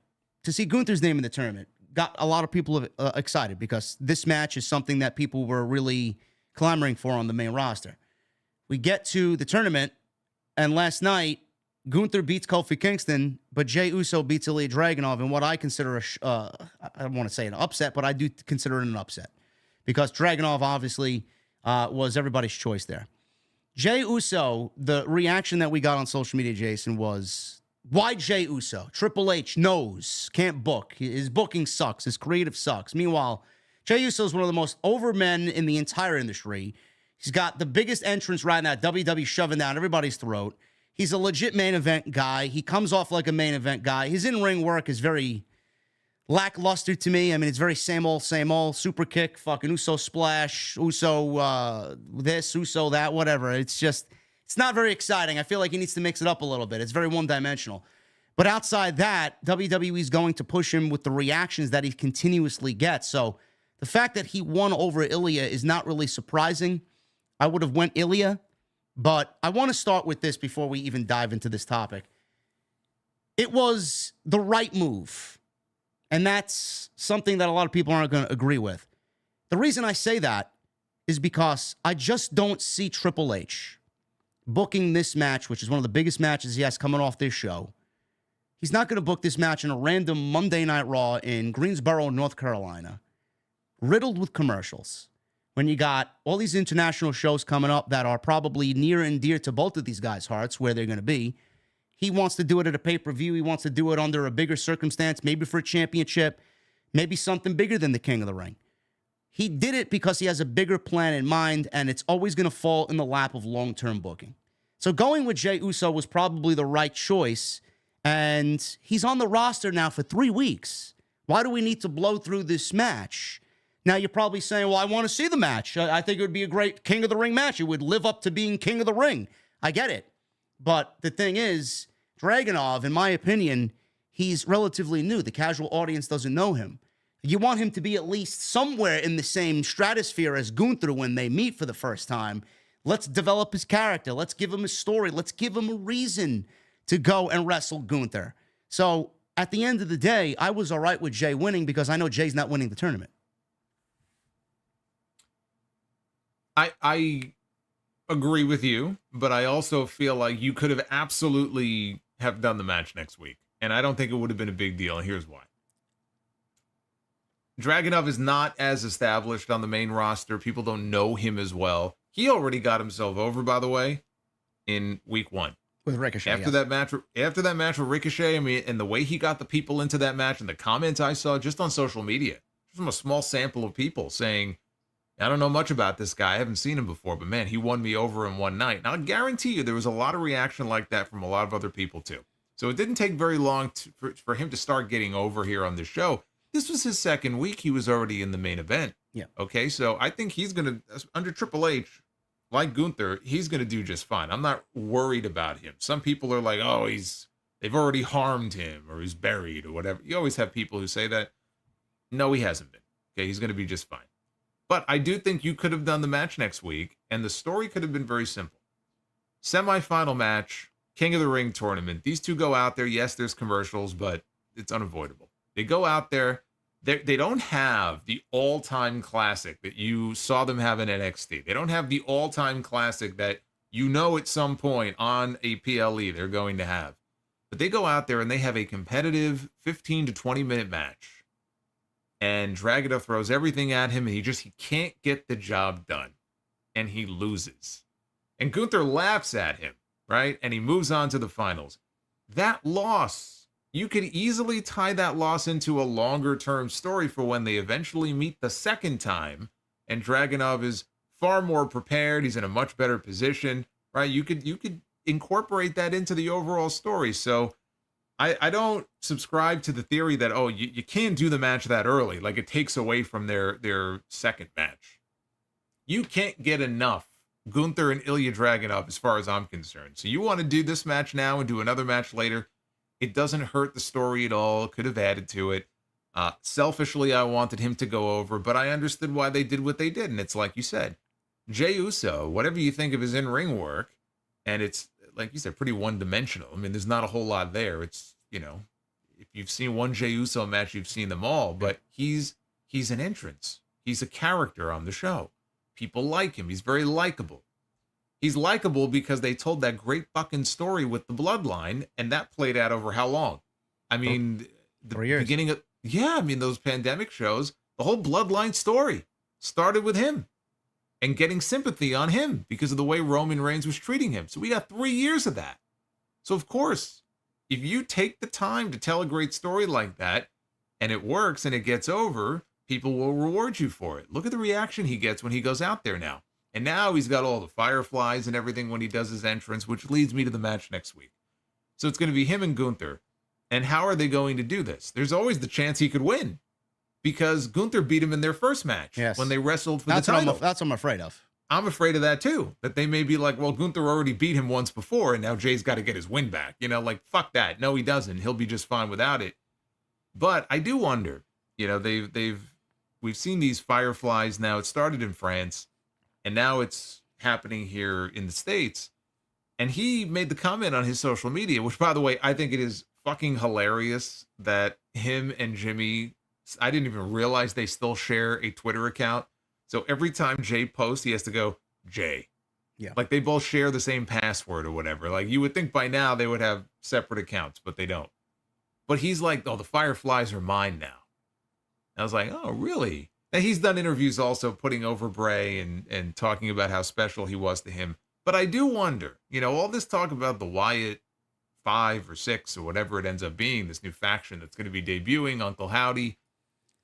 to see Gunther's name in the tournament. Got a lot of people excited because this match is something that people were really clamoring for on the main roster. We get to the tournament, and last night, Gunther beats Kofi Kingston, but Jey Uso beats Ilya Dragunov in what I consider I don't want to say an upset, but I do consider it an upset because Dragunov obviously was everybody's choice there. Jey Uso, the reaction that we got on social media, Jason, was, why Jey Uso? Triple H knows, can't book. His booking sucks. His creative sucks. Meanwhile, Jey Uso is one of the most over men in the entire industry. He's got the biggest entrance right now, WWE shoving down everybody's throat. He's a legit main event guy. He comes off like a main event guy. His in-ring work is very lackluster to me. I mean, it's very same old, super kick, fucking Uso splash, Uso this, Uso that, whatever. It's not very exciting. I feel like he needs to mix it up a little bit. It's very one-dimensional. But outside that, WWE is going to push him with the reactions that he continuously gets. So the fact that he won over Ilya is not really surprising. I would have went Ilya, but I want to start with this before we even dive into this topic. It was the right move, and that's something that a lot of people aren't going to agree with. The reason I say that is because I just don't see Triple H booking this match, which is one of the biggest matches he has coming off this show. He's not going to book this match in a random Monday Night Raw in Greensboro, North Carolina, riddled with commercials. When you got all these international shows coming up that are probably near and dear to both of these guys' hearts, where they're going to be, he wants to do it at a pay-per-view. He wants to do it under a bigger circumstance, maybe for a championship, maybe something bigger than the King of the Ring. He did it because he has a bigger plan in mind, and it's always going to fall in the lap of long-term booking. So going with Jey Uso was probably the right choice, and he's on the roster now for 3 weeks. Why do we need to blow through this match? Now, you're probably saying, well, I want to see the match. I think it would be a great King of the Ring match. It would live up to being King of the Ring. I get it. But the thing is, Dragunov, in my opinion, he's relatively new. The casual audience doesn't know him. You want him to be at least somewhere in the same stratosphere as Gunther when they meet for the first time. Let's develop his character. Let's give him a story. Let's give him a reason to go and wrestle Gunther. So, at the end of the day, I was all right with Jey winning because I know Jey's not winning the tournament. I agree with you, but I also feel like you could have absolutely have done the match next week. And I don't think it would have been a big deal. And here's why. Dragunov is not as established on the main roster. People don't know him as well. He already got himself over, by the way, in week 1. With Ricochet. After that match with Ricochet, I mean, and the way he got the people into that match and the comments I saw just on social media, just from a small sample of people saying, I don't know much about this guy. I haven't seen him before, but man, he won me over in one night. Now, I guarantee you there was a lot of reaction like that from a lot of other people too. So it didn't take very long for him to start getting over here on the show. This was his second week. He was already in the main event. Yeah. Okay, so I think he's going to, under Triple H, like Gunther, he's going to do just fine. I'm not worried about him. Some people are like, oh, they've already harmed him or he's buried or whatever. You always have people who say that. No, he hasn't been. Okay, he's going to be just fine. But I do think you could have done the match next week, and the story could have been very simple. Semi-final match, King of the Ring tournament. These two go out there. Yes, there's commercials, but it's unavoidable. They go out there. They don't have the all-time classic that you saw them have in NXT. They don't have the all-time classic that at some point on a PLE they're going to have. But they go out there and they have a competitive 15 to 20-minute match. And Dragunov throws everything at him, and he can't get the job done. And he loses. And Gunther laughs at him, right? And he moves on to the finals. That loss, you could easily tie that loss into a longer-term story for when they eventually meet the second time, and Dragunov is far more prepared. He's in a much better position, right? You could incorporate that into the overall story. So I don't subscribe to the theory that, you can't do the match that early. Like, it takes away from their second match. You can't get enough Gunther and Ilya Dragunov as far as I'm concerned. So you want to do this match now and do another match later. It doesn't hurt the story at all. Could have added to it. Selfishly, I wanted him to go over, but I understood why they did what they did. And it's like you said, Jey Uso, whatever you think of his in-ring work, and it's, like you said, pretty one-dimensional. I mean, there's not a whole lot there. It's, if you've seen one Jey Uso match, you've seen them all. But he's an entrance. He's a character on the show. People like him. He's very likable. He's likable because they told that great fucking story with the bloodline, and that played out over how long? I mean, the 4 years. beginning of, those pandemic shows, the whole bloodline story started with him and getting sympathy on him because of the way Roman Reigns was treating him. So we got 3 years of that. So of course, if you take the time to tell a great story like that and it works and it gets over, people will reward you for it. Look at the reaction he gets when he goes out there now. And now he's got all the fireflies and everything when he does his entrance, which leads me to the match next week. So it's going to be him and Gunther. And how are they going to do this? There's always the chance he could win because Gunther beat him in their first match when they wrestled for the title. That's what I'm afraid of. I'm afraid of that too, that they may be like, well, Gunther already beat him once before and now Jay's got to get his win back. Like, fuck that. No, he doesn't. He'll be just fine without it. But I do wonder, we've seen these fireflies now. It started in France. And now it's happening here in the States. And he made the comment on his social media, which, by the way, I think it is fucking hilarious that him and Jimmy, I didn't even realize they still share a Twitter account. So every time Jay posts, he has to go, Jay. Yeah. Like they both share the same password or whatever. Like you would think by now they would have separate accounts, but they don't. But he's like, the fireflies are mine now. I was like, oh, really? And he's done interviews also putting over Bray and talking about how special he was to him. But I do wonder, all this talk about the Wyatt 5 or 6 or whatever it ends up being, this new faction that's going to be debuting, Uncle Howdy.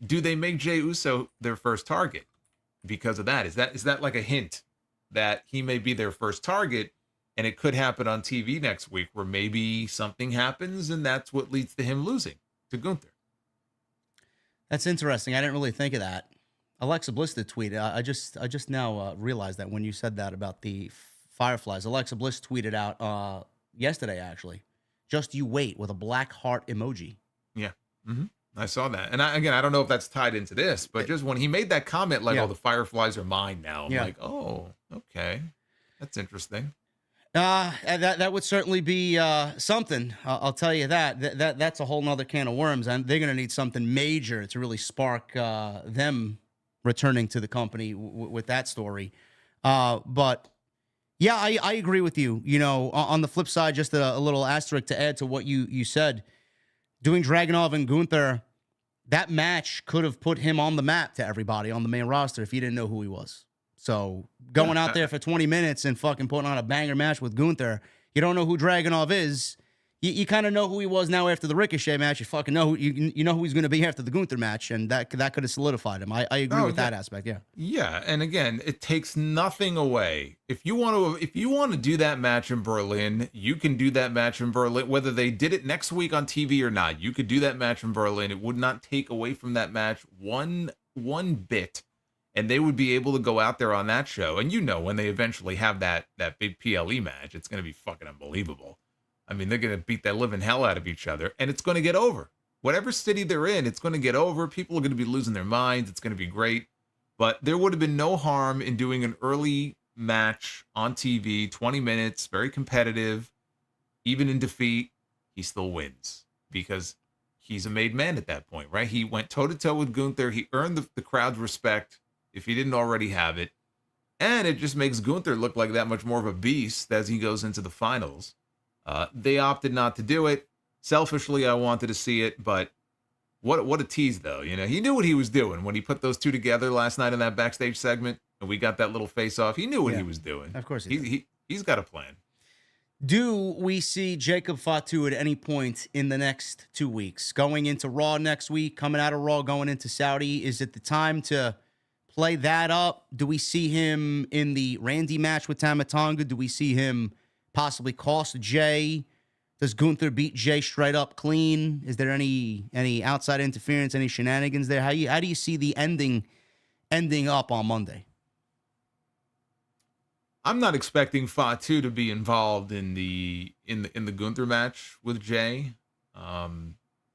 Do they make Jey Uso their first target because of that? Is that like a hint that he may be their first target and it could happen on TV next week where maybe something happens and that's what leads to him losing to Gunther? That's interesting. I didn't really think of that. Alexa Bliss did tweet. I just now realized that when you said that about the fireflies. Alexa Bliss tweeted out yesterday, actually, just you wait with a black heart emoji. Yeah. Mm-hmm. I saw that. And I don't know if that's tied into this, but just when he made that comment, like, the fireflies are mine now. I'm like, oh, okay. That's interesting. That would certainly be something. I'll tell you that's a whole nother can of worms, and they're going to need something major to really spark them returning to the company with that story. But yeah, I agree with you. On the flip side, just a little asterisk to add to what you said. Doing Dragunov and Gunther, that match could have put him on the map to everybody on the main roster if you didn't know who he was. So going out there for 20 minutes and fucking putting on a banger match with Gunther, you don't know who Dragunov is. You kind of know who he was now after the Ricochet match. You fucking know you know who he's going to be after the Gunther match, and that could have solidified him. I agree with that aspect. Yeah. Yeah, and again, it takes nothing away. If you want to do that match in Berlin, you can do that match in Berlin. Whether they did it next week on TV or not, you could do that match in Berlin. It would not take away from that match one bit. And they would be able to go out there on that show. And when they eventually have that big PLE match, it's going to be fucking unbelievable. I mean, they're going to beat that living hell out of each other. And it's going to get over. Whatever city they're in, it's going to get over. People are going to be losing their minds. It's going to be great. But there would have been no harm in doing an early match on TV, 20 minutes, very competitive. Even in defeat, he still wins. Because he's a made man at that point, right? He went toe-to-toe with Gunther. He earned the crowd's respect if he didn't already have it. And it just makes Gunther look like that much more of a beast as he goes into the finals. They opted not to do it. Selfishly, I wanted to see it, but what a tease, though. You know, he knew what he was doing when he put those two together last night in that backstage segment, and we got that little face-off. He knew what he was doing. Of course he's got a plan. Do we see Jacob Fatu at any point in the next 2 weeks? Going into Raw next week, coming out of Raw, going into Saudi, is it the time to play that up? Do we see him in the Randy match with Tama Tonga? Do we see him possibly cost Jay? Does Gunther beat Jay straight up clean? Is there any outside interference, any shenanigans there? How do you see the ending up on Monday? I'm not expecting Fatu to be involved in the Gunther match with Jay.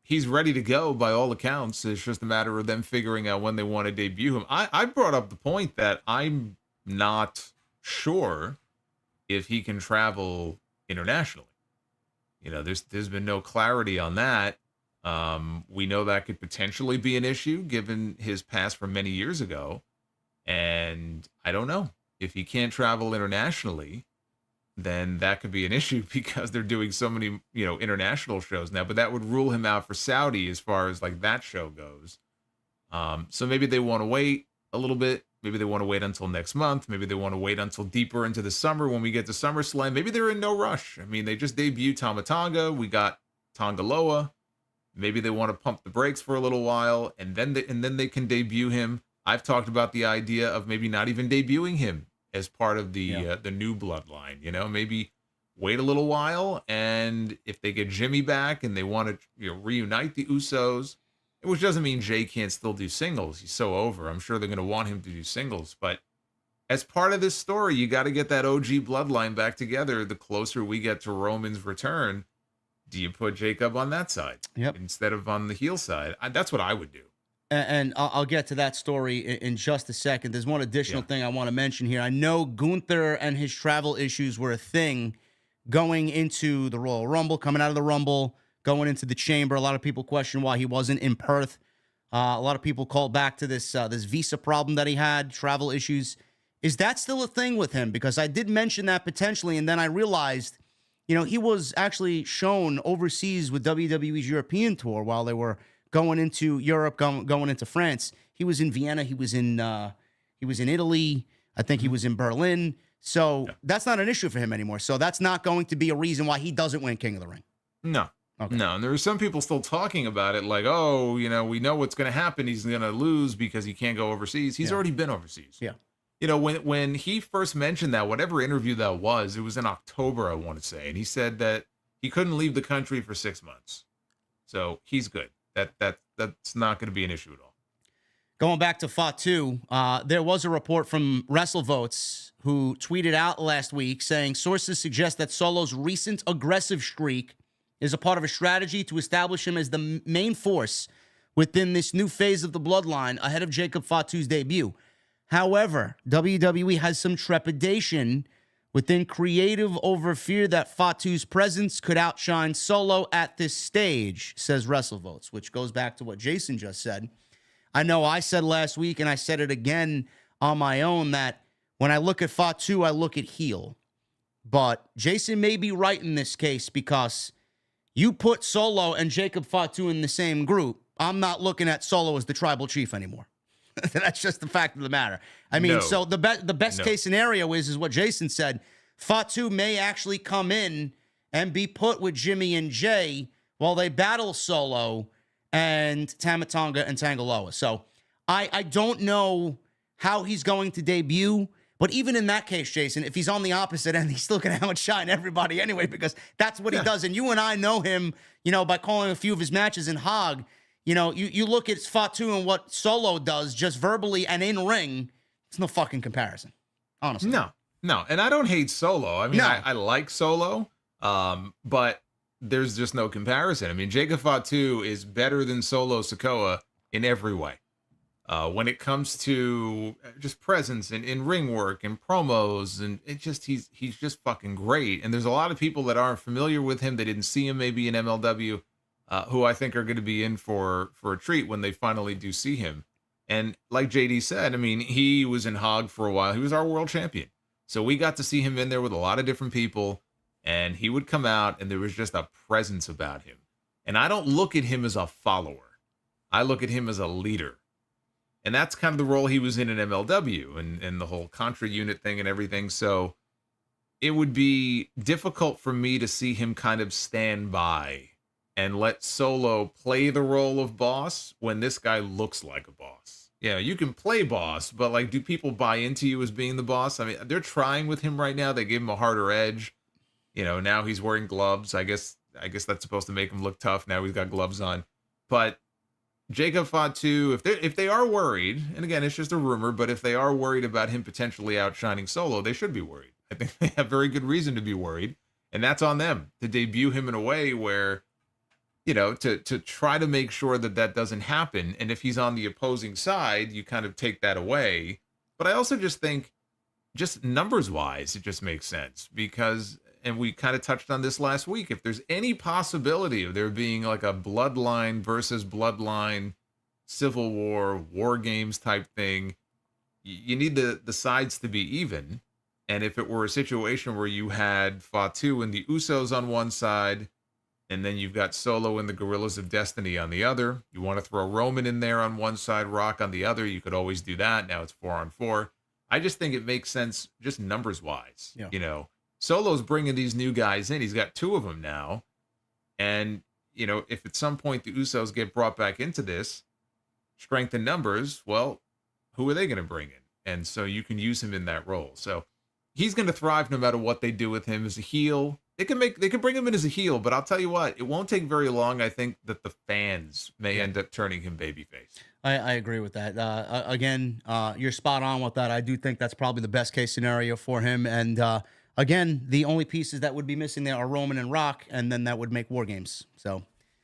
He's ready to go by all accounts. It's just a matter of them figuring out when they want to debut him. I brought up the point that I'm not sure if he can travel internationally. You know, there's been no clarity on that. We know that could potentially be an issue given his past from many years ago. And I don't know. If he can't travel internationally, then that could be an issue because they're doing so many, international shows now. But that would rule him out for Saudi as far as like that show goes. So maybe they want to wait a little bit. Maybe they want to wait until next month. Maybe they want to wait until deeper into the summer when we get to SummerSlam. Maybe they're in no rush. I mean, they just debuted Tama Tonga. We got Tonga Loa. Maybe they want to pump the brakes for a little while, and then they can debut him. I've talked about the idea of maybe not even debuting him as part of the new bloodline. Maybe wait a little while, and if they get Jimmy back and they want to reunite the Usos, which doesn't mean Jay can't still do singles. He's so over. I'm sure they're going to want him to do singles, but as part of this story, you got to get that OG bloodline back together. The closer we get to Roman's return, do you put Jacob on that side instead of on the heel side? That's what I would do. And I'll get to that story in just a second. There's one additional thing I want to mention here. I know Gunther and his travel issues were a thing going into the Royal Rumble, coming out of the Rumble, going into the Chamber. A lot of people question why he wasn't in Perth. A lot of people called back to this visa problem that he had, travel issues. Is that still a thing with him? Because I did mention that potentially, and then I realized, he was actually shown overseas with WWE's European tour while they were going into Europe, going into France. He was in Vienna. He was in Italy. I think he was in Berlin. So that's not an issue for him anymore. So that's not going to be a reason why he doesn't win King of the Ring. No. Okay. No, and there are some people still talking about it like, we know what's going to happen. He's going to lose because he can't go overseas. He's already been overseas. Yeah. When he first mentioned that, whatever interview that was, it was in October, I want to say. And he said that he couldn't leave the country for 6 months. So he's good. That's not going to be an issue at all. Going back to Fatu, there was a report from WrestleVotes who tweeted out last week saying sources suggest that Solo's recent aggressive streak is a part of a strategy to establish him as the main force within this new phase of the bloodline ahead of Jacob Fatu's debut. However, WWE has some trepidation within creative over fear that Fatu's presence could outshine Solo at this stage, says WrestleVotes, which goes back to what Jason just said. I know I said last week, and I said it again on my own, that when I look at Fatu, I look at heel. But Jason may be right in this case because you put Solo and Jacob Fatu in the same group, I'm not looking at Solo as the tribal chief anymore. That's just the fact of the matter. I mean, so the best case scenario is what Jason said. Fatu may actually come in and be put with Jimmy and Jay while they battle Solo and Tama Tonga and Tangaloa. So I don't know how he's going to debut, but even in that case, Jason, if he's on the opposite end, he's still going to outshine everybody anyway because that's what he does. And you and I know him, by calling a few of his matches in Hog. You look at Fatu and what Solo does just verbally and in ring, it's no fucking comparison, honestly. No. And I don't hate Solo. I mean, I like Solo, but there's just no comparison. I mean, Jacob Fatu is better than Solo Sikoa in every way. When it comes to just presence and in ring work and promos, and he's just fucking great. And there's a lot of people that aren't familiar with him. They didn't see him maybe in MLW. who I think are going to be in for a treat when they finally do see him. And like JD said, I mean, he was in Hog for a while. He was our world champion. So we got to see him in there with a lot of different people, and he would come out and there was just a presence about him. And I don't look at him as a follower. I look at him as a leader. And that's kind of the role he was in MLW and the whole Contra unit thing and everything. So it would be difficult for me to see him kind of stand by and let Solo play the role of boss when this guy looks like a boss. Yeah, you can play boss, but like, do people buy into you as being the boss? I mean, they're trying with him right now. They gave him a harder edge. You know, now he's wearing gloves. I guess that's supposed to make him look tough. Now he's got gloves on. But Jacob Fatu, if they are worried, and again, it's just a rumor, but if they are worried about him potentially outshining Solo, they should be worried. I think they have very good reason to be worried, and that's on them to debut him in a way where, you know, to try to make sure that doesn't happen. And if he's on the opposing side, you kind of take that away. But I also just think, just numbers wise, it just makes sense because, and we kind of touched on this last week, if there's any possibility of there being like a bloodline versus bloodline Civil War games type thing, you need the sides to be even. And if it were a situation where you had Fatu and the Usos on one side, and then you've got Solo and the Guerrillas of Destiny on the other, you want to throw Roman in there on one side, Rock on the other, you could always do that. Now it's 4-on-4. I just think it makes sense just numbers wise. Yeah. You know, Solo's bringing these new guys in. He's got 2 of them now. And, you know, if at some point the Usos get brought back into this, strength in numbers, well, who are they going to bring in? And so you can use him in that role. So he's going to thrive no matter what they do with him as a heel. They can bring him in as a heel, but I'll tell you what, it won't take very long. I think that the fans may end up turning him babyface. I agree with that. Again, you're spot on with that. I do think that's probably the best case scenario for him. And again, the only pieces that would be missing there are Roman and Rock, and then that would make War Games. So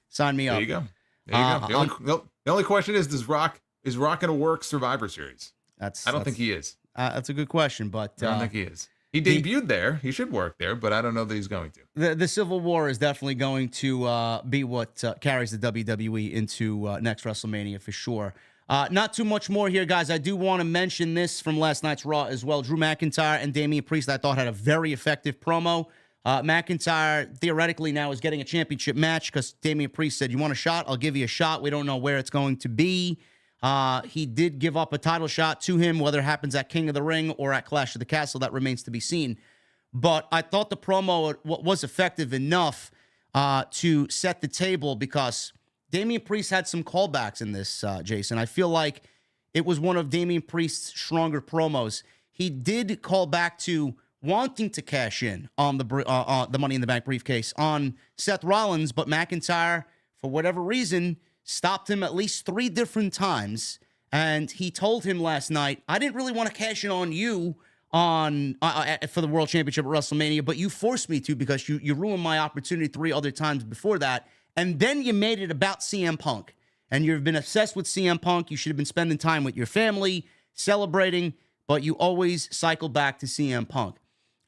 sign me up. There you go. The only question is Rock going to work Survivor Series? I don't think he is. That's a good question, but I don't think he is. He debuted there. He should work there, but I don't know that he's going to. The Civil War is definitely going to be what carries the WWE into next WrestleMania for sure. Not too much more here, guys. I do want to mention this from last night's Raw as well. Drew McIntyre and Damian Priest, I thought, had a very effective promo. McIntyre, theoretically, now is getting a championship match because Damian Priest said, you want a shot? I'll give you a shot. We don't know where it's going to be. He did give up a title shot to him. Whether it happens at King of the Ring or at Clash of the Castle, that remains to be seen. But I thought the promo was effective enough to set the table because Damian Priest had some callbacks in this, Jason. I feel like it was one of Damian Priest's stronger promos. He did call back to wanting to cash in on the Money in the Bank briefcase on Seth Rollins, but McIntyre, for whatever reason, stopped him at least 3 different times. And he told him last night, I didn't really want to cash in on you for the World Championship at WrestleMania, but you forced me to because you ruined my opportunity 3 other times before that. And then you made it about CM Punk. And you've been obsessed with CM Punk. You should have been spending time with your family, celebrating, but you always cycle back to CM Punk.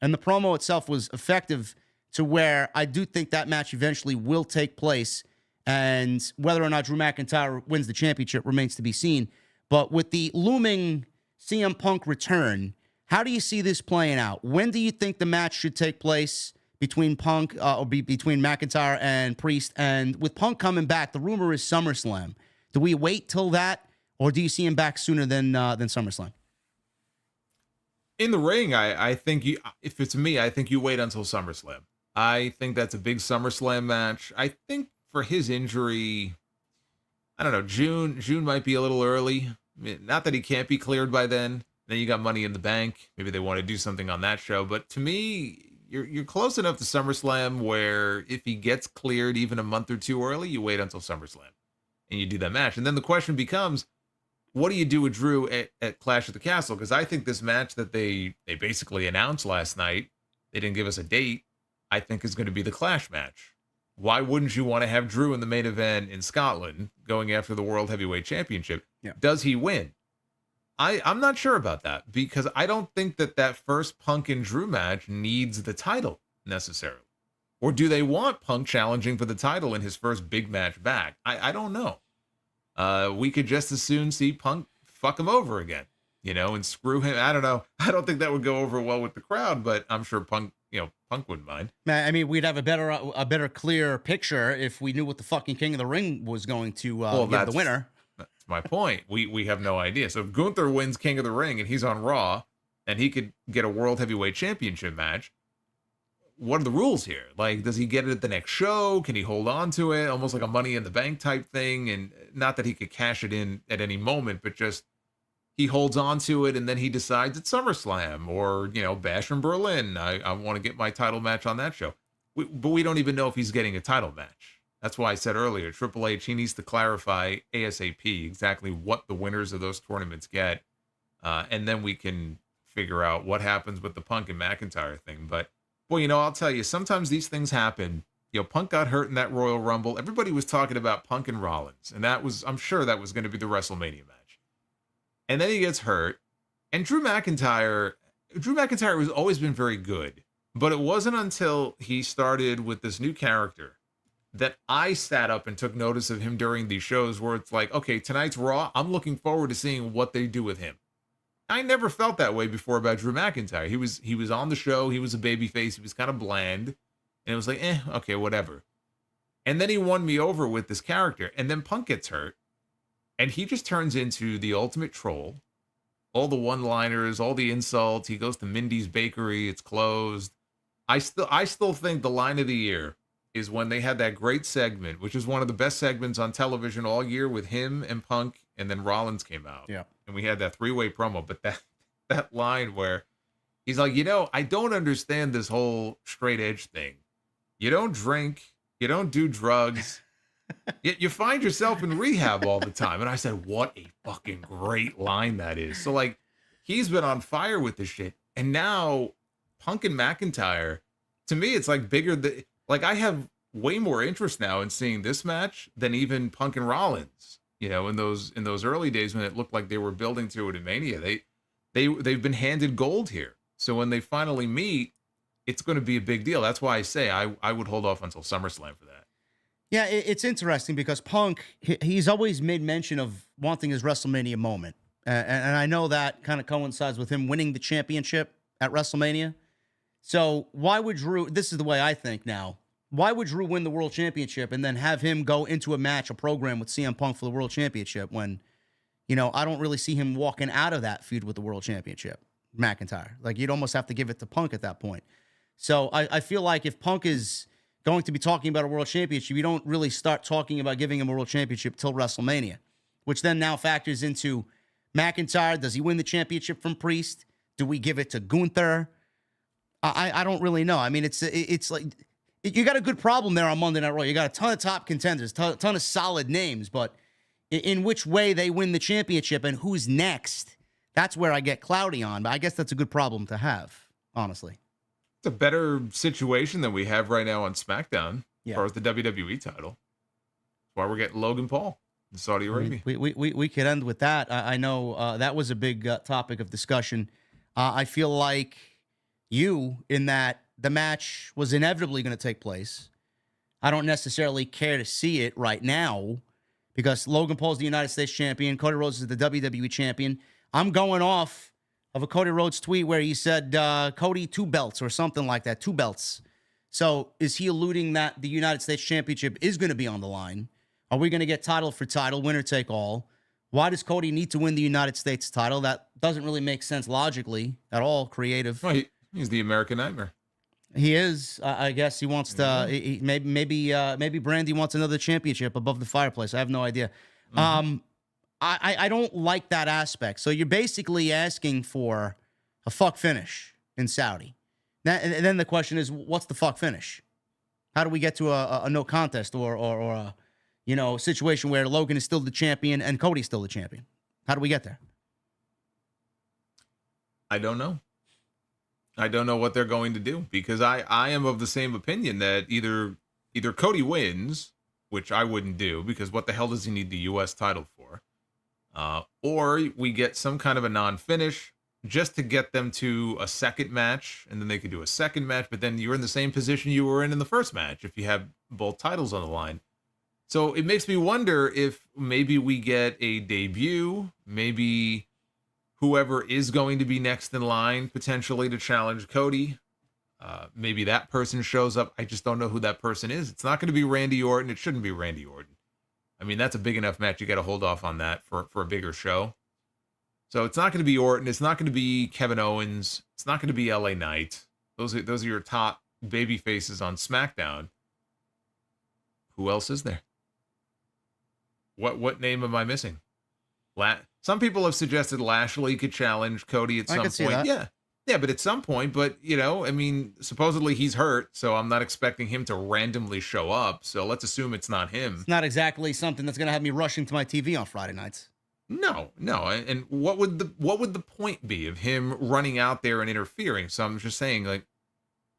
And the promo itself was effective to where I do think that match eventually will take place. And whether or not Drew McIntyre wins the championship remains to be seen. But with the looming CM Punk return, how do you see this playing out? When do you think the match should take place between Punk between McIntyre and Priest? And with Punk coming back, the rumor is SummerSlam. Do we wait till that, or do you see him back sooner than SummerSlam? In the ring, I think if it's me, I think you wait until SummerSlam. I think that's a big SummerSlam match. I think for his injury, I don't know, June might be a little early. I mean, not that he can't be cleared by then. Then you got Money in the Bank. Maybe they want to do something on that show. But to me, you're close enough to SummerSlam where if he gets cleared even a month or 2 early, you wait until SummerSlam and you do that match. And then the question becomes, what do you do with Drew at Clash of the Castle? Because I think this match that they basically announced last night, they didn't give us a date, I think is going to be the Clash match. Why wouldn't you want to have Drew in the main event in Scotland going after the World Heavyweight Championship? Yeah. Does he win? I'm not sure about that because I don't think that first Punk and Drew match needs the title necessarily. Or do they want Punk challenging for the title in his first big match back? I don't know. We could just as soon see Punk fuck him over again, and screw him. I don't know. I don't think that would go over well with the crowd, but I'm sure Punk wouldn't mind. I mean, we'd have a better, clear picture if we knew what the fucking King of the Ring was going to give the winner. That's my point. We have no idea. So if Gunther wins King of the Ring and he's on Raw and he could get a World Heavyweight Championship match, what are the rules here? Like, does he get it at the next show? Can he hold on to it? Almost like a Money in the Bank type thing. And not that he could cash it in at any moment, but just he holds on to it and then he decides at SummerSlam or, Bash in Berlin. I want to get my title match on that show. But we don't even know if he's getting a title match. That's why I said earlier, Triple H, he needs to clarify ASAP exactly what the winners of those tournaments get. And then we can figure out what happens with the Punk and McIntyre thing. But, boy, I'll tell you, sometimes these things happen. Punk got hurt in that Royal Rumble. Everybody was talking about Punk and Rollins. And I'm sure that was going to be the WrestleMania match. And then he gets hurt. And Drew McIntyre has always been very good. But it wasn't until he started with this new character that I sat up and took notice of him during these shows where it's like, okay, tonight's Raw. I'm looking forward to seeing what they do with him. I never felt that way before about Drew McIntyre. He was on the show. He was a babyface. He was kind of bland. And it was like, okay, whatever. And then he won me over with this character. And then Punk gets hurt. And he just turns into the ultimate troll. All the one-liners, all the insults. He goes to Mindy's Bakery. It's closed. I still think the line of the year is when they had that great segment, which is one of the best segments on television all year with him and Punk, and then Rollins came out. Yeah. And we had that three-way promo. But that line where he's like, I don't understand this whole straight edge thing. You don't drink. You don't do drugs. You find yourself in rehab all the time. And I said, what a fucking great line that is. So, he's been on fire with this shit. And now Punk and McIntyre, to me, it's bigger than, I have way more interest now in seeing this match than even Punk and Rollins, in those early days when it looked like they were building to it in Mania. They've been handed gold here. So when they finally meet, it's going to be a big deal. That's why I say I would hold off until SummerSlam for that. Yeah, it's interesting because Punk, he's always made mention of wanting his WrestleMania moment. And I know that kind of coincides with him winning the championship at WrestleMania. So why would Drew, this is the way I think now, why would Drew win the World Championship and then have him go into a program with CM Punk for the World Championship when, I don't really see him walking out of that feud with the World Championship, McIntyre. You'd almost have to give it to Punk at that point. So I feel like if Punk is going to be talking about a World Championship, you don't really start talking about giving him a World Championship till WrestleMania, which then now factors into McIntyre. Does he win the championship from Priest? Do we give it to Gunther? I don't really know. I mean, it's like you got a good problem there on Monday Night Raw. You got a ton of top contenders, ton of solid names, but in which way they win the championship and who's next, that's where I get cloudy on. But I guess that's a good problem to have, honestly. It's a better situation than we have right now on SmackDown as far as the WWE title. That's why we're getting Logan Paul in Saudi Arabia. We could end with that. I know that was a big topic of discussion. I feel like in that the match was inevitably going to take place. I don't necessarily care to see it right now because Logan Paul's the United States champion. Cody Rhodes is the WWE champion. I'm going off of a Cody Rhodes tweet where he said, Cody, 2 belts or something like that, 2 belts. So is he alluding that the United States Championship is going to be on the line? Are we going to get title for title, winner take all? Why does Cody need to win the United States title? That doesn't really make sense logically at all, creative. Well, he's the American Nightmare. He is. I guess he wants to, maybe Brandy wants another championship above the fireplace. I have no idea. Mm-hmm. I don't like that aspect. So you're basically asking for a fuck finish in Saudi. And then the question is, what's the fuck finish? How do we get to a no contest or a situation where Logan is still the champion and Cody's still the champion? How do we get there? I don't know. I don't know what they're going to do because I am of the same opinion that either Cody wins, which I wouldn't do because what the hell does he need the U.S. title for? Or we get some kind of a non-finish just to get them to a second match, and then they could do a second match, but then you're in the same position you were in the first match if you have both titles on the line. So it makes me wonder if maybe we get a debut, maybe whoever is going to be next in line potentially to challenge Cody. Maybe that person shows up. I just don't know who that person is. It's not going to be Randy Orton. It shouldn't be Randy Orton. I mean, that's a big enough match. You got to hold off on that for a bigger show. So it's not going to be Orton. It's not going to be Kevin Owens. It's not going to be LA Knight. Those are your top baby faces on SmackDown. Who else is there? What name am I missing? Some people have suggested Lashley could challenge Cody at some point. See that. Yeah, but at some point. But, I mean, supposedly he's hurt, so I'm not expecting him to randomly show up. So let's assume it's not him. It's not exactly something that's going to have me rushing to my TV on Friday nights. No. And what would the point be of him running out there and interfering? So I'm just saying, like,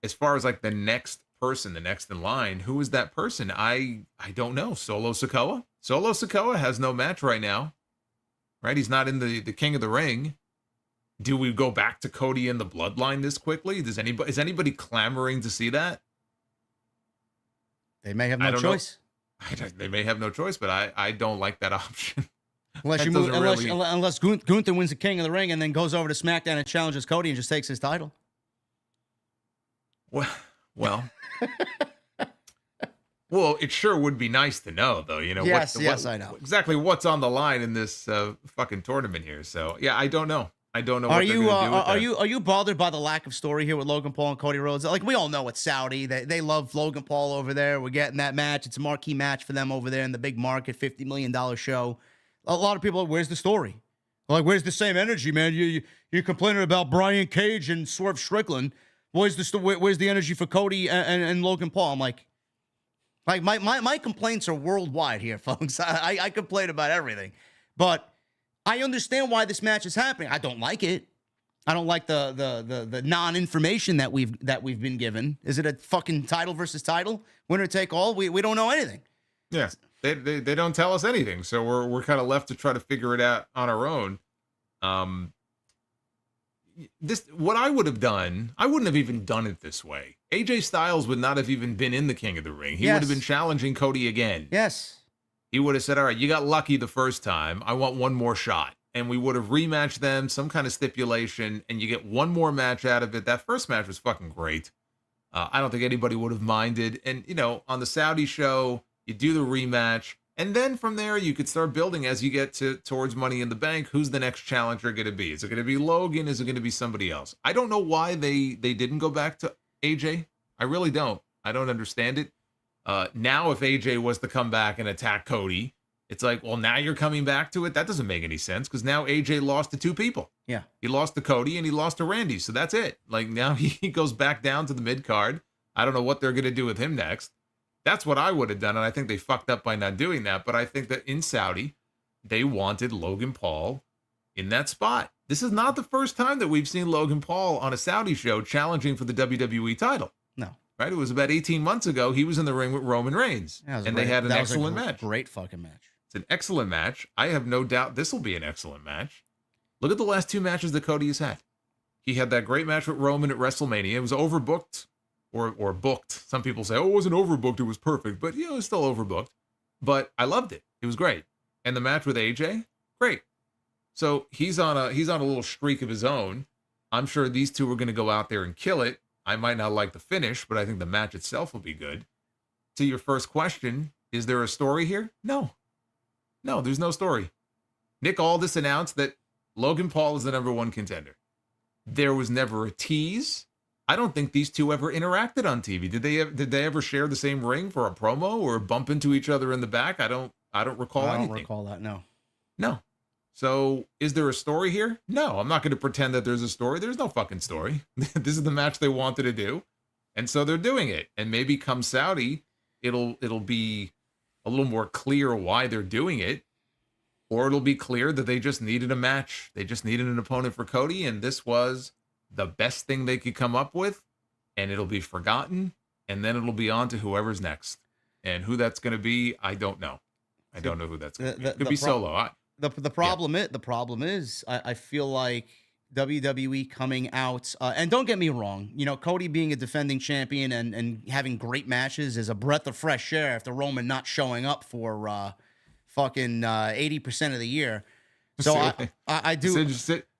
as far as like the next person, the next in line, who is that person? I don't know. Solo Sikoa? Solo Sikoa has no match right now. Right? He's not in the King of the Ring. Do we go back to Cody and the Bloodline this quickly? Is anybody clamoring to see that? They may have no choice. They may have no choice, but I don't like that option. Unless Gunther wins the King of the Ring and then goes over to SmackDown and challenges Cody and just takes his title. Well, well, it sure would be nice to know, though. Yes, I know exactly what's on the line in this fucking tournament here. So yeah, I don't know. I don't know. What are you bothered by the lack of story here with Logan Paul and Cody Rhodes? Like, we all know it's Saudi. They love Logan Paul over there. We're getting that match. It's a marquee match for them over there in the big market, $50 million show. A lot of people are, where's the story? Like, where's the same energy, man? You're complaining about Brian Cage and Swerve Strickland. Where's the energy for Cody and Logan Paul? I'm like my complaints are worldwide here, folks. I complain about everything, but I understand why this match is happening. I don't like it. I don't like the non-information that we've been given. Is it a fucking title versus title, winner take all? We don't know anything. Yeah, they don't tell us anything, so we're kind of left to try to figure it out on our own. What I would have done, I wouldn't have even done it this way. AJ Styles would not have even been in the King of the Ring. He would have been challenging Cody again. Yes. He would have said, all right, you got lucky the first time. I want one more shot. And we would have rematched them, some kind of stipulation, and you get one more match out of it. That first match was fucking great. I don't think anybody would have minded. And, on the Saudi show, you do the rematch. And then from there, you could start building as you get towards Money in the Bank. Who's the next challenger going to be? Is it going to be Logan? Is it going to be somebody else? I don't know why they didn't go back to AJ. I really don't. I don't understand it. Now, if AJ was to come back and attack Cody, it's like, well, now you're coming back to it? That doesn't make any sense because now AJ lost to two people. Yeah. He lost to Cody and he lost to Randy. So that's it. Like, now he goes back down to the mid-card. I don't know what they're going to do with him next. That's what I would have done, and I think they fucked up by not doing that. But I think that in Saudi, they wanted Logan Paul in that spot. This is not the first time that we've seen Logan Paul on a Saudi show challenging for the WWE title. No. Right? It was about 18 months ago. He was in the ring with Roman Reigns, they had an excellent match. Great fucking match. It's an excellent match. I have no doubt this will be an excellent match. Look at the last two matches that Cody has had. He had that great match with Roman at WrestleMania. It was overbooked. Or booked. Some people say, oh, it wasn't overbooked, it was perfect. But, it was still overbooked. But I loved it. It was great. And the match with AJ, great. So he's on a little streak of his own. I'm sure these two are going to go out there and kill it. I might not like the finish, but I think the match itself will be good. To your first question, is there a story here? No, there's no story. Nick Aldis announced that Logan Paul is the number one contender. There was never a tease. I don't think these two ever interacted on TV. Did they ever share the same ring for a promo or bump into each other in the back? I don't recall anything. I don't recall that, no. No. So is there a story here? No, I'm not going to pretend that there's a story. There's no fucking story. This is the match they wanted to do. And so they're doing it. And maybe come Saudi, it'll be a little more clear why they're doing it. Or it'll be clear that they just needed a match. They just needed an opponent for Cody, and this was the best thing they could come up with, and it'll be forgotten, and then it'll be on to whoever's next. And who that's going to be, I don't know. I don't know who that's going to be. It could be Solo. The problem is, I feel like WWE coming out. And don't get me wrong, Cody being a defending champion and having great matches is a breath of fresh air after Roman not showing up for fucking 80% of the year. So I do.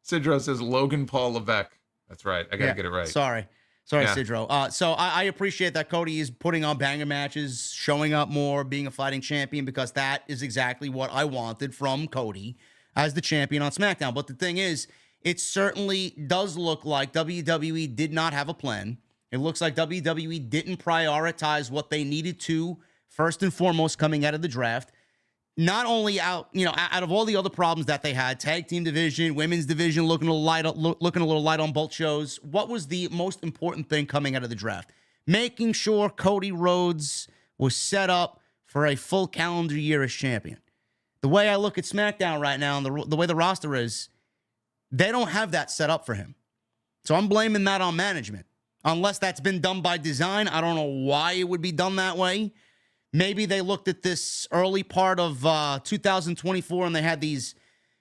Sidro says Logan Paul Levesque. That's right. I got to get it right. Sorry, yeah. Sidro. So I appreciate that Cody is putting on banger matches, showing up more, being a fighting champion, because that is exactly what I wanted from Cody as the champion on SmackDown. But the thing is, it certainly does look like WWE did not have a plan. It looks like WWE didn't prioritize what they needed to first and foremost coming out of the draft. Not only out of all the other problems that they had, tag team division, women's division looking a little light on both shows. What was the most important thing coming out of the draft? Making sure Cody Rhodes was set up for a full calendar year as champion. The way I look at SmackDown right now and the way the roster is, they don't have that set up for him. So I'm blaming that on management. Unless that's been done by design, I don't know why it would be done that way. Maybe they looked at this early part of 2024 and they had these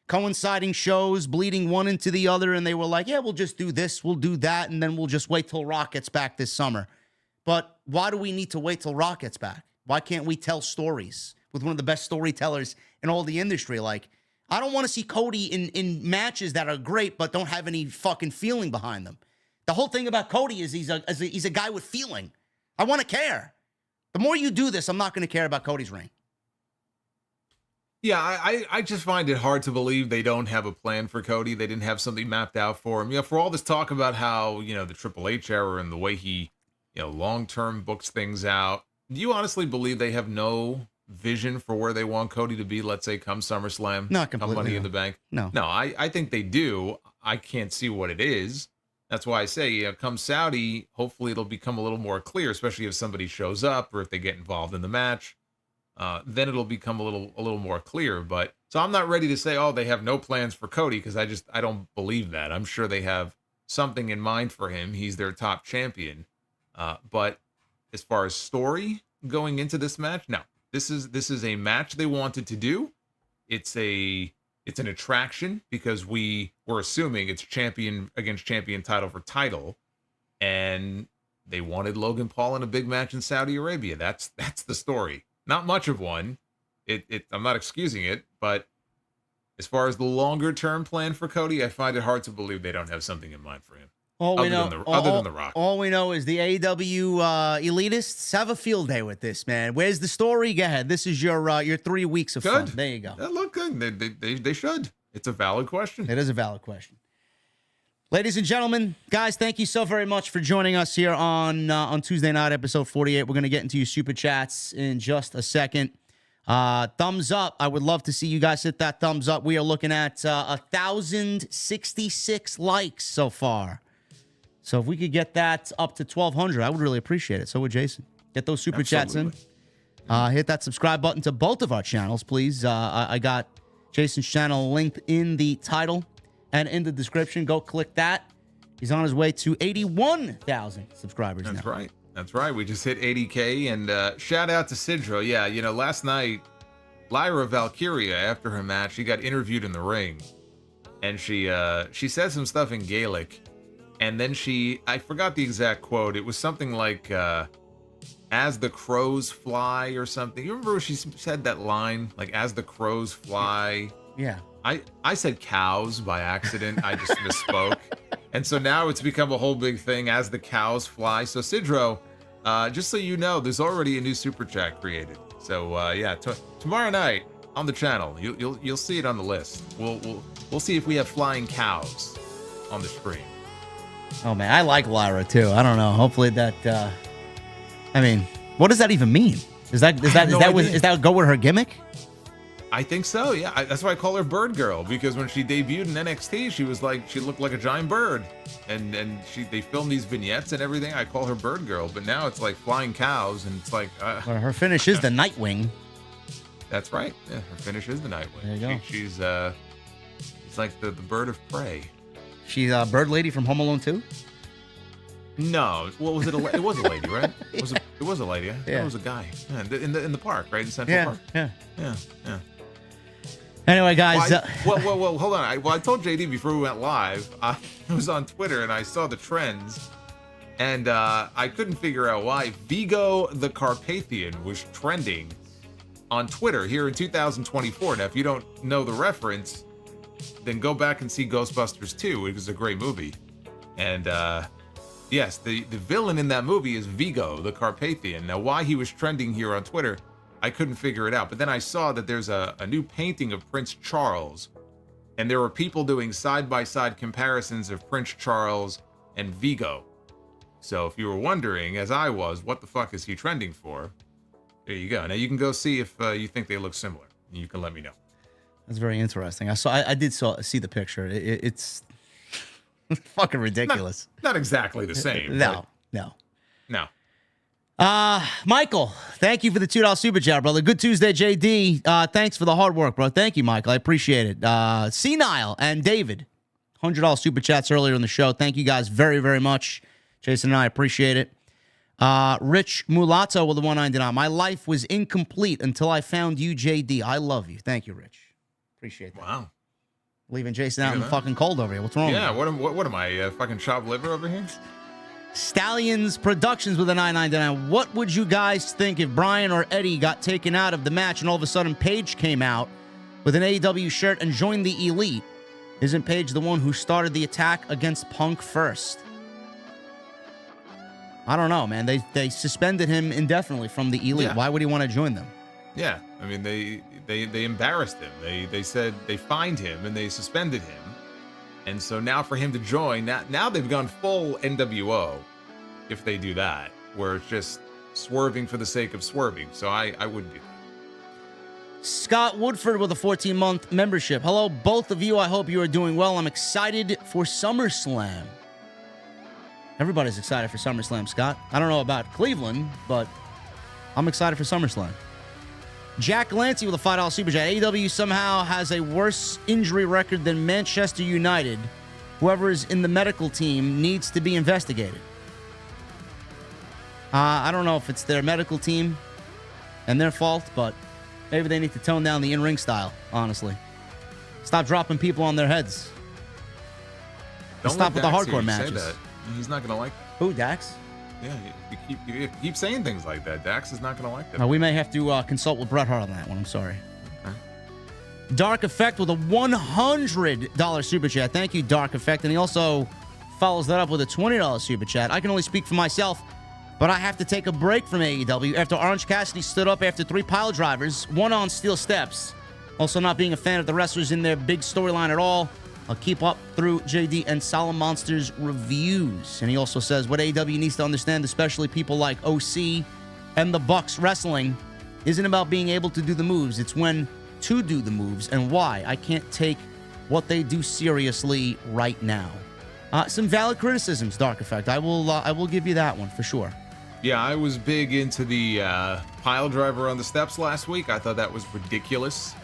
coinciding shows bleeding one into the other, and they were like, yeah, we'll just do this, we'll do that, and then we'll just wait till Rock gets back this summer. But why do we need to wait till Rock gets back? Why can't we tell stories with one of the best storytellers in all the industry? Like, I don't want to see Cody in matches that are great but don't have any fucking feeling behind them. The whole thing about Cody is he's a guy with feeling. I want to care. The more you do this, I'm not going to care about Cody's reign. Yeah, I just find it hard to believe they don't have a plan for Cody. They didn't have something mapped out for him. For all this talk about how, the Triple H era and the way he, long-term books things out, do you honestly believe they have no vision for where they want Cody to be, let's say, come SummerSlam? Not completely. Come Money in the Bank? No, I think they do. I can't see what it is. That's why I say, come Saudi, hopefully it'll become a little more clear, especially if somebody shows up or if they get involved in the match. Then it'll become a little more clear. But so I'm not ready to say, they have no plans for Cody, because I don't believe that. I'm sure they have something in mind for him. He's their top champion. But as far as story going into this match, no. This is a match they wanted to do. It's an attraction because we're assuming it's champion against champion title for title, and they wanted Logan Paul in a big match in Saudi Arabia. That's the story. Not much of one. I'm not excusing it, but as far as the longer term plan for Cody, I find it hard to believe they don't have something in mind for him. Other than The Rock. All we know is the AEW elitists have a field day with this, man. Where's the story? Go ahead. This is your 3 weeks of fun. There you go. That look good. They should. It's a valid question. It is a valid question. Ladies and gentlemen, guys, thank you so very much for joining us here on Tuesday night, episode 48. We're going to get into your super chats in just a second. Thumbs up. I would love to see you guys hit that thumbs up. We are looking at 1,066 likes so far. So if we could get that up to 1,200, I would really appreciate it. So would Jason. Get those super chats in. Hit that subscribe button to both of our channels, please. I got Jason's channel linked in the title and in the description. Go click that. He's on his way to 81,000 subscribers now. That's right. We just hit 80K. And shout out to Sidro. Yeah, last night, Lyra Valkyria, after her match, she got interviewed in the ring. And she said some stuff in Gaelic. And then I forgot the exact quote. It was something like, as the crows fly or something. You remember when she said that line? Like, as the crows fly. Yeah. I said cows by accident. I just misspoke. And so now it's become a whole big thing, as the cows fly. So Sidro, just so you know, there's already a new super chat created. So tomorrow night on the channel, you'll see it on the list. We'll see if we have flying cows on the screen. Oh man, I like Lyra too. I don't know. Hopefully that. What does that even mean? Is that go with her gimmick? I think so. Yeah, that's why I call her Bird Girl, because when she debuted in NXT, she looked like a giant bird, and they filmed these vignettes and everything. I call her Bird Girl, but now it's like flying cows, and it's like well, her finish is the Nightwing. That's right. Yeah, her finish is the Nightwing. There you go. She's like the bird of prey. She's a bird lady from Home Alone 2? No. What was it? It was a lady, right? It was a lady. Yeah. It was a guy. Yeah, in the park, right? In Central Park. Yeah. Anyway, guys. Well, hold on. I told JD before we went live, I was on Twitter and I saw the trends, and I couldn't figure out why Vigo the Carpathian was trending on Twitter here in 2024. Now, if you don't know the reference, then go back and see Ghostbusters 2. It was a great movie. And yes, the villain in that movie is Vigo the Carpathian. Now, why he was trending here on Twitter, I couldn't figure it out. But then I saw that there's a new painting of Prince Charles, and there were people doing side-by-side comparisons of Prince Charles and Vigo. So if you were wondering, as I was, what the fuck is he trending for? There you go. Now you can go see if you think they look similar. You can let me know. That's very interesting. I did see the picture. It's fucking ridiculous. Not exactly the same. No. Michael, thank you for the $2 super chat, brother. Good Tuesday, JD. Thanks for the hard work, bro. Thank you, Michael. I appreciate it. Senile and David, $100 super chats earlier in the show. Thank you guys very, very much. Jason and I appreciate it. Rich Mulatto with the 199. My life was incomplete until I found you, JD. I love you. Thank you, Rich. Appreciate that. Wow. Leaving Jason out in the fucking cold over here. What's wrong? Yeah, what am I, fucking chopped liver over here? Stallions Productions with a 999. What would you guys think if Brian or Eddie got taken out of the match and all of a sudden Paige came out with an AEW shirt and joined the Elite? Isn't Paige the one who started the attack against Punk first? I don't know, man. They suspended him indefinitely from the Elite. Yeah. Why would he want to join them? Yeah, I mean, they embarrassed him. They said they fined him and they suspended him. And so now for him to join, now they've gone full NWO if they do that, where it's just swerving for the sake of swerving. So I wouldn't do that. Scott Woodford with a 14-month membership. Hello, both of you. I hope you are doing well. I'm excited for SummerSlam. Everybody's excited for SummerSlam, Scott. I don't know about Cleveland, but I'm excited for SummerSlam. Jack Lancy with a $5 super chat. AEW somehow has a worse injury record than Manchester United. Whoever is in the medical team needs to be investigated. I don't know if it's their medical team and their fault, but maybe they need to tone down the in-ring style, honestly. Stop dropping people on their heads. Stop with the hardcore matches. He's not going to like that. Who, Dax? Yeah, if you keep saying things like that, Dax is not going to like that. We may have to consult with Bret Hart on that one. I'm sorry. Okay. Dark Effect with a $100 super chat. Thank you, Dark Effect. And he also follows that up with a $20 super chat. I can only speak for myself, but I have to take a break from AEW after Orange Cassidy stood up after 3 pile drivers, 1 on steel steps. Also not being a fan of the wrestlers in their big storyline at all. I'll keep up through JD and Solid Monsters reviews. And he also says what AEW needs to understand, especially people like OC and the Bucks wrestling, isn't about being able to do the moves. It's when to do the moves and why. I can't take what they do seriously right now. Some valid criticisms, Dark Effect. I will give you that one for sure. Yeah, I was big into the pile driver on the steps last week. I thought that was ridiculous.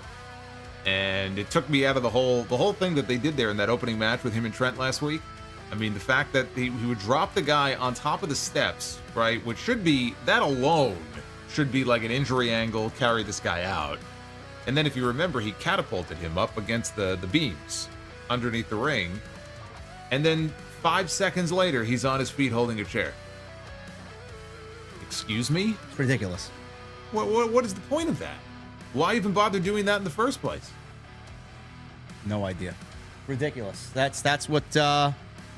And it took me out of the whole thing that they did there in that opening match with him and Trent last week. I mean, the fact that he would drop the guy on top of the steps, right, which should be, that alone should be like an injury angle, carry this guy out. And then if you remember, he catapulted him up against the beams underneath the ring. And then 5 seconds later, he's on his feet holding a chair. Excuse me? It's ridiculous. What is the point of that? Why even bother doing that in the first place? No idea. Ridiculous. That's what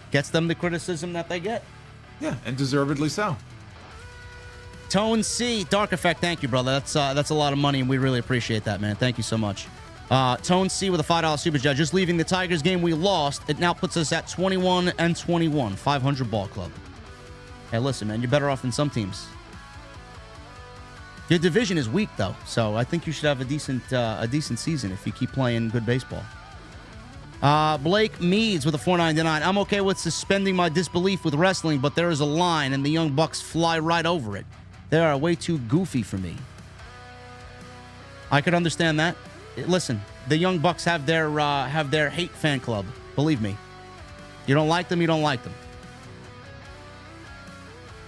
gets them the criticism that they get. Yeah, and deservedly so. Tone C, Dark Effect, thank you, brother. That's a lot of money, and we really appreciate that, man. Thank you so much. Tone C with a $5 super chat. Just leaving the Tigers game we lost, it now puts us at 21-21, 500 ball club. Hey, listen, man, you're better off than some teams. Your division is weak, though, so I think you should have a decent season if you keep playing good baseball. Blake Meads with a $4.99. I'm okay with suspending my disbelief with wrestling, but there is a line, and the Young Bucks fly right over it. They are way too goofy for me. I could understand that. Listen, the Young Bucks have their hate fan club. Believe me. You don't like them, you don't like them.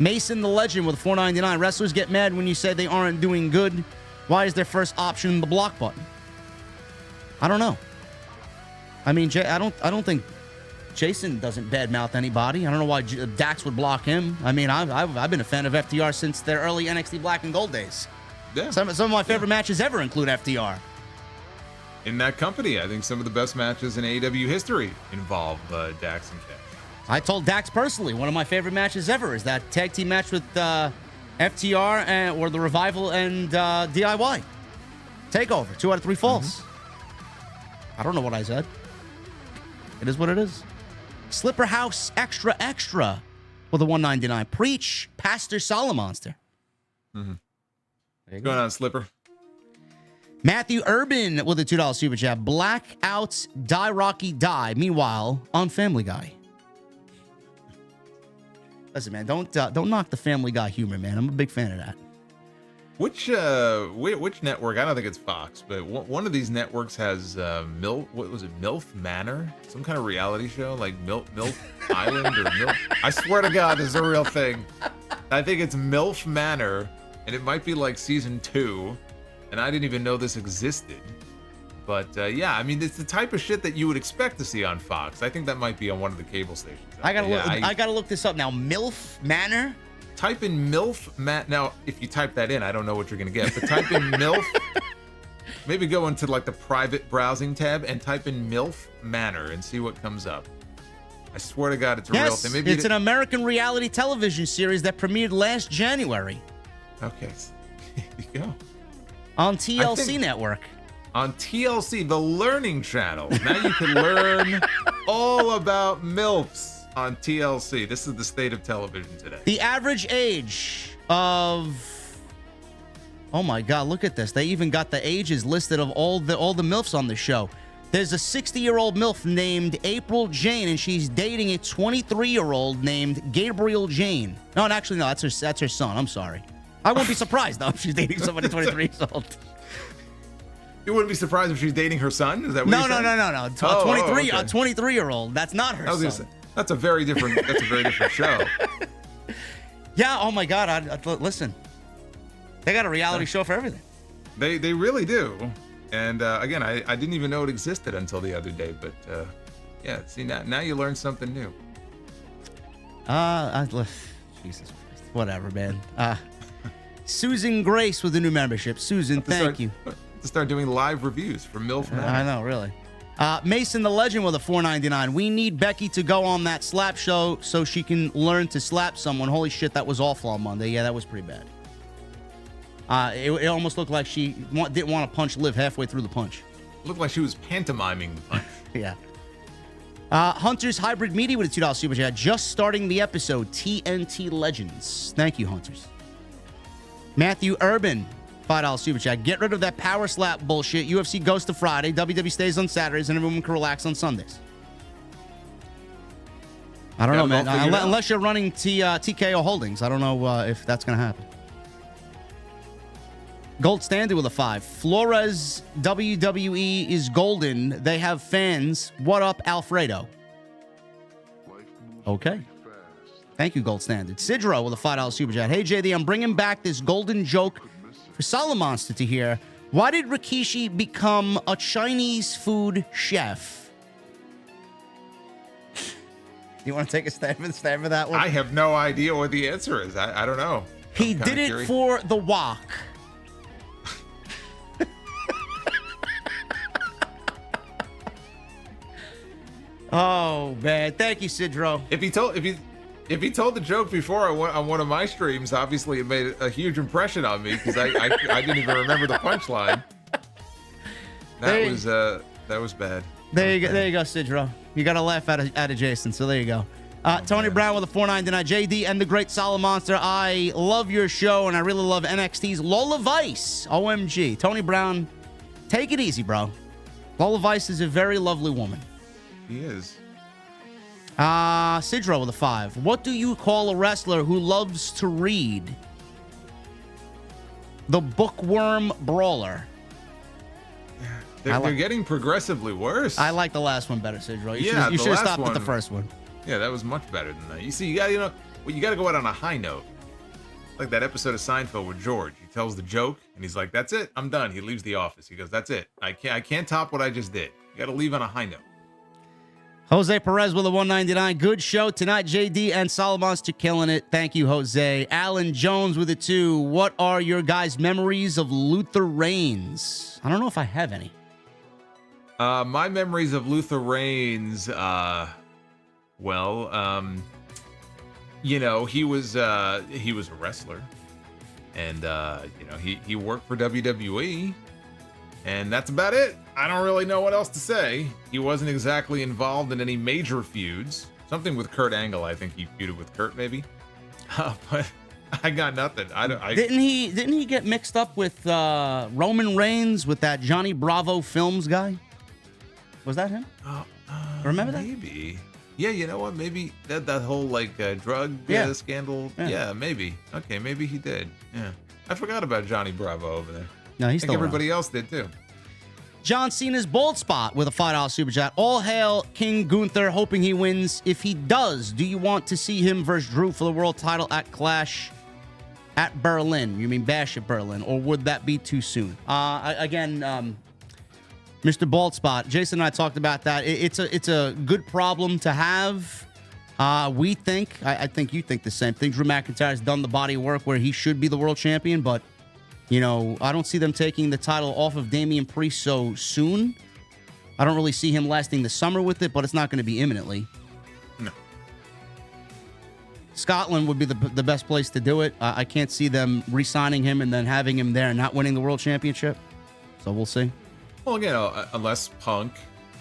Mason the Legend with $4.99. Wrestlers get mad when you say they aren't doing good. Why is their first option the block button? I don't know. I mean, I don't think Jason doesn't badmouth anybody. I don't know why Dax would block him. I mean, I've been a fan of FTR since their early NXT Black and Gold days. Yeah. Some of my favorite matches ever include FTR. In that company, I think some of the best matches in AEW history involve Dax and Cash. I told Dax personally, one of my favorite matches ever is that tag team match with FTR or the Revival and DIY. Takeover, 2 out of 3 falls. I don't know what I said. It is what it is. Slipper House Extra Extra with a $1.99. Preach, Pastor Solomonster. What's going on, Slipper? Matthew Urban with a $2 super chat. Blackouts Die Rocky Die. Meanwhile, on Family Guy. Listen, man, don't knock the Family Guy humor, man. I'm a big fan of that. Which network? I don't think it's Fox, but one of these networks has what was it, MILF Manor? Some kind of reality show like MILF Island or MILF. I swear to God, this is a real thing. I think it's MILF Manor, and it might be like season 2, and I didn't even know this existed. But yeah, I mean, it's the type of shit that you would expect to see on Fox. I think that might be on one of the cable stations. I gotta look this up now. MILF Manor. Type in MILF Now, if you type that in, I don't know what you're gonna get. But type in MILF. Maybe go into like the private browsing tab and type in MILF Manor and see what comes up. I swear to God, it's a real thing. Maybe it's an American reality television series that premiered last January. Okay, here you go. On TLC Network. On TLC, the Learning Channel. Now you can learn all about MILFs on TLC. This is the state of television today. The average age of... Oh my God, look at this. They even got the ages listed of all the MILFs on the show. There's a 60-year-old MILF named April Jane, and she's dating a 23-year-old named Gabriel Jane. No, actually, no, that's her son. I'm sorry. I won't be surprised, though, if she's dating somebody 23 years old. You wouldn't be surprised if she's dating her son? Is that what you're saying? No. A 23-year-old. That's not her son. Say, that's a very different show. Yeah, oh my God. Listen. They got a reality show for everything. They really do. And again, I didn't even know it existed until the other day, but yeah, see now you learn something new. Jesus Christ. Whatever, man. Susan Grace with the new membership. Susan, thank you. To start doing live reviews for MILF Manor. I know, really. Mason the Legend with a $4.99. We need Becky to go on that slap show so she can learn to slap someone. Holy shit, that was awful on Monday. Yeah, that was pretty bad. It almost looked like she didn't want to punch Liv halfway through the punch. It looked like she was pantomiming the punch. Yeah. Hunters Hybrid Media with a $2 super chat. Just starting the episode, TNT Legends. Thank you, Hunters. Matthew Urban, $5 super chat. Get rid of that power slap bullshit. UFC goes to Friday. WWE stays on Saturdays, and everyone can relax on Sundays. I don't know, man. Unless you're running TKO Holdings, I don't know if that's going to happen. Gold Standard with a 5. Flores WWE is golden. They have fans. What up, Alfredo? Okay. Thank you, Gold Standard. Sidro with a $5 super chat. Hey, JD, I'm bringing back this golden joke for Solomonster to hear. Why did Rikishi become a Chinese food chef? You want to take a stab at that one? I have no idea what the answer is. I don't know. He did it for the wok. Oh man, thank you, Sidro. If he told the joke before on one of my streams, obviously it made a huge impression on me because I didn't even remember the punchline. That was bad. There you go, Sidro. You got to laugh at Jason, so there you go. Tony Brown with a $4.99. JD and the Great Solomonster. I love your show, and I really love NXT's Lola Vice. OMG, Tony Brown, take it easy, bro. Lola Vice is a very lovely woman. He is. Sidro with a 5. What do you call a wrestler who loves to read? The bookworm brawler. They're getting progressively worse. I like the last one better, Sidro. You should have stopped with the first one. Yeah, that was much better than that. You see, you got to go out on a high note. Like that episode of Seinfeld with George. You tells the joke, and he's like, "That's it. I'm done." He leaves the office. He goes, "That's it. I can't top what I just did. You got to leave on a high note." Jose Perez with a 199. Good show tonight, JD and Solomonster killing it. Thank you, Jose. Alan Jones with a 2. What are your guys' memories of Luther Reigns? I don't know if I have any. My memories of Luther Reigns, he was a wrestler, and he worked for WWE, and that's about it. I don't really know what else to say. He wasn't exactly involved in any major feuds. Something with Kurt Angle, I think he feuded with Kurt, maybe. But I got nothing. Didn't he get mixed up with Roman Reigns with that Johnny Bravo Films guy? Was that him? Remember that? Maybe. Yeah, you know what? Maybe that whole drug scandal. Yeah, maybe. Okay, maybe he did. Yeah, I forgot about Johnny Bravo over there. No, he's still around. Everybody else did too. John Cena's bold spot with a $5 super chat. All hail King Gunther, hoping he wins. If he does, do you want to see him versus Drew for the world title at Clash at Berlin? You mean Bash at Berlin, or would that be too soon? Mr. Bald Spot, Jason and I talked about that. It's a good problem to have. We think, I think you think the same thing. Drew McIntyre has done the body work where he should be the world champion, but I don't see them taking the title off of Damian Priest so soon. I don't really see him lasting the summer with it, but it's not going to be imminently. No. Scotland would be the best place to do it. I can't see them re-signing him and then having him there and not winning the world championship. So we'll see. Well, again, unless Punk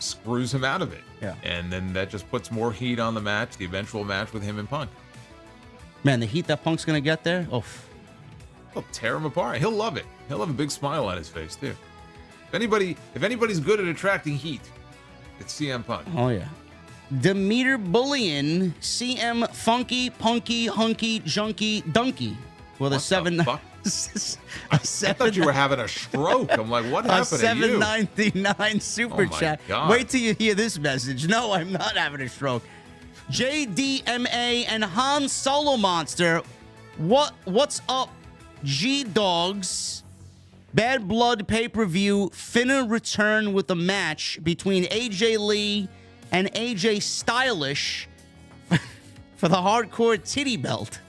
screws him out of it. Yeah. And then that just puts more heat on the match, the eventual match with him and Punk. Man, the heat that Punk's going to get there, He'll tear him apart. He'll love it. He'll have a big smile on his face, too. If anybody's good at attracting heat, it's CM Punk. Oh, yeah. Demeter Bullion, CM Funky, Punky, Hunky, Junky, Dunky with a 7. I thought you were having a stroke. I'm like, what happened to you? A $7.99 super chat. God. Wait till you hear this message. No, I'm not having a stroke. JDMA and Han Solo Monster. What's up, G-Dogs? Bad Blood pay-per-view finna return with a match between AJ Lee and AJ Stylish for the hardcore titty belt.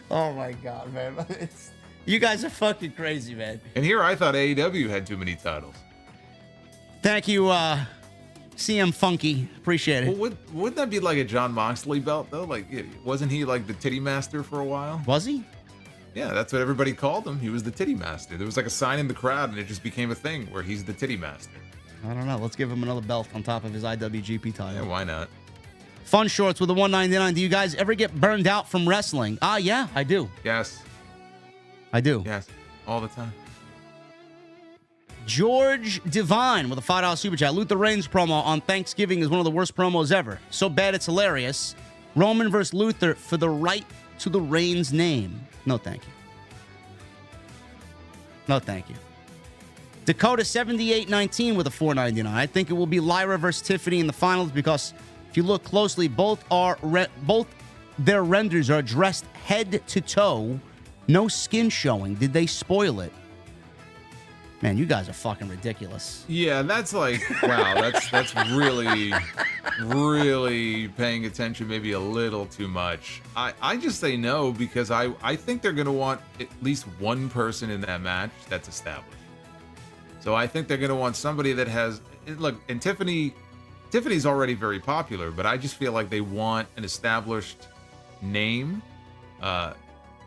Oh my God, man. You guys are fucking crazy, man. And here I thought AEW had too many titles. Thank you, CM Funky. Appreciate it. Well, wouldn't that be like a Jon Moxley belt, though? Like, wasn't he like the titty master for a while? Was he? Yeah, that's what everybody called him. He was the titty master. There was like a sign in the crowd, and it just became a thing where he's the titty master. I don't know. Let's give him another belt on top of his IWGP title. Yeah, why not? Fun Shorts with a 199. Do you guys ever get burned out from wrestling? Yeah, I do. Yes. I do. Yes, all the time. George Divine with a $5 super chat. Luther Reigns promo on Thanksgiving is one of the worst promos ever. So bad it's hilarious. Roman versus Luther for the right to the Reigns name. No, thank you. No, thank you. Dakota 7819 with a $4.99. I think it will be Lyra versus Tiffany in the finals because if you look closely, both their renders are dressed head to toe. No skin showing. Did they spoil it? Man, you guys are fucking ridiculous. Yeah, that's like, wow, that's really, really paying attention maybe a little too much. I just say no because I think they're going to want at least one person in that match that's established. So I think they're going to want somebody that has, look, and Tiffany's already very popular, but I just feel like they want an established name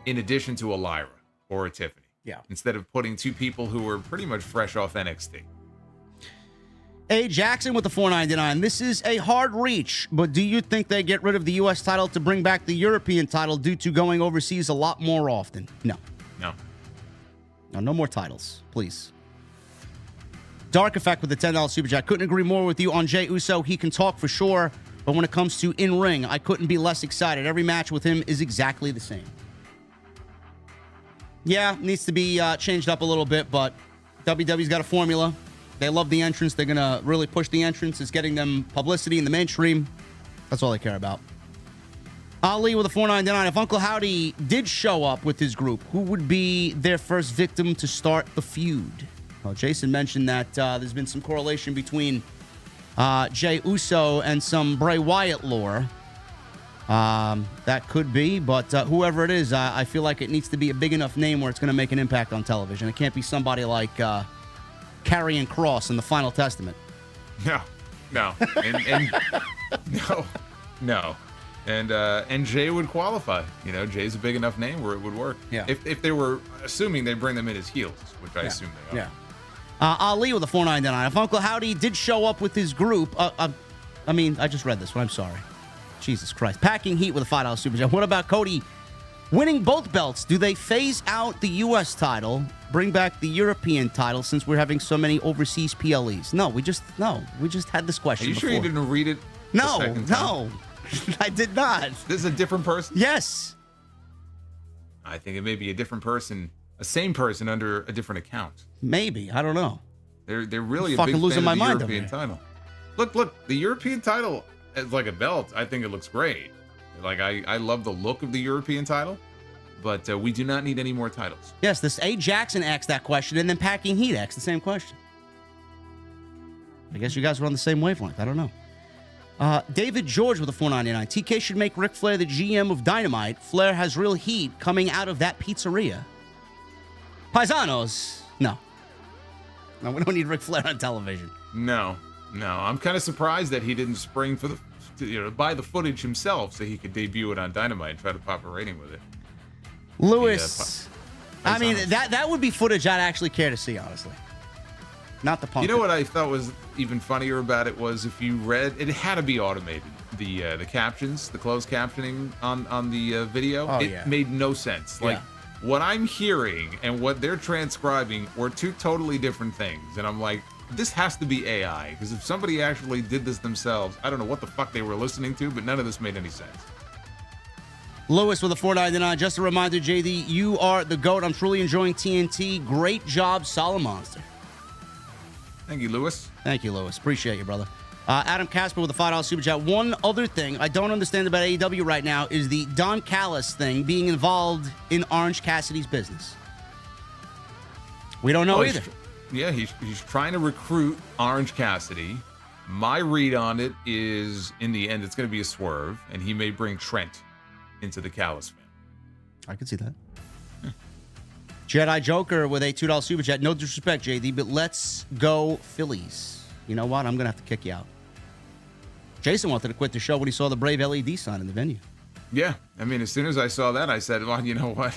in addition to a Lyra or a Tiffany. Yeah. Instead of putting two people who were pretty much fresh off NXT. A. Jackson with the $4.99. This is a hard reach, but do you think they get rid of the U.S. title to bring back the European title due to going overseas a lot more often? No. No more titles, please. Dark Effect with the $10 super chat. Couldn't agree more with you on Jey Uso. He can talk for sure, but when it comes to in-ring, I couldn't be less excited. Every match with him is exactly the same. Yeah, needs to be changed up a little bit, but WWE's got a formula. They love the entrance. They're going to really push the entrance. It's getting them publicity in the mainstream. That's all they care about. Ali with a $4.99. If Uncle Howdy did show up with his group, who would be their first victim to start the feud? Well, Jason mentioned that there's been some correlation between Jey Uso and some Bray Wyatt lore. That could be, but whoever it is, I feel like it needs to be a big enough name where it's going to make an impact on television. It can't be somebody like Karrion Kross in the Final Testament. No. And no. And Jay would qualify. You know, Jay's a big enough name where it would work. Yeah. If they were assuming they bring them in as heels, which I assume they are. Yeah. Ali with a $4.99. If Uncle Howdy did show up with his group, I just read this one. I'm sorry. Jesus Christ. Packing Heat with a $5 super chat. What about Cody winning both belts? Do they phase out the U.S. title, bring back the European title since we're having so many overseas PLEs? No, we just had this question. Are you before. sure you didn't read it? No. I did not. This is a different person? Yes. I think it may be a different person, a same person under a different account. Maybe. I don't know. They're really fucking a big losing fan my of the mind European title. Look, the European title as like a belt, I think it looks great. Like I love the look of the European title, but we do not need any more titles. Yes, this A. Jackson asked that question, and then Packing Heat asked the same question. I guess you guys were on the same wavelength. I don't know. David George with a $4.99. TK should make Ric Flair the GM of Dynamite. Flair has real heat coming out of that pizzeria. Paisanos. No, we don't need Ric Flair on television. No. I'm kind of surprised that he didn't spring for buy the footage himself so he could debut it on Dynamite and try to pop a rating with it. Lewis. I mean, that would be footage I'd actually care to see, honestly. Not the punk. You know what I thought was even funnier about it was if you read, it had to be automated. The captions, the closed captioning on the video, made no sense. Like what I'm hearing and what they're transcribing were two totally different things. And I'm like, this has to be AI, because if somebody actually did this themselves, I don't know what the fuck they were listening to, but none of this made any sense. Lewis with a $4.99. Just a reminder, JD, you are the GOAT. I'm truly enjoying TNT. Great job, Solid Monster. Thank you, Lewis. Thank you, Lewis. Appreciate you, brother. Adam Casper with a $5 super chat. One other thing I don't understand about AEW right now is the Don Callis thing being involved in Orange Cassidy's business. We don't know either. He's trying to recruit Orange Cassidy. My read on it is, in the end, it's going to be a swerve, and he may bring Trent into the Callis family. I can see that. Jedi Joker with a $2 super chat. No disrespect, JD, but let's go Phillies. You know what? I'm going to have to kick you out. Jason wanted to quit the show when he saw the Brave LED sign in the venue. Yeah. I mean, as soon as I saw that, I said, well, you know what?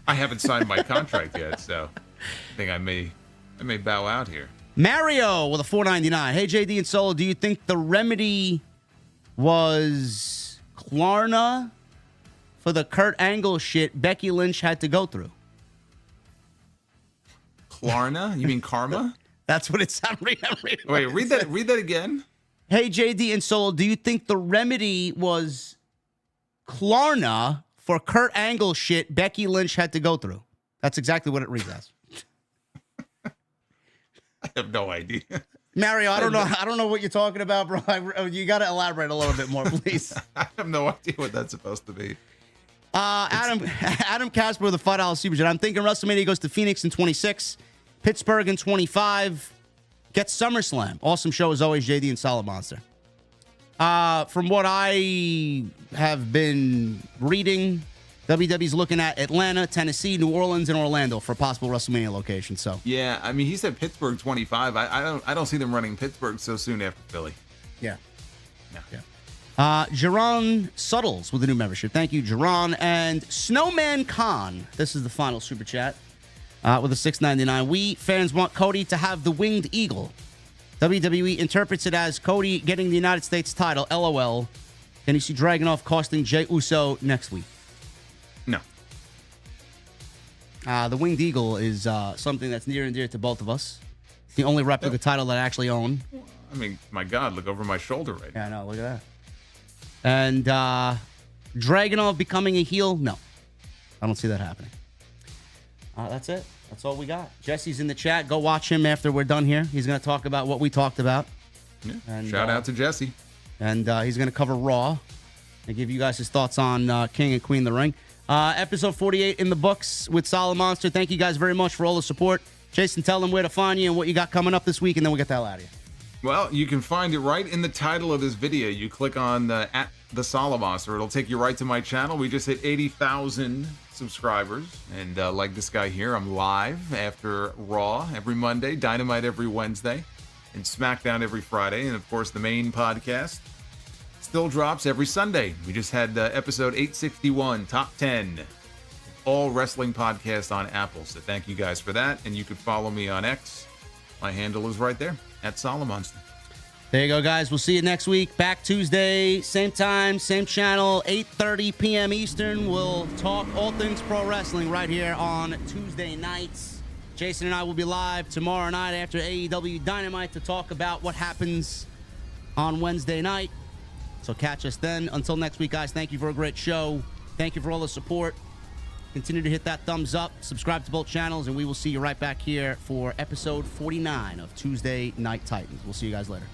I haven't signed my contract yet, so I think I may bow out here. Mario with a $4.99. Hey, JD and Solo, do you think the remedy was Klarna for the Kurt Angle shit Becky Lynch had to go through? Klarna? You mean karma? That's what it sounded like. Wait, read that again. Hey, JD and Solo, do you think the remedy was Klarna for Kurt Angle shit Becky Lynch had to go through? That's exactly what it reads as. I have no idea. Mario, I don't know what you're talking about, bro. You got to elaborate a little bit more, please. I have no idea what that's supposed to be. Adam Casper with a $5 super chat. I'm thinking WrestleMania goes to Phoenix in 26, Pittsburgh in 25, gets SummerSlam. Awesome show as always, JD and Solid Monster. From what I have been reading, WWE's looking at Atlanta, Tennessee, New Orleans, and Orlando for possible WrestleMania locations. So yeah, I mean, he said Pittsburgh 25. I don't see them running Pittsburgh so soon after Philly. Yeah. No. Yeah. Jerron Suttles with a new membership. Thank you, Jerron. And Snowman Khan, this is the final super chat with a $6.99. We fans want Cody to have the winged eagle. WWE interprets it as Cody getting the United States title. LOL. Can you see Dragunov costing Jey Uso next week? No. The winged eagle is something that's near and dear to both of us. It's the only replica title that I actually own. I mean, my God, look over my shoulder right now. Yeah, I know. Look at that. And Dragunov becoming a heel? No. I don't see that happening. That's it. That's all we got. Jesse's in the chat. Go watch him after we're done here. He's going to talk about what we talked about. Yeah. And, shout out to Jesse. And he's going to cover Raw. and give you guys his thoughts on King and Queen of the Ring. Episode 48 in the books with Solid Monster. Thank you guys very much for all the support. Jason, tell them where to find you and what you got coming up this week, and then we'll get the hell out of here. Well, you can find it right in the title of this video. You click on at the Solid Monster. It'll take you right to my channel. We just hit 80,000 subscribers. And like this guy here, I'm live after Raw every Monday, Dynamite every Wednesday, and SmackDown every Friday. And, of course, the main podcast still drops every Sunday. We just had episode 861, Top 10, all wrestling podcasts on Apple. So thank you guys for that. And you can follow me on X. My handle is right there, at Solid Monster. There you go, guys. We'll see you next week. Back Tuesday, same time, same channel, 8:30 p.m. Eastern. We'll talk all things pro wrestling right here on Tuesday nights. Jason and I will be live tomorrow night after AEW Dynamite to talk about what happens on Wednesday night. So catch us then. Until next week, guys, thank you for a great show. Thank you for all the support. Continue to hit that thumbs up, subscribe to both channels, and we will see you right back here for episode 49 of Tuesday Night Titans. We'll see you guys later.